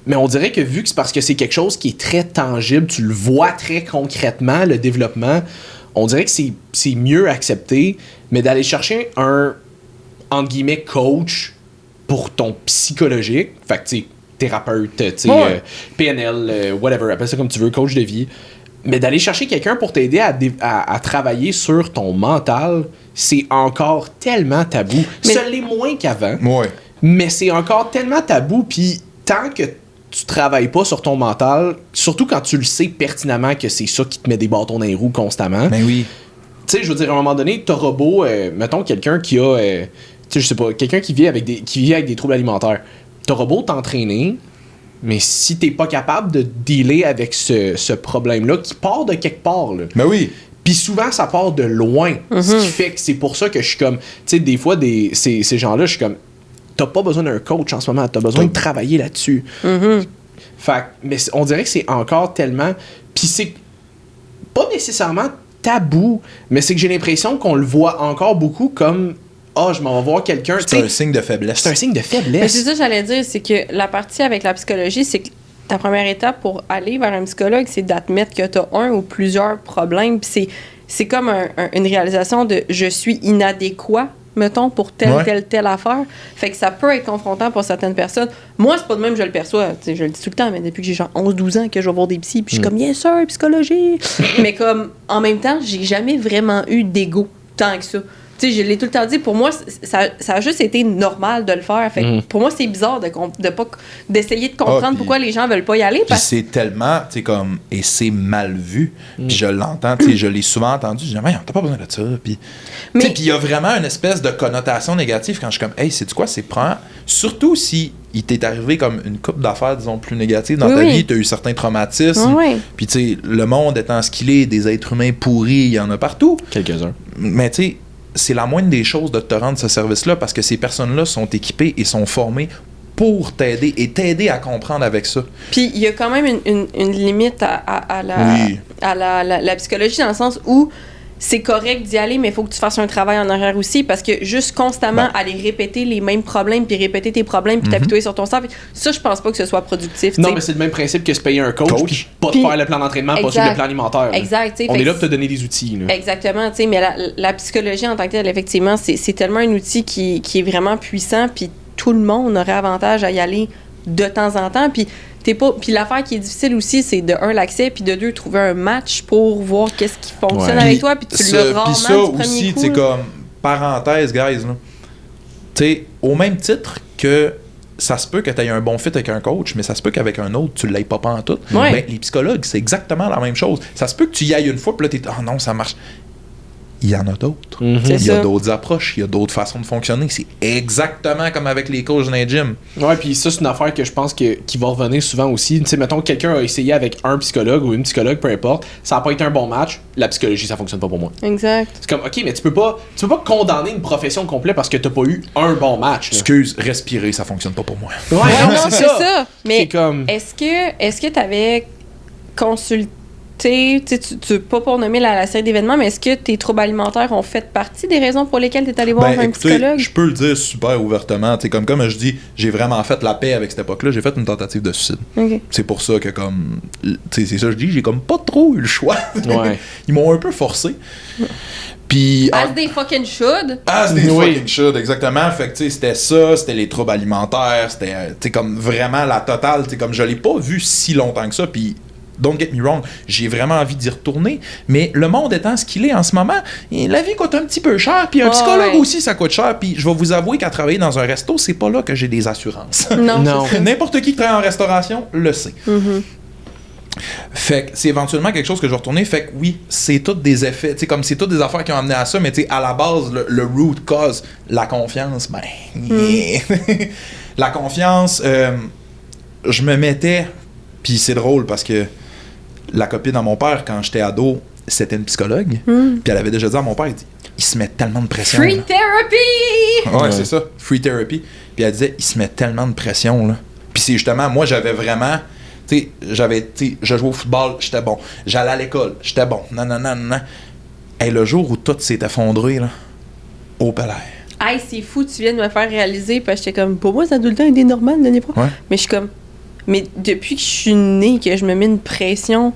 Mais on dirait que vu que c'est parce que c'est quelque chose qui est très tangible, tu le vois très concrètement, le développement, on dirait que c'est mieux accepté, mais d'aller chercher un, entre guillemets, coach pour ton psychologique, fait que tu sais, thérapeute, tu sais, PNL, whatever, appelle ça comme tu veux, coach de vie, mais d'aller chercher quelqu'un pour t'aider à travailler sur ton mental, c'est encore tellement tabou. Ça l'est moins qu'avant, mais c'est encore tellement tabou, puis tant que tu travailles pas sur ton mental, surtout quand tu le sais pertinemment que c'est ça qui te met des bâtons dans les roues constamment. Ben oui. Tu sais, je veux dire, à un moment donné, t'auras beau, mettons quelqu'un qui a, tu sais, je sais pas, quelqu'un qui vit avec des troubles alimentaires. T'auras beau t'entraîner, mais si t'es pas capable de dealer avec ce problème-là qui part de quelque part, là. Ben oui. Puis souvent, ça part de loin. Ce qui fait que c'est pour ça que je suis comme, tu sais, des fois, ces gens-là, je suis comme, t'as pas besoin d'un coach en ce moment, t'as besoin de travailler là-dessus. Fait mais on dirait que c'est encore tellement... Puis c'est pas nécessairement tabou, mais c'est que j'ai l'impression qu'on le voit encore beaucoup comme je m'en vais voir quelqu'un. C'est un signe de faiblesse. C'est un signe de Mais faiblesse. c'est ça que j'allais dire, c'est que la partie avec la psychologie, c'est que ta première étape pour aller vers un psychologue, c'est d'admettre que tu as un ou plusieurs problèmes. Puis c'est comme une réalisation de je suis inadéquat, mettons, pour telle affaire. Fait que ça peut être confrontant pour certaines personnes. Moi, c'est pas de même que je le perçois. T'sais, je le dis tout le temps, mais depuis que j'ai genre 11-12 ans que je vais voir des psys, puis je suis comme, yes sir, psychologie. Mais comme, en même temps, j'ai jamais vraiment eu d'ego tant que ça. Tu sais, je l'ai tout le temps dit, pour moi, ça a juste été normal de le faire. Fait que pour moi, c'est bizarre d'essayer de comprendre pourquoi les gens veulent pas y aller. Puis c'est tellement, tu sais, comme, et c'est mal vu. Puis je l'entends, tu sais, je l'ai souvent entendu. Je dis, t'as pas besoin de ça. Puis il y a vraiment une espèce de connotation négative quand je suis comme, hey, c'est quoi, c'est prend. Surtout si il t'est arrivé comme une couple d'affaires, disons, plus négatives dans ta vie, t'as eu certains traumatismes. Puis, tu sais, le monde étant ce qu'il est, des êtres humains pourris, il y en a partout. Quelques-uns. Mais, tu sais, c'est la moindre des choses de te rendre ce service-là parce que ces personnes-là sont équipées et sont formées pour t'aider et t'aider à comprendre avec ça. Puis il y a quand même une limite à la psychologie dans le sens où c'est correct d'y aller, mais il faut que tu fasses un travail en arrière aussi parce que juste constamment aller répéter les mêmes problèmes puis répéter tes problèmes puis t'apitoyer sur ton cerveau, ça, je pense pas que ce soit productif. Non, mais c'est le même principe que se payer un coach. Puis pas de faire le plan d'entraînement, pas suivre le plan alimentaire. Exact. On est là pour te donner des outils. Là. Exactement. Mais la psychologie en tant que telle, effectivement, c'est tellement un outil qui est vraiment puissant puis tout le monde aurait avantage à y aller de temps en temps. Puis puis l'affaire qui est difficile aussi, c'est de l'accès, puis de trouver un match pour voir qu'est-ce qui fonctionne avec toi, puis tu le rarement ça du premier aussi, coup. tu sais, comme parenthèse, guys, tu sais, au même titre que ça se peut que tu aies un bon fit avec un coach, mais ça se peut qu'avec un autre, tu ne l'aies pas en tout. Ben, les psychologues, c'est exactement la même chose. Ça se peut que tu y ailles une fois, puis là, tu es « Ah non, ça marche ». Il y en a d'autres. Il y a d'autres approches, il y a d'autres façons de fonctionner. C'est exactement comme avec les coachs dans les gyms. Ouais, puis ça, c'est une affaire que je pense qui va revenir souvent aussi. Tu sais, mettons, quelqu'un a essayé avec un psychologue ou une psychologue, peu importe, ça n'a pas été un bon match, la psychologie, ça fonctionne pas pour moi. Exact. C'est comme, OK, mais tu peux pas condamner une profession complète parce que t'as pas eu un bon match. Là. Excuse, respirer, ça fonctionne pas pour moi. Ouais, non, c'est ça. Mais comme... est-ce que tu avais consulté, tu pas pour nommer la série d'événements, mais est-ce que tes troubles alimentaires ont fait partie des raisons pour lesquelles tu es allé voir un psychologue? Je peux le dire super ouvertement. Comme je dis, j'ai vraiment fait la paix avec cette époque-là. J'ai fait une tentative de suicide. Okay. C'est pour ça que, comme, c'est ça que je dis, j'ai comme pas trop eu le choix. Ouais. Ils m'ont un peu forcé. Puis, as they fucking should. As they fucking should, exactement. Fait que, c'était ça, c'était les troubles alimentaires, c'était, comme vraiment la totale. Comme je l'ai pas vu si longtemps que ça. Puis, don't get me wrong, j'ai vraiment envie d'y retourner, mais le monde étant ce qu'il est en ce moment, la vie coûte un petit peu cher, puis un psychologue aussi, ça coûte cher, puis je vais vous avouer qu'à travailler dans un resto, c'est pas là que j'ai des assurances. Non. N'importe qui travaille en restauration le sait. Fait que c'est éventuellement quelque chose que je vais retourner. Fait que oui, c'est tous des effets, tu sais, comme c'est toutes des affaires qui ont amené à ça, mais tu sais, à la base, le root cause, la confiance, la confiance, je me mettais, puis c'est drôle parce que la copine à mon père, quand j'étais ado, c'était une psychologue. Puis elle avait déjà dit à mon père, il se met tellement de pression. Free therapy! Ouais, c'est ça. Free therapy. Puis elle disait, il se met tellement de pression, là. Puis c'est justement, moi, j'avais vraiment... Tu sais, je jouais au football, j'étais bon. J'allais à l'école, j'étais bon. Non. Et le jour où tout s'est effondré, là, au palais. Hey, c'est fou, tu viens de me faire réaliser, parce que j'étais comme, pour moi, ça a tout le temps été normal, de pas. Ouais. Mais je suis comme... Mais depuis que je suis née, que je me mets une pression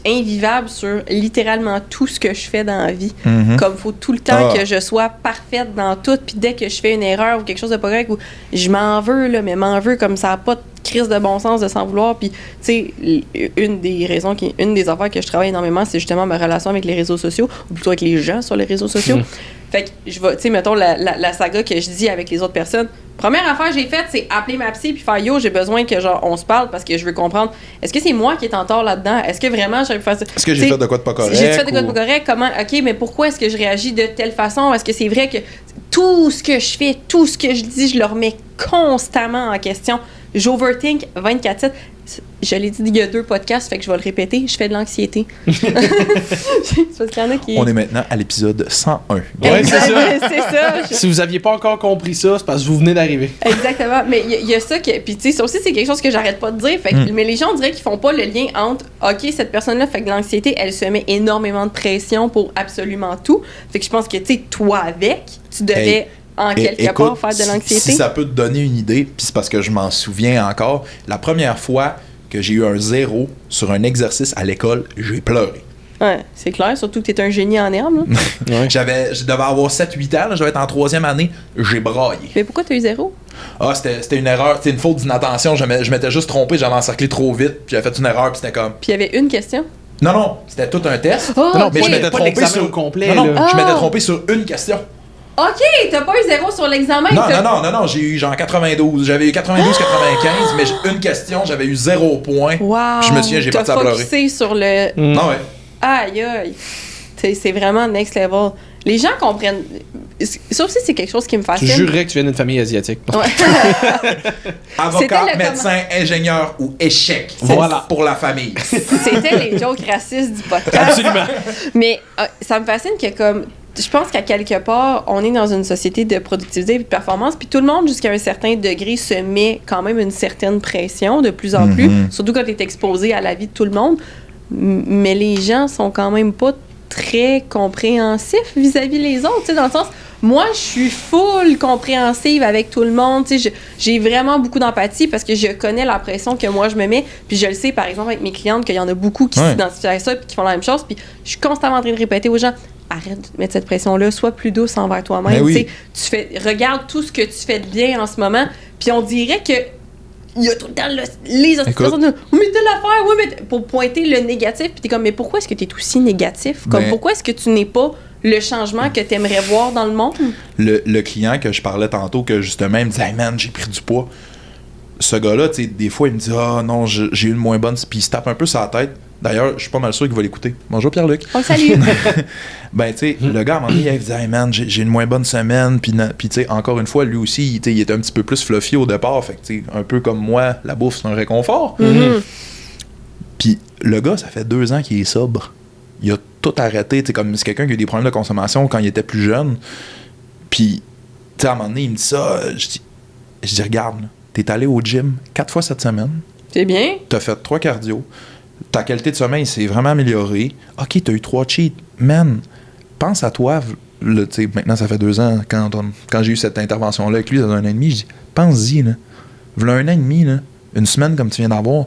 invivable sur littéralement tout ce que je fais dans la vie. Comme il faut tout le temps que je sois parfaite dans tout, puis dès que je fais une erreur ou quelque chose de pas correct, ou je m'en veux, là, mais m'en veux comme ça n'a pas de crise de bon sens de s'en vouloir. Puis, tu sais, une des affaires que je travaille énormément, c'est justement ma relation avec les réseaux sociaux, ou plutôt avec les gens sur les réseaux sociaux. Fait que je vais, tu sais, mettons la saga que je dis avec les autres personnes. Première affaire que j'ai faite, c'est appeler ma psy puis faire yo, j'ai besoin que genre on se parle parce que je veux comprendre. Est-ce que c'est moi qui est en tort là-dedans? Est-ce que vraiment j'aurais pu faire ça? Est-ce que j'ai fait de quoi de pas correct? J'ai fait de quoi de pas correct? Comment? OK, mais pourquoi est-ce que je réagis de telle façon? Est-ce que c'est vrai que tout ce que je fais, tout ce que je dis, je le remets constamment en question? J'overthink 24/7. je l'ai dit il y a 2 podcasts, fait que je vais le répéter, je fais de l'anxiété. C'est parce qu'il y en a qui... On est maintenant à l'épisode 101. Ouais, c'est ça. C'est ça. Si vous aviez pas encore compris ça, c'est parce que vous venez d'arriver. Exactement. Mais il y a ça que... Puis tu sais, ça aussi, c'est quelque chose que j'arrête pas de dire. Fait que, mais les gens, on dirait qu'ils font pas le lien entre, OK, cette personne-là fait que l'anxiété, elle se met énormément de pression pour absolument tout. Fait que je pense que, tu sais, toi avec, tu devais... en quelque part, faire de l'anxiété. Si ça peut te donner une idée, puis c'est parce que je m'en souviens encore, la première fois que j'ai eu un 0 sur un exercice à l'école, j'ai pleuré. Ouais, c'est clair, surtout que t'es un génie en herbe. Ouais. Je devais avoir 7-8 ans, là, je devais être en 3e année, j'ai braillé. Mais pourquoi t'as eu 0? Ah, c'était une erreur, c'était une faute d'inattention, je m'étais juste trompé, j'avais encerclé trop vite, puis j'avais fait une erreur, puis c'était comme... Puis il y avait une question. Non, c'était tout un test. Oh, Non, mais ok. je m'étais pas trompé l'examen sur au le complet. Non, là. je m'étais trompé sur une question. OK, t'as pas eu 0 sur l'examen. Non, j'ai eu genre 92. J'avais eu 92, 95, mais une question, j'avais eu 0 point. Wow. Je me souviens, j'ai parti à pleurer. Focusé sur le... Non, ouais. Aïe, aïe. C'est vraiment next level. Les gens comprennent... Ça aussi, c'est quelque chose qui me Tu fascine. jurerais que tu viens d'une famille asiatique. Ouais. Avocat, C'était le médecin, ingénieur ou échec. Voilà. Pour la famille. C'était les jokes racistes du podcast. Absolument. Mais ça me fascine que comme... Je pense qu'à quelque part, on est dans une société de productivité et de performance, puis tout le monde, jusqu'à un certain degré, se met quand même une certaine pression de plus en plus, surtout quand tu es exposé à la vie de tout le monde. Mais les gens sont quand même pas très compréhensifs vis-à-vis les autres, tu sais, dans le sens... Moi, je suis full compréhensive avec tout le monde. Tu sais, j'ai vraiment beaucoup d'empathie parce que je connais la pression que moi, je me mets. Puis je le sais, par exemple, avec mes clientes, qu'il y en a beaucoup qui s'identifient à ça puis qui font la même chose. Puis je suis constamment en train de répéter aux gens, arrête de mettre cette pression-là, sois plus douce envers toi-même. Oui. Regarde tout ce que tu fais de bien en ce moment. Puis on dirait que il y a tout le temps les autres personnes de « Oui, mais t'as l'affaire, oui, mais... » pour pointer le négatif. Puis t'es comme « Mais pourquoi est-ce que t'es aussi négatif? Comme pourquoi est-ce que tu n'es pas... le changement que tu aimerais voir dans le monde? Le client que je parlais tantôt, que justement, il me disait hey man, j'ai pris du poids. Ce gars-là, tu sais, des fois, il me dit ah non, j'ai eu une moins bonne. Puis il se tape un peu sur la tête. D'ailleurs, je suis pas mal sûr qu'il va l'écouter. Bonjour Pierre-Luc. Oh, salut. Ben, tu sais, le gars, à un moment donné, il me dit hey man, j'ai une moins bonne semaine. Puis tu sais, encore une fois, lui aussi, il était un petit peu plus fluffy au départ. Fait que, tu sais, un peu comme moi, la bouffe, c'est un réconfort. Puis le gars, ça fait 2 ans qu'il est sobre. Il a tout arrêté, tu sais, comme c'est quelqu'un qui a eu des problèmes de consommation quand il était plus jeune. Puis, tu sais, à un moment donné, il me dit ça, je dis regarde, là, t'es allé au gym 4 fois cette semaine. C'est bien. T'as fait 3 cardio. Ta qualité de sommeil s'est vraiment améliorée. OK, t'as eu 3 cheats. Man, pense à toi, tu sais, maintenant ça fait 2 ans, quand j'ai eu cette intervention-là avec lui, dans 1 an et demi, je dis, pense-y, là. V'là 1 an et demi, là, une semaine comme tu viens d'avoir,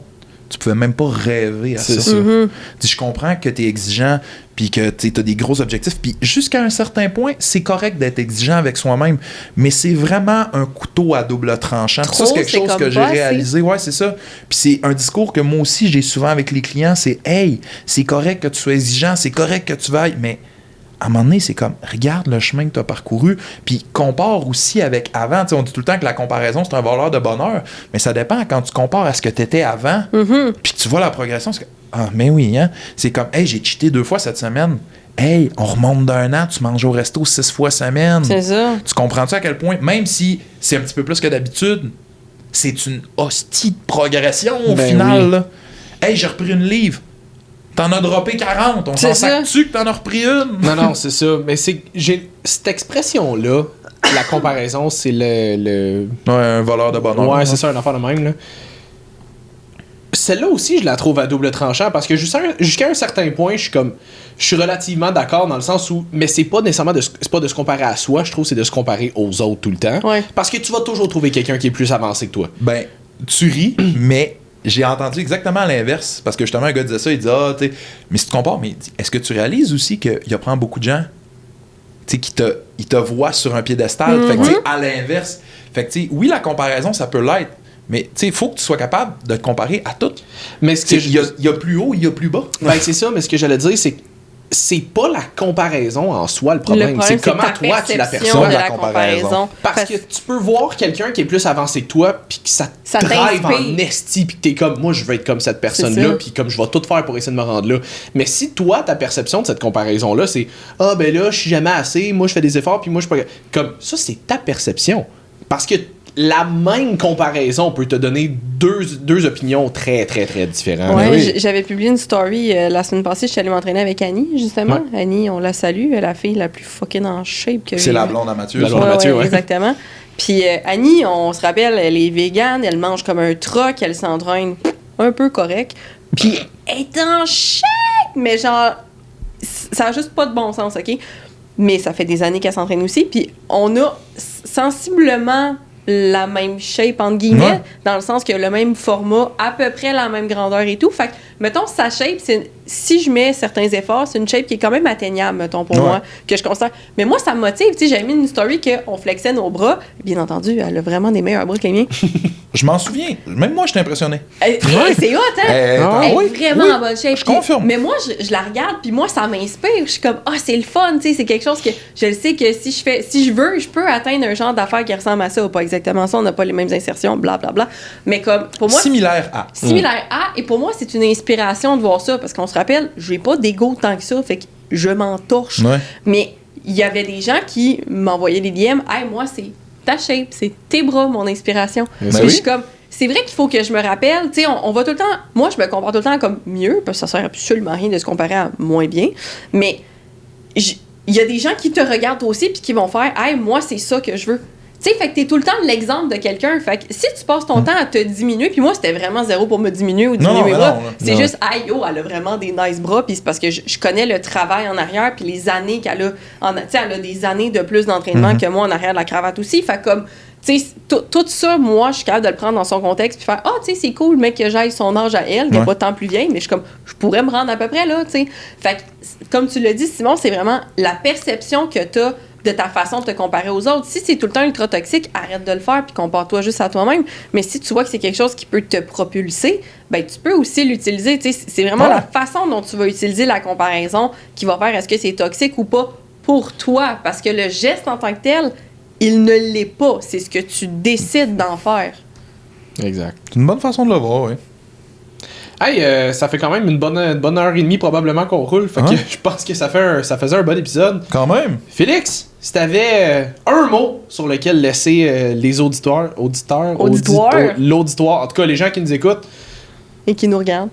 tu pouvais même pas rêver à ça. Je comprends que tu es exigeant puis que tu as des gros objectifs. Puis jusqu'à un certain point, c'est correct d'être exigeant avec soi-même. Mais c'est vraiment un couteau à double tranchant. Ça, c'est quelque chose que j'ai réalisé. Ouais, c'est ça. Puis c'est un discours que moi aussi, j'ai souvent avec les clients. C'est « Hey, c'est correct que tu sois exigeant. C'est correct que tu vailles. » Mais à un moment donné, c'est comme, regarde le chemin que tu as parcouru, puis compare aussi avec avant. T'sais, on dit tout le temps que la comparaison, c'est un voleur de bonheur, mais ça dépend quand tu compares à ce que tu étais avant, puis que tu vois la progression. C'est que, ah, mais oui, hein? C'est comme, hey, j'ai cheaté 2 fois cette semaine. Hey, on remonte d'1 an, tu manges au resto 6 fois semaine. C'est ça. Tu comprends-tu à quel point, même si c'est un petit peu plus que d'habitude, c'est une hostie de progression au final. Oui. Là. Hey, j'ai repris une livre. T'en as droppé 40. On s'en sac-tu que t'en as repris une? Non, c'est ça. Mais j'ai cette expression-là, la comparaison, c'est le... Ouais, un voleur de bonheur. Ouais, c'est ça, un affaire de même, là. Celle-là aussi, je la trouve à double tranchant parce que jusqu'à un certain point, je suis relativement d'accord dans le sens où, mais c'est pas nécessairement c'est pas de se comparer à soi, je trouve, c'est de se comparer aux autres tout le temps. Ouais. Parce que tu vas toujours trouver quelqu'un qui est plus avancé que toi. Ben, tu ris, mais j'ai entendu exactement l'inverse parce que justement, un gars disait ça, il dit ah, tu sais, mais si tu compares, mais est-ce que tu réalises aussi qu'il y a prend beaucoup de gens, tu sais, qui te voient sur un piédestal, fait que tu sais, à l'inverse, fait que tu sais, oui, la comparaison, ça peut l'être. Mais tu sais, il faut que tu sois capable de te comparer à tout. Mais il y a plus haut, il y a plus bas. Ben c'est ça, mais ce que j'allais dire, c'est que c'est pas la comparaison en soi le problème. C'est comment toi tu l'aperçois de la comparaison. Parce que tu peux voir quelqu'un qui est plus avancé que toi, puis que ça drive en esti, puis que t'es comme, moi je veux être comme cette personne-là, puis comme je vais tout faire pour essayer de me rendre là. Mais si toi, ta perception de cette comparaison-là, c'est ben là, je suis jamais assez, moi je fais des efforts, puis moi je peux. Comme ça, c'est ta perception. Parce que la même comparaison peut te donner deux opinions très, très, très différentes. Ouais, oui. j'avais publié une story la semaine passée, je suis allée m'entraîner avec Annie, justement. Ouais. Annie, on la salue, la fille la plus fucking en shape que j'ai C'est la vue. blonde à Mathieu. La ça. blonde à Mathieu, ouais. Exactement. Puis Annie, on se rappelle, elle est végane, elle mange comme un troc, elle s'entraîne un peu correct. Puis elle est en shape, mais genre, ça a juste pas de bon sens, OK? Mais ça fait des années qu'elle s'entraîne aussi. Puis on a sensiblement la même shape, entre guillemets, Ouais. dans le sens que le même format, à peu près la même grandeur et tout. Fait que, mettons, sa shape, si je mets certains efforts, c'est une shape qui est quand même atteignable, mettons, pour Ouais. moi, que je considère. Mais moi, ça me motive. Tu sais, j'avais mis une story qu'on flexait nos bras. Bien entendu, elle a vraiment des meilleurs bras que les miens. Je m'en souviens. Même moi, j'étais impressionné. C'est hot, hein? Ah, Elle est oui, vraiment oui, en bonne shape. je confirme. Mais moi, je la regarde, puis moi, ça m'inspire. Je suis comme, c'est le fun, tu sais, c'est quelque chose que je le sais que si je veux, je peux atteindre un genre d'affaires qui ressemble à ça, ou pas exactement ça, on n'a pas les mêmes insertions, blablabla. Mais comme, pour moi, Similaire à. similaire à, et pour moi, c'est une inspiration de voir ça, parce qu'on se rappelle, j'ai pas d'ego tant que ça, fait que je m'en torche. Ouais. Mais il y avait des gens qui m'envoyaient des DM, hey, moi, c'est ta shape, c'est tes bras, mon inspiration. Ben Puis oui. je suis comme, c'est vrai qu'il faut que je me rappelle, tu sais, on va tout le temps, moi, je me compare tout le temps comme mieux, parce que ça sert absolument à rien de se comparer à moins bien, mais il y a des gens qui te regardent aussi, puis qui vont faire, hey, moi, c'est ça que je veux. Tu sais, fait que t'es tout le temps l'exemple de quelqu'un. Fait que si tu passes ton temps à te diminuer, puis moi, c'était vraiment zéro pour me diminuer ou diminuer Non, mes mais bras. non, là. C'est Non. juste, aïe, oh, elle a vraiment des nice bras, puis c'est parce que je connais le travail en arrière, puis les années qu'elle a. Tu sais, elle a des années de plus d'entraînement que moi en arrière de la cravate aussi. Fait comme, tu sais, tout ça, moi, je suis capable de le prendre dans son contexte, puis faire, tu sais, c'est cool, le mec, que j'aille son âge à elle, qui n'est Ouais. pas tant plus vieille, mais je suis comme, je pourrais me rendre à peu près là, tu sais. Fait que, comme tu l'as dit, Simon, c'est vraiment la perception que t'as de ta façon de te comparer aux autres. Si c'est tout le temps ultra toxique, arrête de le faire puis compare-toi juste à toi-même. Mais si tu vois que c'est quelque chose qui peut te propulser, ben tu peux aussi l'utiliser. Tu sais, c'est vraiment Ouais. la façon dont tu vas utiliser la comparaison qui va faire est-ce que c'est toxique ou pas pour toi. Parce que le geste en tant que tel, il ne l'est pas. C'est ce que tu décides d'en faire. Exact. C'est une bonne façon de le voir, oui. Hey, ça fait quand même une bonne heure et demie probablement qu'on roule. Fait que Hein? je pense que ça faisait un bon épisode. Quand même. Félix, si t'avais un mot sur lequel laisser les auditeurs, Auditoire. l'auditoire, en tout cas les gens qui nous écoutent, Et qui nous regarde.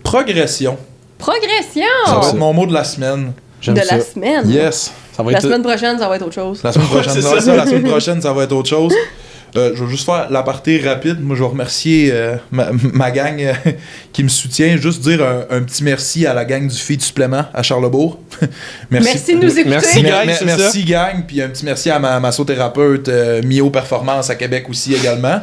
Progression. Progression Ça va ça. être mon mot de la semaine. j'aime de ça. la semaine. Yes. Ça va La être semaine prochaine, ça va être autre chose. La semaine prochaine, c'est ça va être ça. ça. La semaine prochaine, ça va être autre chose. Je vais juste faire l'aparté rapide. Moi, je vais remercier ma gang qui me soutient. Juste dire un petit merci à la gang du Feed Supplément à Charlesbourg. Merci de nous écouter. Merci, gang, c'est merci gang. Puis un petit merci à ma massothérapeute Mio Performance à Québec aussi également.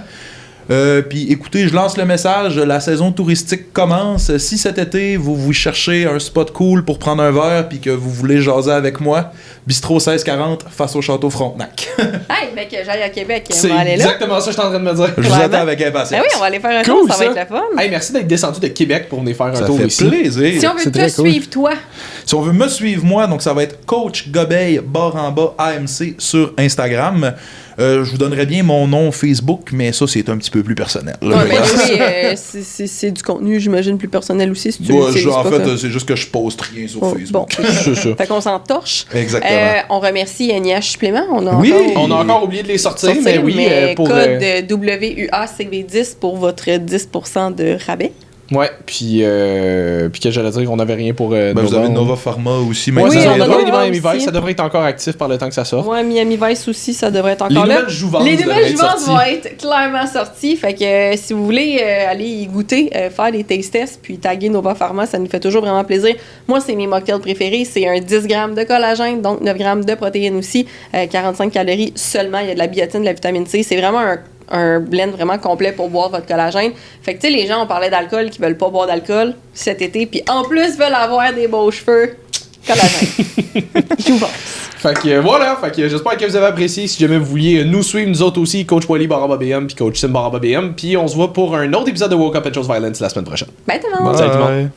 Puis écoutez, je lance le message, la saison touristique commence. Si cet été vous cherchez un spot cool pour prendre un verre puis que vous voulez jaser avec moi, Bistrot 1640 face au Château Frontenac. Hey, mec, j'aille à Québec, on C'est va aller là. exactement ça que je suis en train de me dire. Je vous Vraiment? attends avec impatience. Ben oui, on va aller faire un Cool, tour, ça va être le fun. Hey, merci d'être descendu de Québec pour venir faire un Ça tour fait ici. plaisir. Si on veut C'est te très cool. suivre, toi, Si on veut me suivre moi, donc ça va être Coach Gobeil barre en bas AMC sur Instagram. Je vous donnerai bien mon nom Facebook, mais ça c'est un petit peu plus personnel. ouais, mais oui, c'est du contenu, j'imagine, plus personnel aussi, si tu Ouais, l'utilises en pas fait, comme- c'est juste que je poste rien sur Oh, Facebook. bon. C'est ça. Fait qu'on s'en torche. Exactement. On remercie NIH Supplément. On a Oui. encore On a encore oublié de les sortir, sorti, mais oui, pour... code WUACV10 pour votre 10% de rabais. Ouais, puis que j'allais dire qu'on avait rien pour Ben, vous avez novembre. Nova Pharma aussi. Ouais, Oui, ça on doit a être Nova Miami aussi. Vice, ça devrait être encore actif par le temps que ça sort. Ouais, Miami Vice aussi, ça devrait être Les encore là. nouvelles jouvences Les devraient nouvelles être jouvences sorties. vont être clairement sorties. Fait que si vous voulez aller y goûter, faire des taste tests, puis taguer Nova Pharma, ça nous fait toujours vraiment plaisir. Moi, c'est mes mocktails préférés. C'est un 10 grammes de collagène, donc 9 grammes de protéines aussi, 45 calories seulement. Il y a de la biotine, de la vitamine C. C'est vraiment un blend vraiment complet pour boire votre collagène. Fait que, tu sais, les gens, on parlait d'alcool, qui veulent pas boire d'alcool cet été, puis en plus veulent avoir des beaux cheveux. Collagène. Jouvence. Fait que voilà, fait que j'espère que vous avez apprécié. Si jamais vous vouliez nous suivre, nous autres aussi, Coach Wally Baraba BM puis Coach Sim Baraba BM. Puis on se voit pour un autre épisode de Woke Up and Chose Violence la semaine prochaine. Bye tout le monde! Salut tout le monde.